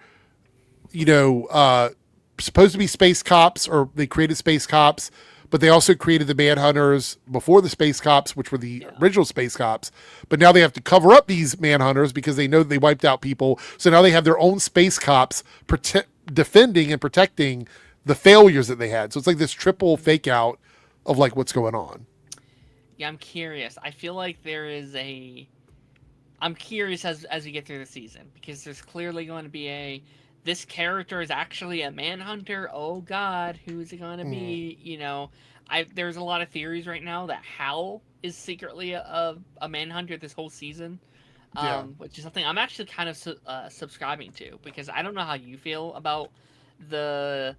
supposed to be space cops, or they created space cops, but they also created the Manhunters before the space cops, which were the original space cops. But now they have to cover up these Manhunters because they know they wiped out people. So now they have their own space cops defending and protecting the failures that they had. So it's like this triple fake out of like what's going on. Yeah, I'm curious. I feel like I'm curious as we get through the season, because there's clearly going to be this character is actually a Manhunter. Oh God, who is it going to be? There's a lot of theories right now that Hal is secretly a Manhunter this whole season, which is something I'm actually kind of subscribing to, because I don't know how you feel about the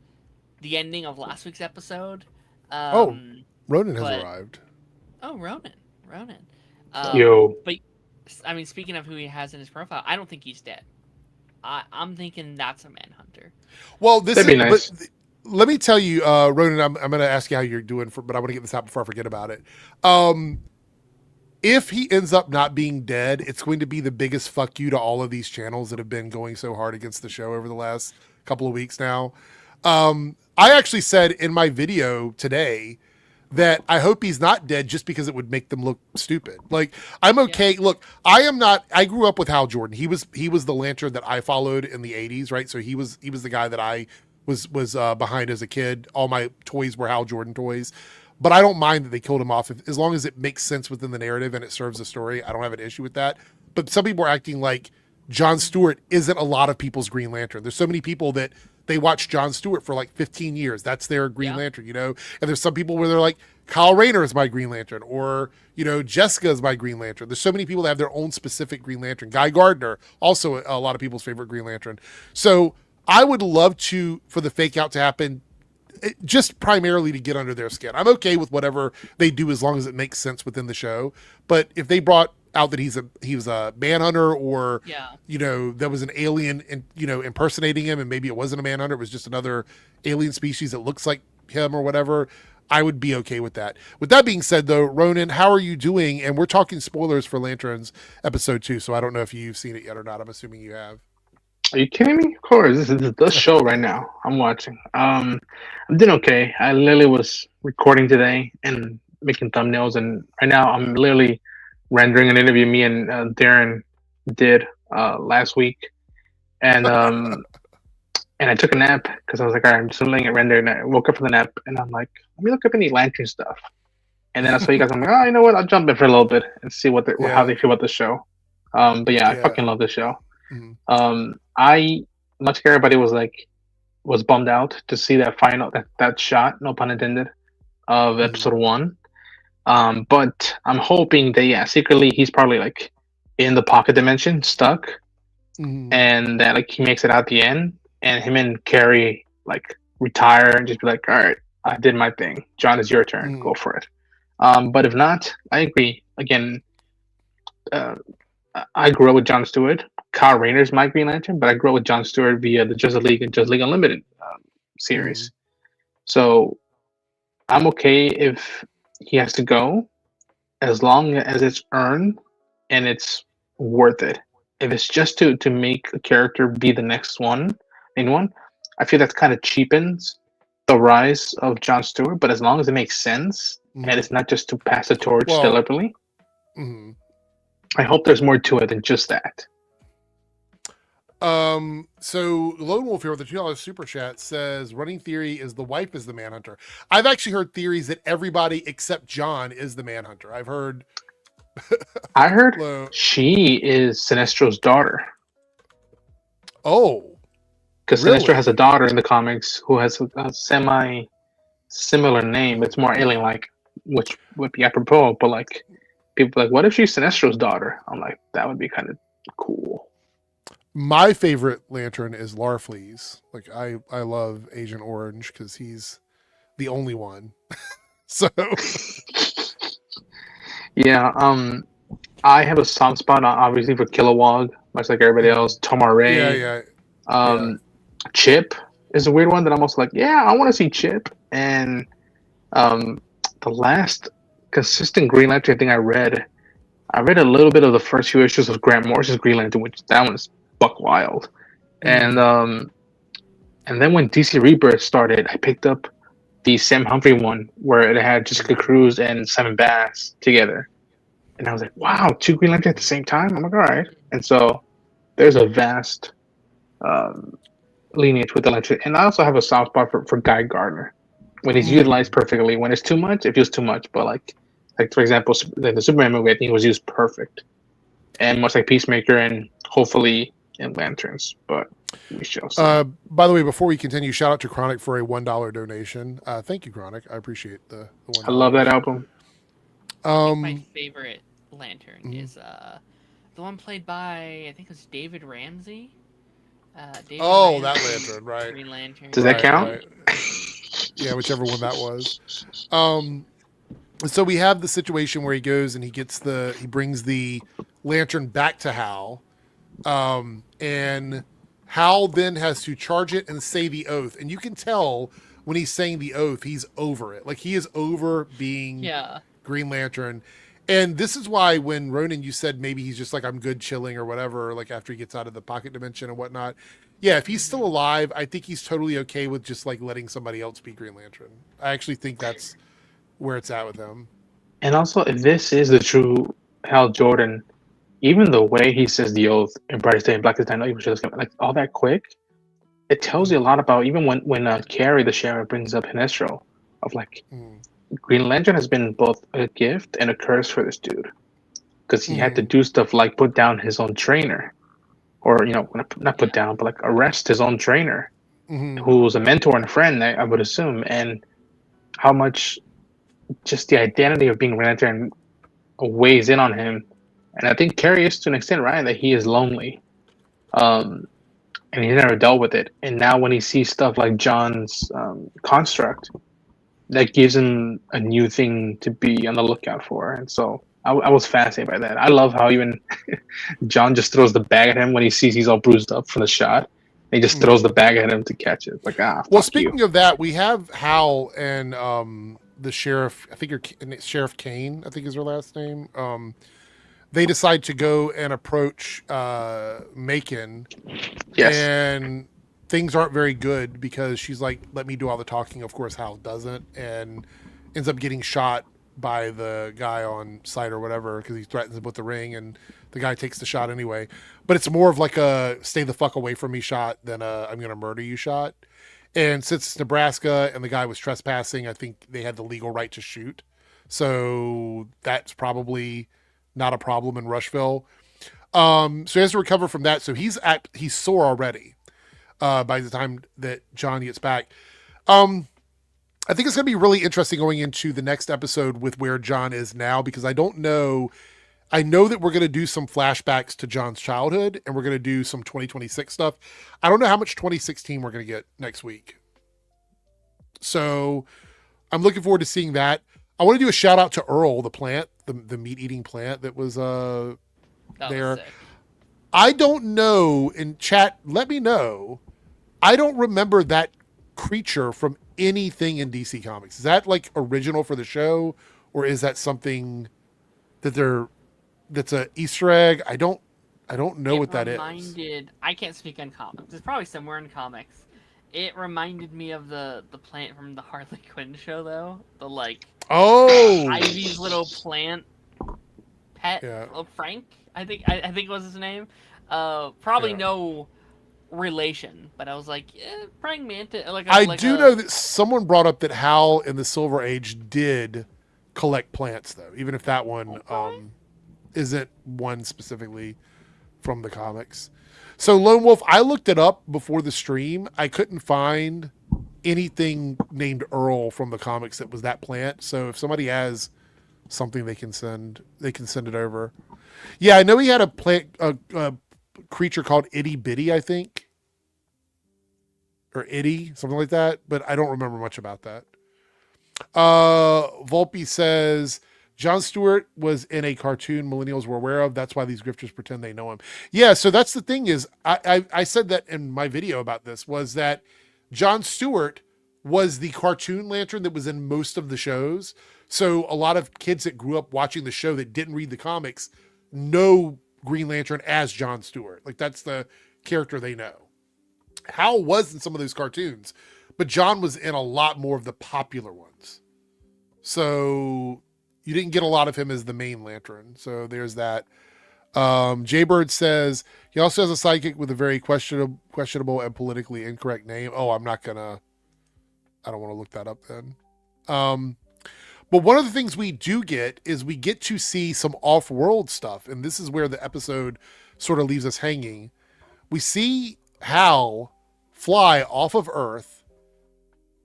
ending of last week's episode. Ronan has arrived. Oh, Ronan. Yo. But I mean, speaking of who he has in his profile, I don't think he's dead. I'm thinking that's a Manhunter. Well, that'd be nice. But let me tell you, Ronan, I'm going to ask you how you're doing, but I want to get this out before I forget about it. If he ends up not being dead, it's going to be the biggest fuck you to all of these channels that have been going so hard against the show over the last couple of weeks now. I actually said in my video today that I hope he's not dead, just because it would make them look stupid. Like, I'm okay. Yeah. Look, I grew up with Hal Jordan. He was the Lantern that I followed in the 80s, right? So he was the guy that I was behind as a kid. All my toys were Hal Jordan toys. But I don't mind that they killed him off, as long as it makes sense within the narrative and it serves the story. I don't have an issue with that. But some people are acting like Jon Stewart isn't a lot of people's Green Lantern. There's so many people that they watch Jon Stewart for like 15 years. That's their Green Lantern, And there's some people where they're like, Kyle Rayner is my Green Lantern, or, Jessica is my Green Lantern. There's so many people that have their own specific Green Lantern. Guy Gardner, also a lot of people's favorite Green Lantern. So I would love for the fake out to happen, just primarily to get under their skin. I'm okay with whatever they do as long as it makes sense within the show. But if they brought out that he was a manhunter, or there was an alien impersonating him, and maybe it wasn't a manhunter, it was just another alien species that looks like him or whatever, I would be okay with that. With that being said, though, Ronan, how are you doing? And we're talking spoilers for Lanterns episode 2, so I don't know if you've seen it yet or not. I'm assuming you have. Are you kidding me? Of course, this is the show right now. I'm watching. I'm doing okay. I literally was recording today and making thumbnails, and right now I'm literally rendering an interview me and Darren did last week, and and I took a nap because I was like, all right, I'm just letting it render, and I woke up from the nap, and I'm like, let me look up any Lantern stuff, and then I saw you guys. I'm like, oh, you know what? I'll jump in for a little bit and see how they feel about the show. But yeah, I fucking love the show. Mm-hmm. I, much like everybody, was bummed out to see that final that shot, no pun intended, of episode 1. But I'm hoping that secretly he's probably like in the pocket dimension, stuck, and that like he makes it out the end, and him and Carrie like retire and just be like, all right, I did my thing. John, it's your turn. Go for it. But if not, I agree. Again, I grew up with Jon Stewart. Kyle Rayner's my Green Lantern, but I grew up with Jon Stewart via the Justice League and Justice League Unlimited series. So I'm okay if he has to go, as long as it's earned and it's worth it. If it's just to make a character be the next one, I feel that kind of cheapens the rise of Jon Stewart. But as long as it makes sense and it's not just to pass the torch deliberately, I hope there's more to it than just that. So Lone Wolf here with the $2 super chat says running theory is the wife is the Manhunter. I've actually heard theories that everybody except John is the Manhunter. I've heard. I heard she is Sinestro's daughter. Oh, because really? Sinestro has a daughter in the comics who has a semi-similar name. It's more alien-like, which would be apropos. But like, people are like, what if she's Sinestro's daughter? I'm like, that would be kind of cool. My favorite Lantern is Larfleeze. Like I love Agent Orange because he's the only one. So yeah, I have a soft spot obviously for Kilowog, much like everybody else. Tomar Ray. Yeah. Chip is a weird one that I'm also like, yeah, I want to see Chip. And the last consistent Green Lantern thing I read a little bit of the first few issues of Grant Morrison's Green Lantern, which that one's buck wild. And then when DC Rebirth started, I picked up the Sam Humphrey one where it had Jessica Cruz and Simon Bass together. And I was like, wow, 2 Green Lanterns at the same time? I'm like, all right. And so there's a vast lineage with the Lantern. And I also have a soft spot for Guy Gardner. When he's utilized perfectly. When it's too much, it feels too much. But like for example, the Superman movie, I think he was used perfect. And much like Peacemaker and hopefully in Lanterns. But we shall see. By the way, before we continue, shout out to Chronic for a $1 donation. Thank you, Chronic. I appreciate the $1. I love that album. My favorite Lantern is the one played by, I think it was David Ramsey. That Lantern, right? Green Lantern. Does that count? Right. Yeah, whichever one that was. So we have the situation where he goes and he brings the Lantern back to Hal, and Hal then has to charge it and say the oath, and you can tell when he's saying the oath, he's over it. Like he is over being Green Lantern. And this is why when Ronan, you said maybe he's just like, I'm good chilling or whatever, like after he gets out of the pocket dimension and whatnot. Yeah, if he's still alive, I think he's totally okay with just like letting somebody else be Green Lantern. I actually think that's where it's at with him. And also, if this is the true Hal Jordan, even the way he says the oath in Brightest Day and Blackest Night, he was just like all that quick, it tells you a lot about even when Carrie the Sheriff brings up Sinestro, of like, Green Lantern has been both a gift and a curse for this dude, because he had to do stuff like put down his own trainer, or not put down, but like arrest his own trainer, who was a mentor and a friend, I would assume, and how much just the identity of being Green Lantern weighs in on him. And I think Carrie is to an extent right that he is lonely, and and he never dealt with it. And now when he sees stuff like John's construct, that gives him a new thing to be on the lookout for. And so I was fascinated by that. I love how even John just throws the bag at him when he sees he's all bruised up from the shot. He just throws the bag at him to catch it. Like, well, speaking of that, we have Hal and the sheriff. I think Sheriff Kane, I think is her last name. They decide to go and approach Macon. Yes. And things aren't very good because she's like, let me do all the talking. Of course, Hal doesn't, and ends up getting shot by the guy on site or whatever because he threatens him with the ring, and the guy takes the shot anyway. But it's more of like a stay the fuck away from me shot than a I'm going to murder you shot. And since it's Nebraska and the guy was trespassing, I think they had the legal right to shoot. So that's probably not a problem in Rushville. So he has to recover from that. So he's sore already by the time that John gets back. I think it's going to be really interesting going into the next episode with where John is now, because I don't know. I know that we're going to do some flashbacks to John's childhood, and we're going to do some 2026 stuff. I don't know how much 2016 we're going to get next week. So I'm looking forward to seeing that. I want to do a shout out to Earl, the plant, the meat eating plant that was there. I don't know, in chat, let me know. I don't remember that creature from anything in DC Comics. Is that like original for the show, or is that something that's a Easter egg? I don't know what that is. I can't speak on comics. It's probably somewhere in comics. It reminded me of the plant from the Harley Quinn show, though. The Ivy's little plant pet, Frank. I think was his name. Probably no relation, but I was like, praying mantis. I do know that someone brought up that Hal in the Silver Age did collect plants, though, even if that one isn't one specifically from the comics. So Lone Wolf, I looked it up before the stream. I couldn't find anything named Earl from the comics that was that plant. So if somebody has something they can send it over. Yeah, I know he had a plant, a creature called Itty Bitty, I think, or Itty, something like that. But I don't remember much about that. Volpe says Jon Stewart was in a cartoon millennials were aware of. That's why these grifters pretend they know him. Yeah, so that's the thing is, I said that in my video about this, was that Jon Stewart was the cartoon Lantern that was in most of the shows. So a lot of kids that grew up watching the show that didn't read the comics know Green Lantern as Jon Stewart. Like, that's the character they know. Hal was in some of those cartoons, but John was in a lot more of the popular ones. So you didn't get a lot of him as the main Lantern. So there's that. Jaybird says he also has a sidekick with a very questionable and politically incorrect name. Oh, I don't want to look that up then. But one of the things we do get is we get to see some off-world stuff. And this is where the episode sort of leaves us hanging. We see Hal fly off of Earth,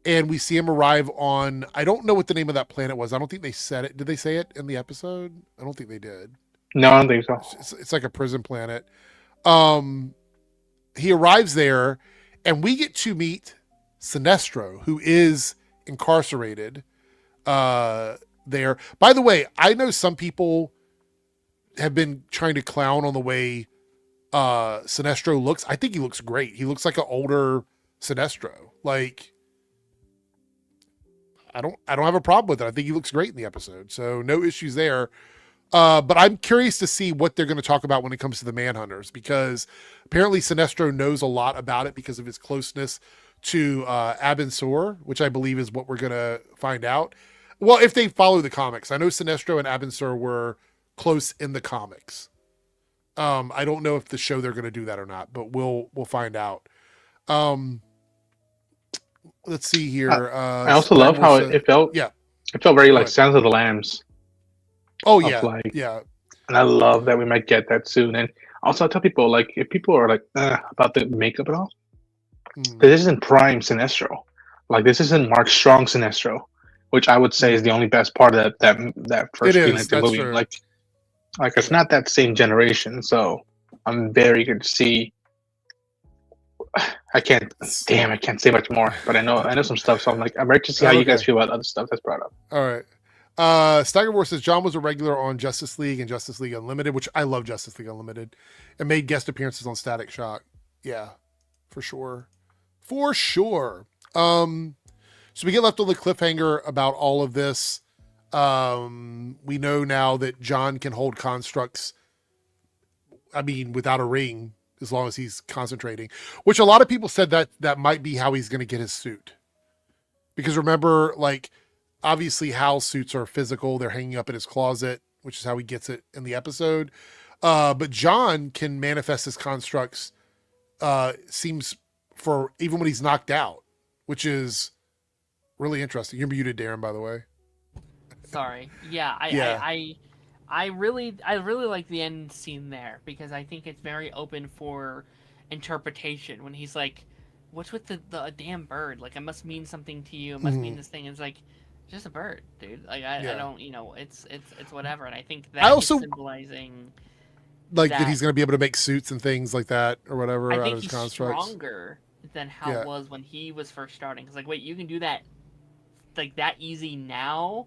and we see him arrive on, I don't know what the name of that planet was. I don't think they said it. Did they say it in the episode? I don't think they did. No, I don't think so. It's like a prison planet. He arrives there, and we get to meet Sinestro, who is incarcerated there. By the way, I know some people have been trying to clown on the way Sinestro looks. I think he looks great. He looks like an older Sinestro. Like, I don't have a problem with it. I think he looks great in the episode. So no issues there. But I'm curious to see what they're going to talk about when it comes to the Manhunters, because apparently Sinestro knows a lot about it because of his closeness to Abin Sur, which I believe is what we're going to find out. Well, if they follow the comics. I know Sinestro and Abin Sur were close in the comics. I don't know if the show they're going to do that or not, but we'll find out. Let's see here. I also love how it felt. Yeah, it felt very like Sounds of the Lambs. Oh yeah, yeah. And I love that we might get that soon. And also, I tell people, like, if people are like about the makeup and all, this isn't prime Sinestro. Like, this isn't Mark Strong Sinestro, which I would say is the only best part of that first Green Lantern movie. True. Like it's not that same generation. So I'm very good to see I can't. Damn, I can't say much more. But I know some stuff. So I'm ready to see how you guys feel about other stuff that's brought up. All right. Steigermore says John was a regular on Justice League and Justice League Unlimited, which I love Justice League Unlimited, and made guest appearances on Static Shock. Yeah, for sure. For sure. So we get left on the cliffhanger about all of this. We know now that John can hold constructs, I mean, without a ring, as long as he's concentrating, which a lot of people said that might be how he's going to get his suit. Because remember, like, obviously Hal's suits are physical. They're hanging up in his closet, which is how he gets it in the episode. But John can manifest his constructs, seems, for even when he's knocked out, which is really interesting. You're muted, Darren, by the way. Sorry. Yeah, I really like the end scene there, because I think it's very open for interpretation when he's like, what's with the damn bird? Like, it must mean something to you. It must mean this thing. It's like, just a bird, dude. Like, I don't, it's whatever. And I think that is symbolizing like that he's going to be able to make suits and things like that or whatever out of his he's constructs. Stronger than how it was when he was first starting. Because, like, wait, you can do that like that easy now?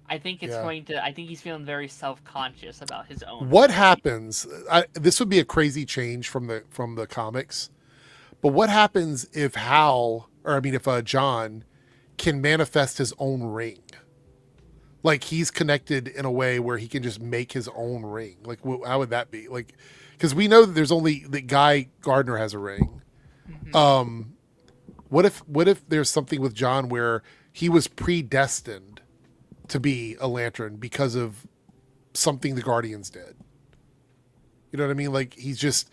I think it's going to. I think he's feeling very self-conscious about his own. What happens? This would be a crazy change from the comics, but what happens if if John can manifest his own ring? Like, he's connected in a way where he can just make his own ring. Like, how would that be? Like, because we know that there's only the Guy Gardner has a ring. Mm-hmm. What if there's something with John where he was predestined to be a Lantern because of something the Guardians did? You know what I mean? Like, he's just,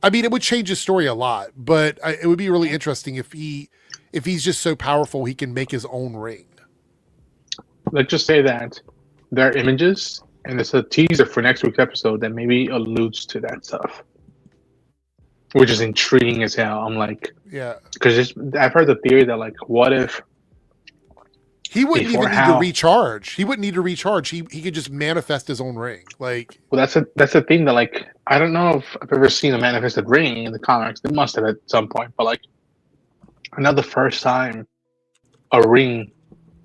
I mean, it would change his story a lot, but it would be really interesting if he's just so powerful, he can make his own ring. Let's just say that there are images, and it's a teaser for next week's episode that maybe alludes to that stuff, which is intriguing as hell. I'm like, because I've heard the theory that, like, what if he wouldn't even need to recharge? He wouldn't need to recharge. He could just manifest his own ring. Like, well, that's the thing that, like, I don't know if I've ever seen a manifested ring in the comics. They must have at some point, but, like, I know the first time a ring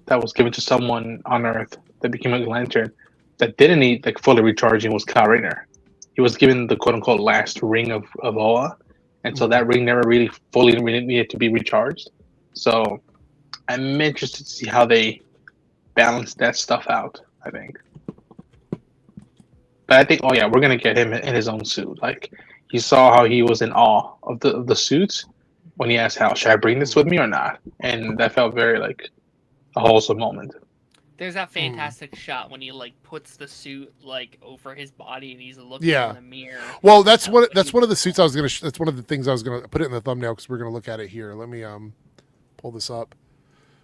that was given to someone on Earth that became a Lantern that didn't need, like, fully recharging was Kyle Rayner. He was given the quote-unquote last ring of Oa, and so that ring never really fully needed to be recharged. So I'm interested to see how they balance that stuff out, I think. But I think, we're going to get him in his own suit. Like, you saw how he was in awe of the suits when he asked Hal, should I bring this with me or not? And that felt very, like, a wholesome moment. There's that fantastic shot when he, like, puts the suit, like, over his body and he's looking in the mirror. Well, that's one of the suits I was gonna. That's one of the things I was gonna put it in the thumbnail because we're gonna look at it here. Let me pull this up.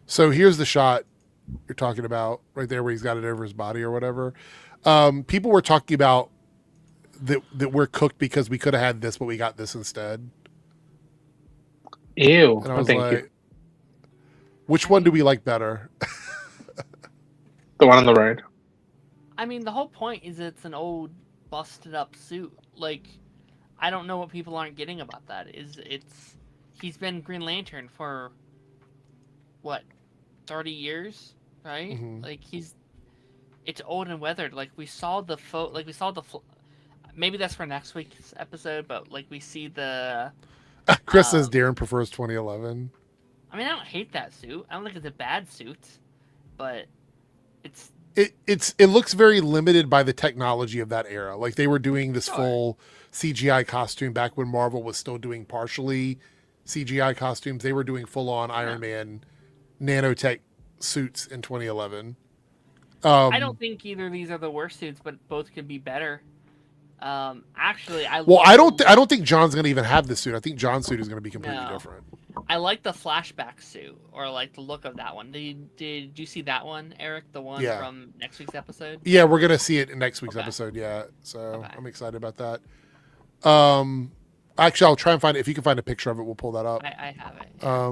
So here's the shot you're talking about right there, where he's got it over his body or whatever. People were talking about that we're cooked because we could have had this, but we got this instead. Ew! And I was like, which one do we like better? The one on the right. I mean, the whole point is it's an old, busted up suit. Like, I don't know what people aren't getting about that. He's been Green Lantern for what, 30 years, right? Mm-hmm. Like, it's old and weathered. Like, we saw maybe that's for next week's episode, but, like, we see the Chris says Darren prefers 2011. I mean, I don't hate that suit. I don't think it's a bad suit, but it looks very limited by the technology of that era. Like, they were doing this full CGI costume back when Marvel was still doing partially CGI costumes. They were doing full on Iron Man nanotech suits in 2011. I don't think either of these are the worst suits, but both could be better. Actually, I don't think John's going to even have this suit. I think John's suit is going to be completely different. I like the flashback suit, or like the look of that one. Did you see that one, Eric? The one from next week's episode? Yeah, we're going to see it in next week's episode. Yeah, so I'm excited about that. Actually, I'll try and find it. If you can find a picture of it, we'll pull that up. I have it. Yeah.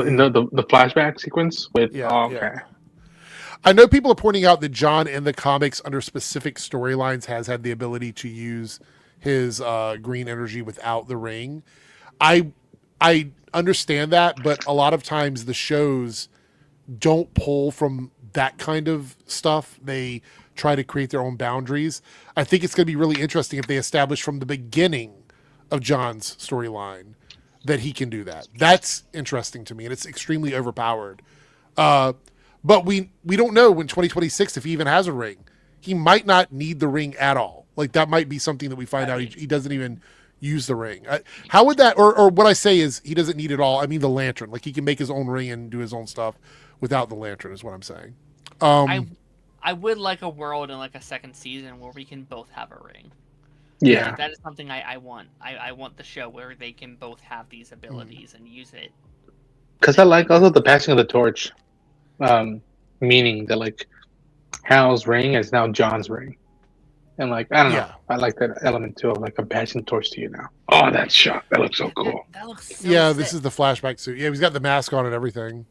In the flashback sequence with okay. I know people are pointing out that John in the comics under specific storylines has had the ability to use his green energy without the ring. I understand that, but a lot of times the shows don't pull from that kind of stuff. They try to create their own boundaries. I think it's going to be really interesting if they establish from the beginning of John's storyline that he can do that. That's interesting to me, and it's extremely overpowered. But we don't know in 2026 if he even has a ring. He might not need the ring at all. Like, that might be something that we find out he doesn't even use the ring. How would that, or what I say is he doesn't need it all. I mean the lantern. Like, he can make his own ring and do his own stuff without the lantern is what I'm saying. I would like a world in like a second season where we can both have a ring. Yeah. Like, that is something I want. I want the show where they can both have these abilities and use it. Because I like also the passing of the torch, meaning that like Hal's ring is now John's ring, and like I don't know, I like that element too of like I'm passing the torch to you now. Oh, that shot, that looks so cool. That looks so Yeah, sick. this is the flashback suit. Yeah, he's got the mask on and everything.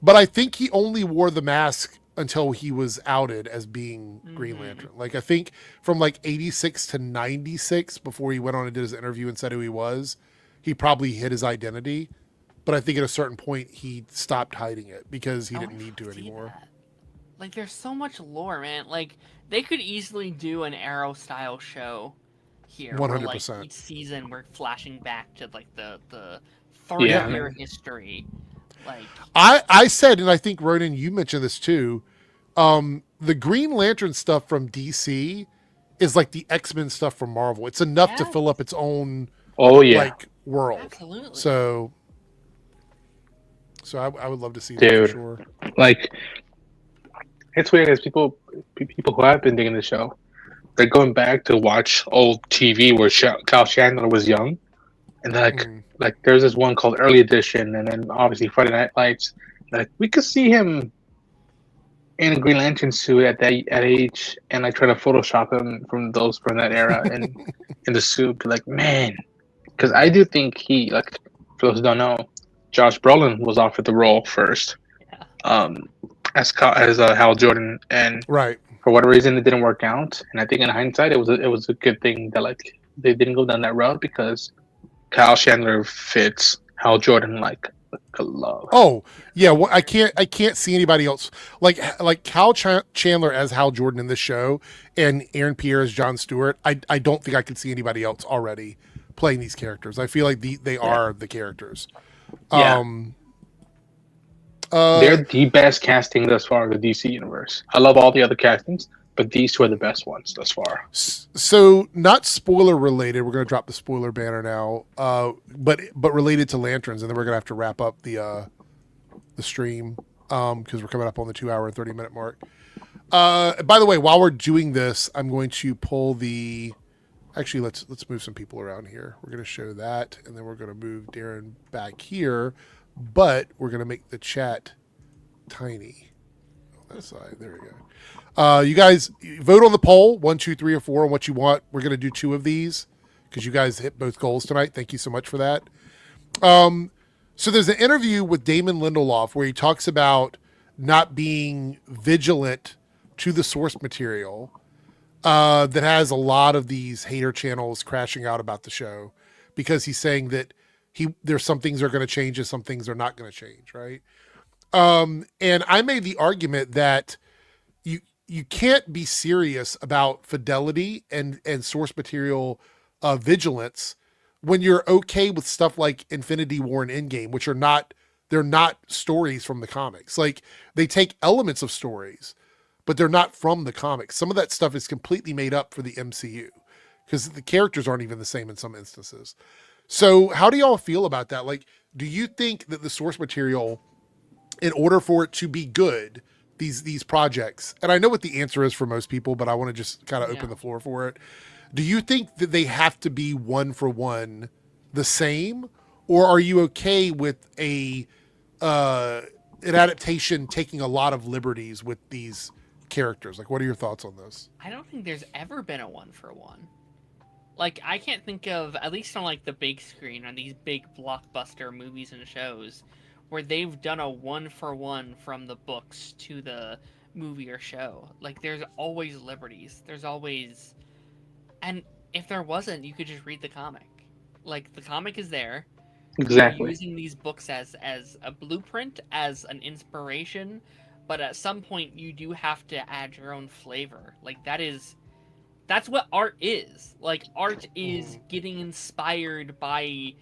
But I think he only wore the mask until he was outed as being Green Lantern. Like, I think from like 86 to 96, before he went on and did his interview and said who he was, he probably hid his identity. But I think at a certain point he stopped hiding it because he didn't need to anymore. Like, there's so much lore, man. Like, they could easily do an Arrow style show here. 100%. Where, like, each season we're flashing back to like the 30-year history. Like, I said, and I think Ronan, you mentioned this too. The Green Lantern stuff from DC is like the X-Men stuff from Marvel. It's enough to fill up its own like world. Absolutely. So I would love to see that for sure. Like, it's weird because people who have been digging the show, they're going back to watch old TV where Kyle Chandler was young, and they're like there's this one called Early Edition, and then obviously Friday Night Lights. Like, we could see him in a Green Lantern suit at age, and I try to Photoshop him from that era and in the suit. Like, man, because I do think he, like, for those who don't know, Josh Brolin was offered the role first, as Hal Jordan, and for whatever reason it didn't work out. And I think in hindsight, it was a good thing that like they didn't go down that route because Kyle Chandler fits Hal Jordan like a glove. Oh yeah, well, I can't see anybody else like Kyle Chandler as Hal Jordan in this show and Aaron Pierre as John Stewart. I don't think I could see anybody else already playing these characters. I feel like they are the characters. Yeah. They're the best casting thus far in the DC universe. I love all the other castings, but these two are the best ones thus far. So, not spoiler related. We're going to drop the spoiler banner now, but related to lanterns, and then we're going to have to wrap up the stream because we're coming up on the 2 hour and 30-minute mark. By the way, while we're doing this, I'm going to pull the. Actually, let's move some people around here. We're going to show that, and then we're going to move Darren back here, but we're going to make the chat tiny. On that side, there we go. You guys vote on the poll 1, 2, 3, or 4 on what you want. We're going to do 2 of these because you guys hit both goals tonight. Thank you so much for that. So there's an interview with Damon Lindelof where he talks about not being vigilant to the source material. That has a lot of these hater channels crashing out about the show because he's saying that there's some things are going to change and some things are not going to change, right? And I made the argument that you can't be serious about fidelity and source material vigilance when you're okay with stuff like Infinity War and Endgame, which they're not stories from the comics. Like, they take elements of stories, but they're not from the comics. Some of that stuff is completely made up for the MCU because the characters aren't even the same in some instances. So how do y'all feel about that? Like, do you think that the source material, in order for it to be good, these projects, and I know what the answer is for most people, but I want to just kind of open the floor for it. Do you think that they have to be one for one the same, or are you okay with an adaptation taking a lot of liberties with these characters? Like, what are your thoughts on this? I don't think there's ever been a 1-for-1. Like, I can't think of, at least on like the big screen, on these big blockbuster movies and shows, where they've done a 1-for-1 from the books to the movie or show. Like, there's always liberties. There's always And if there wasn't, you could just read the comic. Like, the comic is there. Exactly. You're using these books as a blueprint, as an inspiration, but at some point you do have to add your own flavor. Like, that's what art is. Like, art is getting inspired by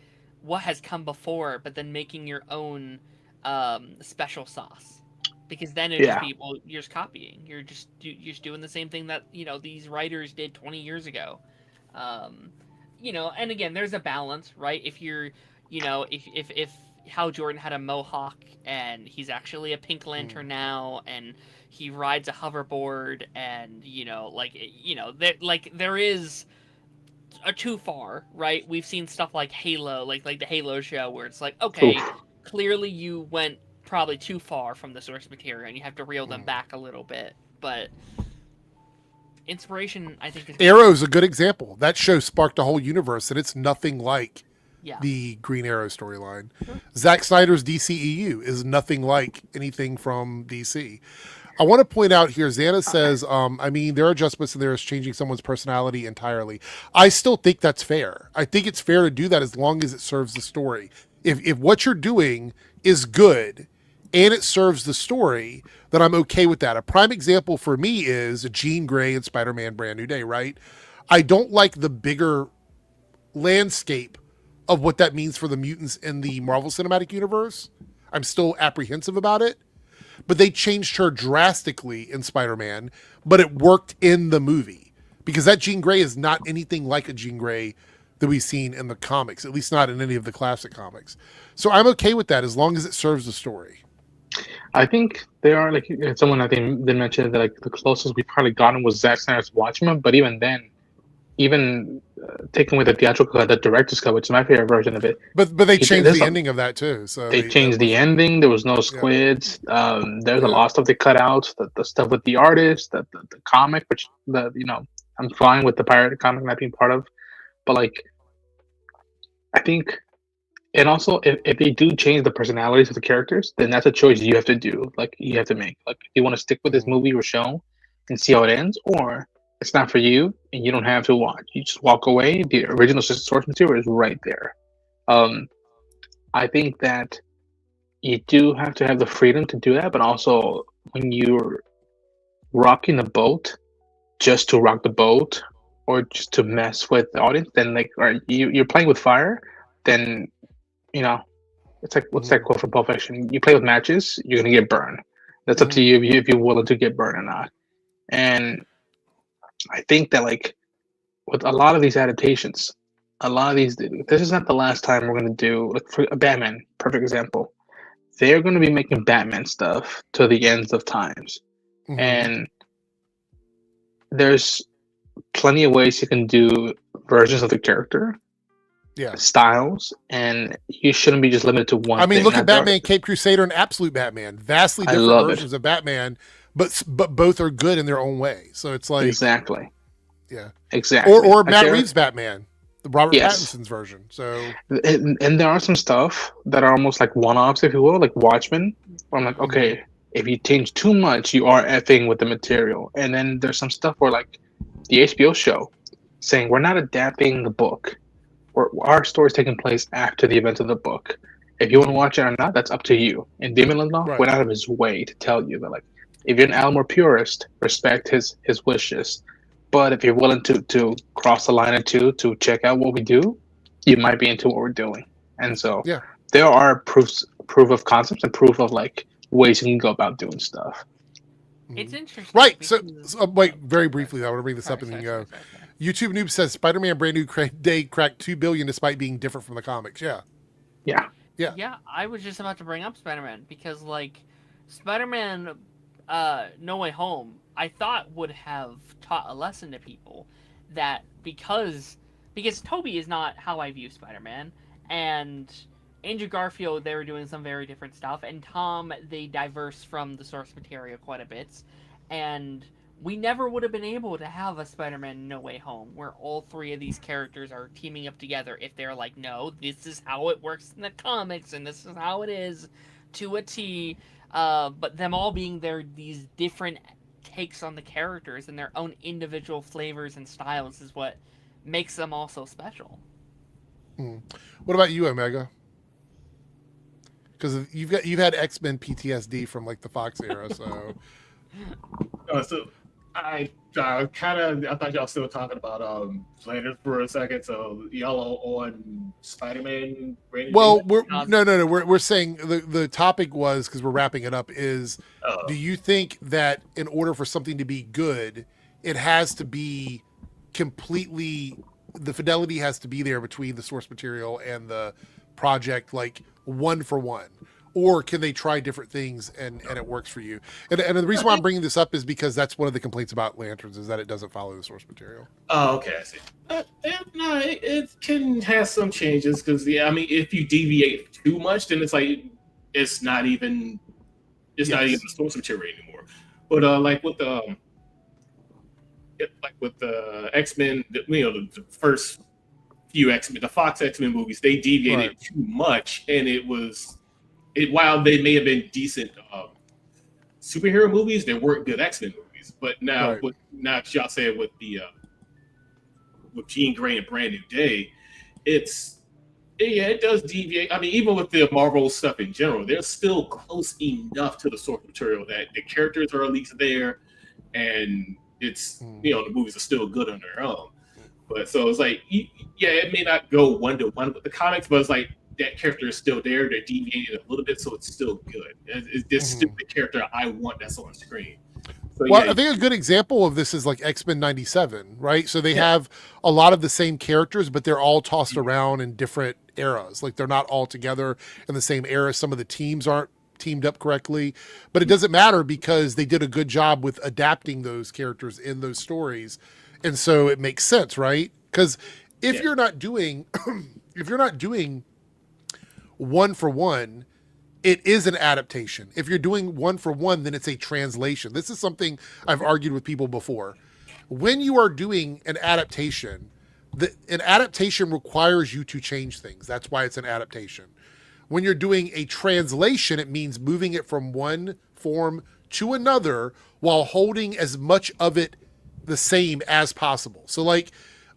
what has come before, but then making your own special sauce. Because then it just people you're just copying. You're just doing the same thing that these writers did 20 years ago. And again, there's a balance, right? If you're, if Hal Jordan had a mohawk and he's actually a Pink Lantern now, and he rides a hoverboard, and there is a too far, right? We've seen stuff like Halo, like the Halo show, where it's like, okay, clearly you went probably too far from the source material, and you have to reel them back a little bit. But inspiration, I think, Arrow's a good example. That show sparked a whole universe, and it's nothing like the Green Arrow storyline. Zack Snyder's DCEU is nothing like anything from DC. I want to point out here, Xana says, there are adjustments in there as changing someone's personality entirely. I still think that's fair. I think it's fair to do that as long as it serves the story. If what you're doing is good and it serves the story, then I'm okay with that. A prime example for me is Jean Grey in Spider-Man Brand New Day, right? I don't like the bigger landscape of what that means for the mutants in the Marvel Cinematic Universe. I'm still apprehensive about it. But they changed her drastically in Spider-Man, but it worked in the movie. Because that Jean Grey is not anything like a Jean Grey that we've seen in the comics, at least not in any of the classic comics. So I'm okay with that as long as it serves the story. I think they are, like, someone I think did mention that, like, the closest we probably gotten was Zack Snyder's Watchmen, but even then, taking away the theatrical cut, the director's cut, which is my favorite version of it. But they changed the ending of that too. So they changed the ending. There was no squids. There's a lot of stuff they cut out. The stuff with the artist, the comic, which I'm fine with the pirate comic not being part of, but like, I think. And also, if they do change the personalities of the characters, then that's a choice you have to do. Like, you have to make. Like, if you want to stick with this movie or show and see how it ends, or it's not for you and you don't have to watch. You just walk away. The original source material is right there. I think that you do have to have the freedom to do that, but also when you're rocking the boat just to rock the boat or just to mess with the audience, then you're playing with fire, then it's like, what's that quote from Pulp Fiction? You play with matches, you're gonna get burned. That's up to you if you're willing to get burned or not. And I think that, like, with a lot of these adaptations, this is not the last time we're gonna do, like, for Batman, perfect example. They're gonna be making Batman stuff to the ends of times, and there's plenty of ways you can do versions of the character. Styles, and you shouldn't be just limited to one. Look at Batman, Cape Crusader, and Absolute Batman. Vastly different versions of Batman, but both are good in their own way. So it's like exactly. Or Matt Reeves' Batman, the Robert Pattinson's version. So and there are some stuff that are almost like one-offs, if you will, like Watchmen. Where I'm like, okay, if you change too much, you are effing with the material. And then there's some stuff where, like, the HBO show saying we're not adapting the book. Our story is taking place after the events of the book. If you want to watch it or not, that's up to you. And Damon Lindelof went out of his way to tell you that, like, if you're an Alamo purist, respect his wishes. But if you're willing to cross the line or two to check out what we do, you might be into what we're doing. And so there are proof of concepts and proof of, like, ways you can go about doing stuff. It's interesting. Right. So wait, very briefly, I want to bring this up and then go. YouTube Noob says Spider-Man Brand New Day cracked 2 billion despite being different from the comics. Yeah, I was just about to bring up Spider-Man because, like, Spider-Man No Way Home, I thought would have taught a lesson to people that because Tobey is not how I view Spider-Man, and Andrew Garfield, they were doing some very different stuff, and Tom, they diverse from the source material quite a bit, and we never would have been able to have a Spider-Man No Way Home where all three of these characters are teaming up together if they're like, no, this is how it works in the comics and this is how it is to a T. But them all being these different takes on the characters and their own individual flavors and styles is what makes them all so special. What about you, Omega? Because you've had X-Men PTSD from like the Fox era, so. So I thought y'all still talking about Flanders for a second. So y'all on Spider-Man? Well, we're saying the topic was, because we're wrapping it up, is do you think that in order for something to be good, it has to be completely, the fidelity has to be there between the source material and the project, like one for one? Or can they try different things and it works for you? And the reason why I'm bringing this up is because that's one of the complaints about Lanterns, is that it doesn't follow the source material. Oh, okay, I see. No, it can have some changes because if you deviate too much, then it's like it's not even the source material anymore. But like with the X-Men, the first few X-Men, the Fox X-Men movies, they deviated too much, and while they may have been decent superhero movies, they weren't good X-Men movies. But now, as y'all said with with Jean Grey and Brand New Day, it does deviate. I mean, even with the Marvel stuff in general, they're still close enough to the source material that the characters are at least there, and it's the movies are still good on their own. But so it's like, it may not go 1-to-1 with the comics, but it's like, that character is still there. They're deviating a little bit, so it's still good. It's still the character I want that's on screen. So, I think a good example of this is like X-Men 97, right? So they have a lot of the same characters, but they're all tossed around in different eras. Like they're not all together in the same era. Some of the teams aren't teamed up correctly, but it doesn't matter because they did a good job with adapting those characters in those stories. And so it makes sense, right? Because if you're not doing one for one, it is an adaptation. If you're doing one for one, then it's a translation. This is something I've argued with people before. When you are doing an adaptation requires you to change things. That's why it's an adaptation. When you're doing a translation, it means moving it from one form to another while holding as much of it the same as possible. So like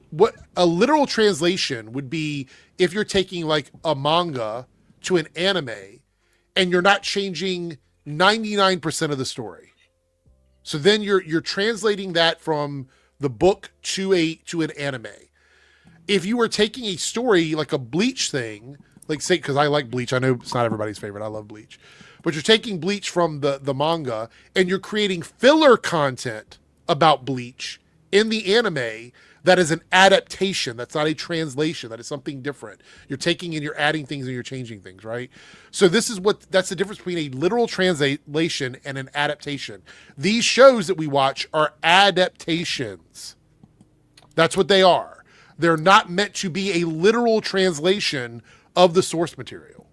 what a literal translation would be if you're taking like a manga to an anime and you're not changing 99% of the story. So then you're translating that from the book to an anime. If you were taking a story like a Bleach thing, like say, because I like Bleach, I know it's not everybody's favorite, I love Bleach, but you're taking Bleach from the manga and you're creating filler content about Bleach in the anime, that is an adaptation. That's not a translation. That is something different. You're taking and you're adding things and you're changing things, right? So that's the difference between a literal translation and an adaptation. These shows that we watch are adaptations. That's what they are. They're not meant to be a literal translation of the source material.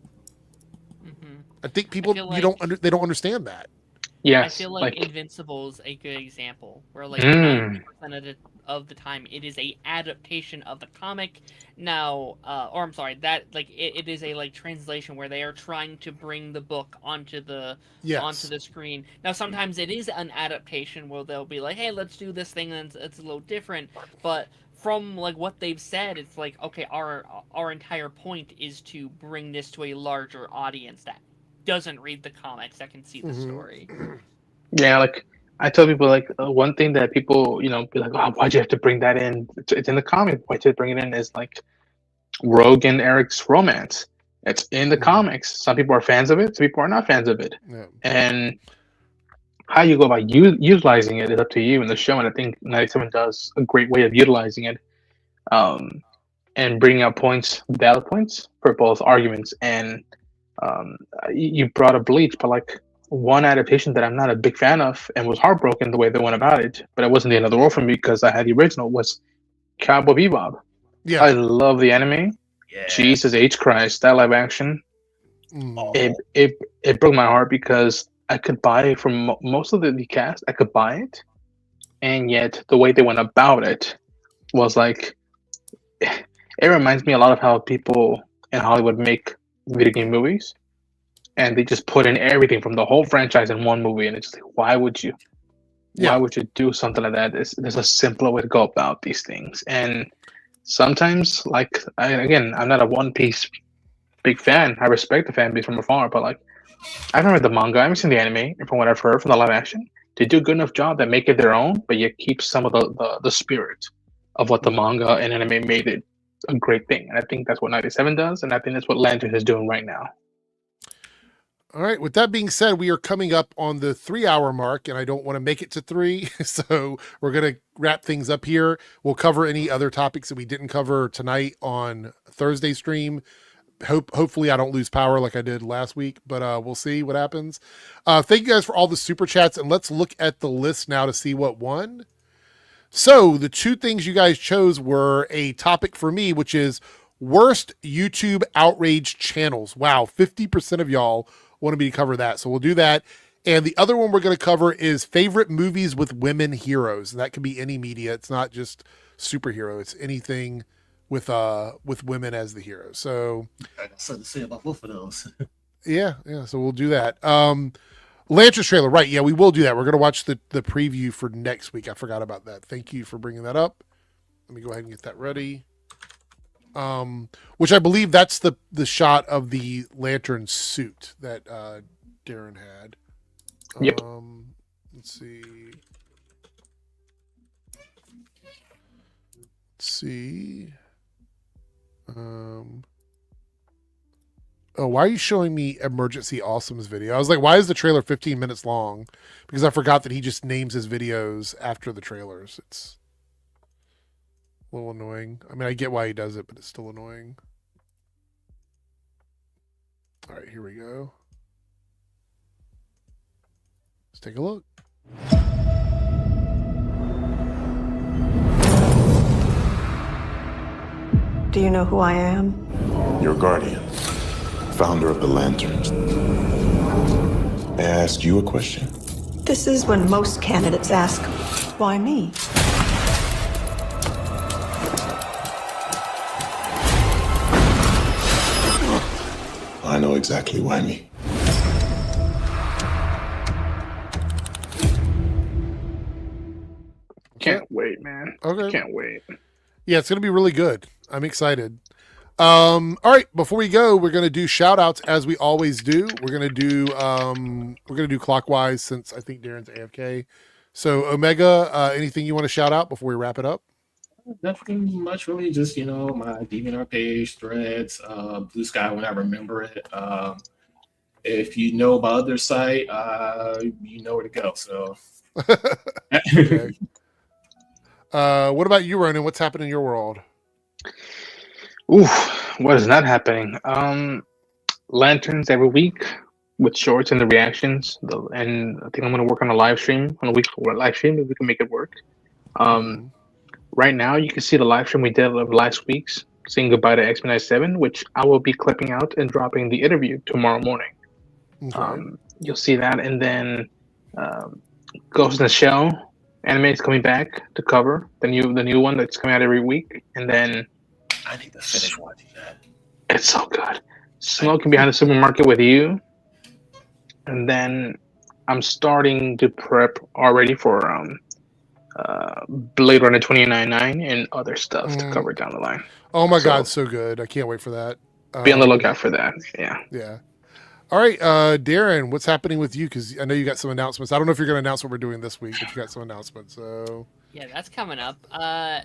Mm-hmm. I think people they don't understand that. Yes, I feel like Invincible is a good example where like 90% of the time it is a adaptation of the comic. Now, or I'm sorry, that like it is a like translation where they are trying to bring the book onto the screen. Now, sometimes it is an adaptation where they'll be like, hey, let's do this thing, and it's a little different, but from like what they've said, it's like, okay, our entire point is to bring this to a larger audience that doesn't read the comics, that can see the story. Yeah, like I tell people, like one thing that people, be like, oh, why'd you have to bring that in? It's in the comic. Why'd you bring it in? Is like Rogue and Eric's romance. It's in the comics. Some people are fans of it. Some people are not fans of it. Yeah. And how you go about utilizing it is up to you in the show. And I think 97 does a great way of utilizing it, and bringing out valid points for both arguments. And you brought up Bleach, but like one adaptation that I'm not a big fan of and was heartbroken the way they went about it, but it wasn't the end of the world for me because I had the original, was Cowboy Bebop. Yeah, I love the anime. Yeah. Jesus H Christ, that live action. It broke my heart because I could buy it from most of the cast. I could buy it, and yet the way they went about it was like, it reminds me a lot of how people in Hollywood make video game movies, and they just put in everything from the whole franchise in one movie, and it's just like, why would you? Yeah. Why would you do something like that? There's a simpler way to go about these things. And sometimes, like, again, I'm not a One Piece big fan. I respect the fan base from afar, but like, I haven't read the manga, I haven't seen the anime, and from what I've heard from the live action, they do a good enough job that make it their own, but yet keep some of the spirit of what the manga and anime made it a great thing. And I think that's what 97 does, and I think that's what Lantern is doing right now. All right. With that being said, we are coming up on the 3-hour mark, and I don't want to make it to 3. So we're going to wrap things up here. We'll cover any other topics that we didn't cover tonight on Thursday stream. Hopefully I don't lose power like I did last week, but we'll see what happens. Thank you guys for all the super chats, and let's look at the list now to see what won. So the 2 things you guys chose were a topic for me, which is worst YouTube outrage channels. Wow, 50% of y'all wanted me to cover that. So we'll do that. And the other one we're going to cover is favorite movies with women heroes. And that can be any media. It's not just superhero. It's anything with women as the hero. So I got something to say about both of those. yeah. So we'll do that. Lantern's trailer, right? Yeah, we will do that. We're going to watch the preview for next week. I forgot about that. Thank you for bringing that up. Let me go ahead and get that ready. Which I believe that's the shot of the Lantern suit that Darren had. Yep. Let's see. Oh, why are you showing me Emergency Awesome's video? I was like, why is the trailer 15 minutes long? Because I forgot that he just names his videos after the trailers. It's a little annoying. I mean, I get why he does it, but it's still annoying. All right, here we go. Let's take a look. Do you know who I am? Your guardian, founder of the Lanterns. May I ask you a question? This is when most candidates ask, why me? I know exactly why me. Can't wait, man. Okay. Can't wait. Yeah, it's going to be really good. I'm excited. All right, before we go, we're going to do shout outs as we always do. We're going to do clockwise since I think Darren's AFK. So Omega, anything you want to shout out before we wrap it up? Nothing much really, just my DeviantArt page, threads, Blue Sky when I remember it. If you know my other site, you know where to go. So Okay. What about you, Ronan? What's happening in your world? Ooh, what is not happening? Lanterns every week with shorts and the reactions. And I think I'm going to work on a live stream on a week live stream if we can make it work. Right now, you can see the live stream we did of last week's saying goodbye to X-Men 97, which I will be clipping out and dropping the interview tomorrow morning. Okay. You'll see that, and then Ghost in the Shell anime is coming back to cover the new one that's coming out every week, and then I need to finish watching that. it's so good. Smoking Behind the Supermarket with You, and then I'm starting to prep already for Blade Runner 2099 and other stuff to cover down the line. Oh my God, so good. I can't wait for that. Be on the lookout for that. Yeah. All right, Darren, what's happening with you? Because I know you got some announcements. I don't know if you're going to announce what we're doing this week, but you got some announcements. So Yeah, that's coming up.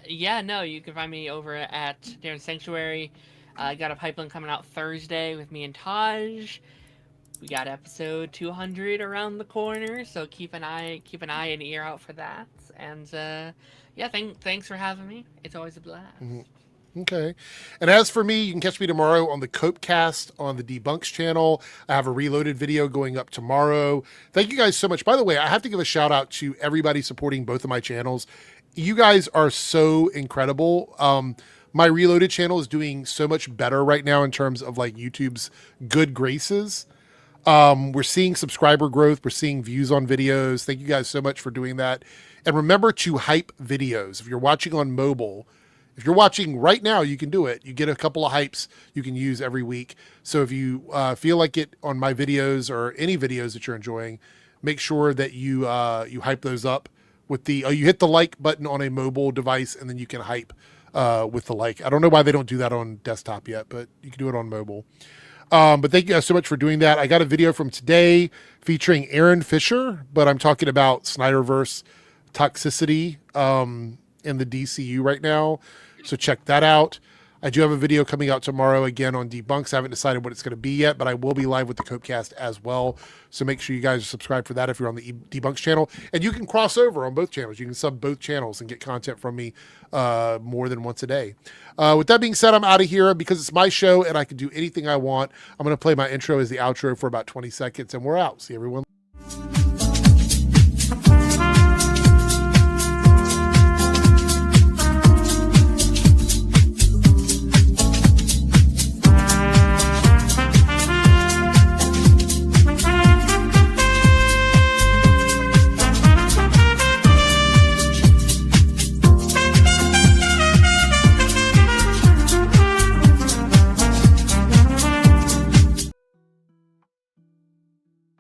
You can find me over at Darren Sanctuary. I got a pipeline coming out Thursday with me and Taj. We got episode 200 around the corner, so keep an eye and ear out for that. And thanks for having me. It's always a blast. Okay. And as for me, you can catch me tomorrow on the Copecast on the Debunks channel. I have a Reloaded video going up tomorrow. Thank you guys so much. By the way, I have to give a shout out to everybody supporting both of my channels. You guys are so incredible. My Reloaded channel is doing so much better right now in terms of like YouTube's good graces. We're seeing subscriber growth. We're seeing views on videos. Thank you guys so much for doing that. And remember to hype videos. If you're watching on mobile, if you're watching right now, you can do it. You get a couple of hypes you can use every week. So if you feel like it on my videos or any videos that you're enjoying, make sure that you hype those up with the you hit the like button on a mobile device and then you can hype with the like. I don't know why they don't do that on desktop yet, but you can do it on mobile. But thank you guys so much for doing that. I got a video from today featuring Aaron Fisher, but I'm talking about Snyderverse toxicity in the DCU right now. So check that out. I do have a video coming out tomorrow again on Debunks. I haven't decided what it's going to be yet, but I will be live with the Copecast as well. So make sure you guys subscribe for that if you're on the Debunks channel. And you can cross over on both channels. You can sub both channels and get content from me more than once a day. With that being said, I'm out of here because it's my show and I can do anything I want. I'm going to play my intro as the outro for about 20 seconds and we're out. See everyone later.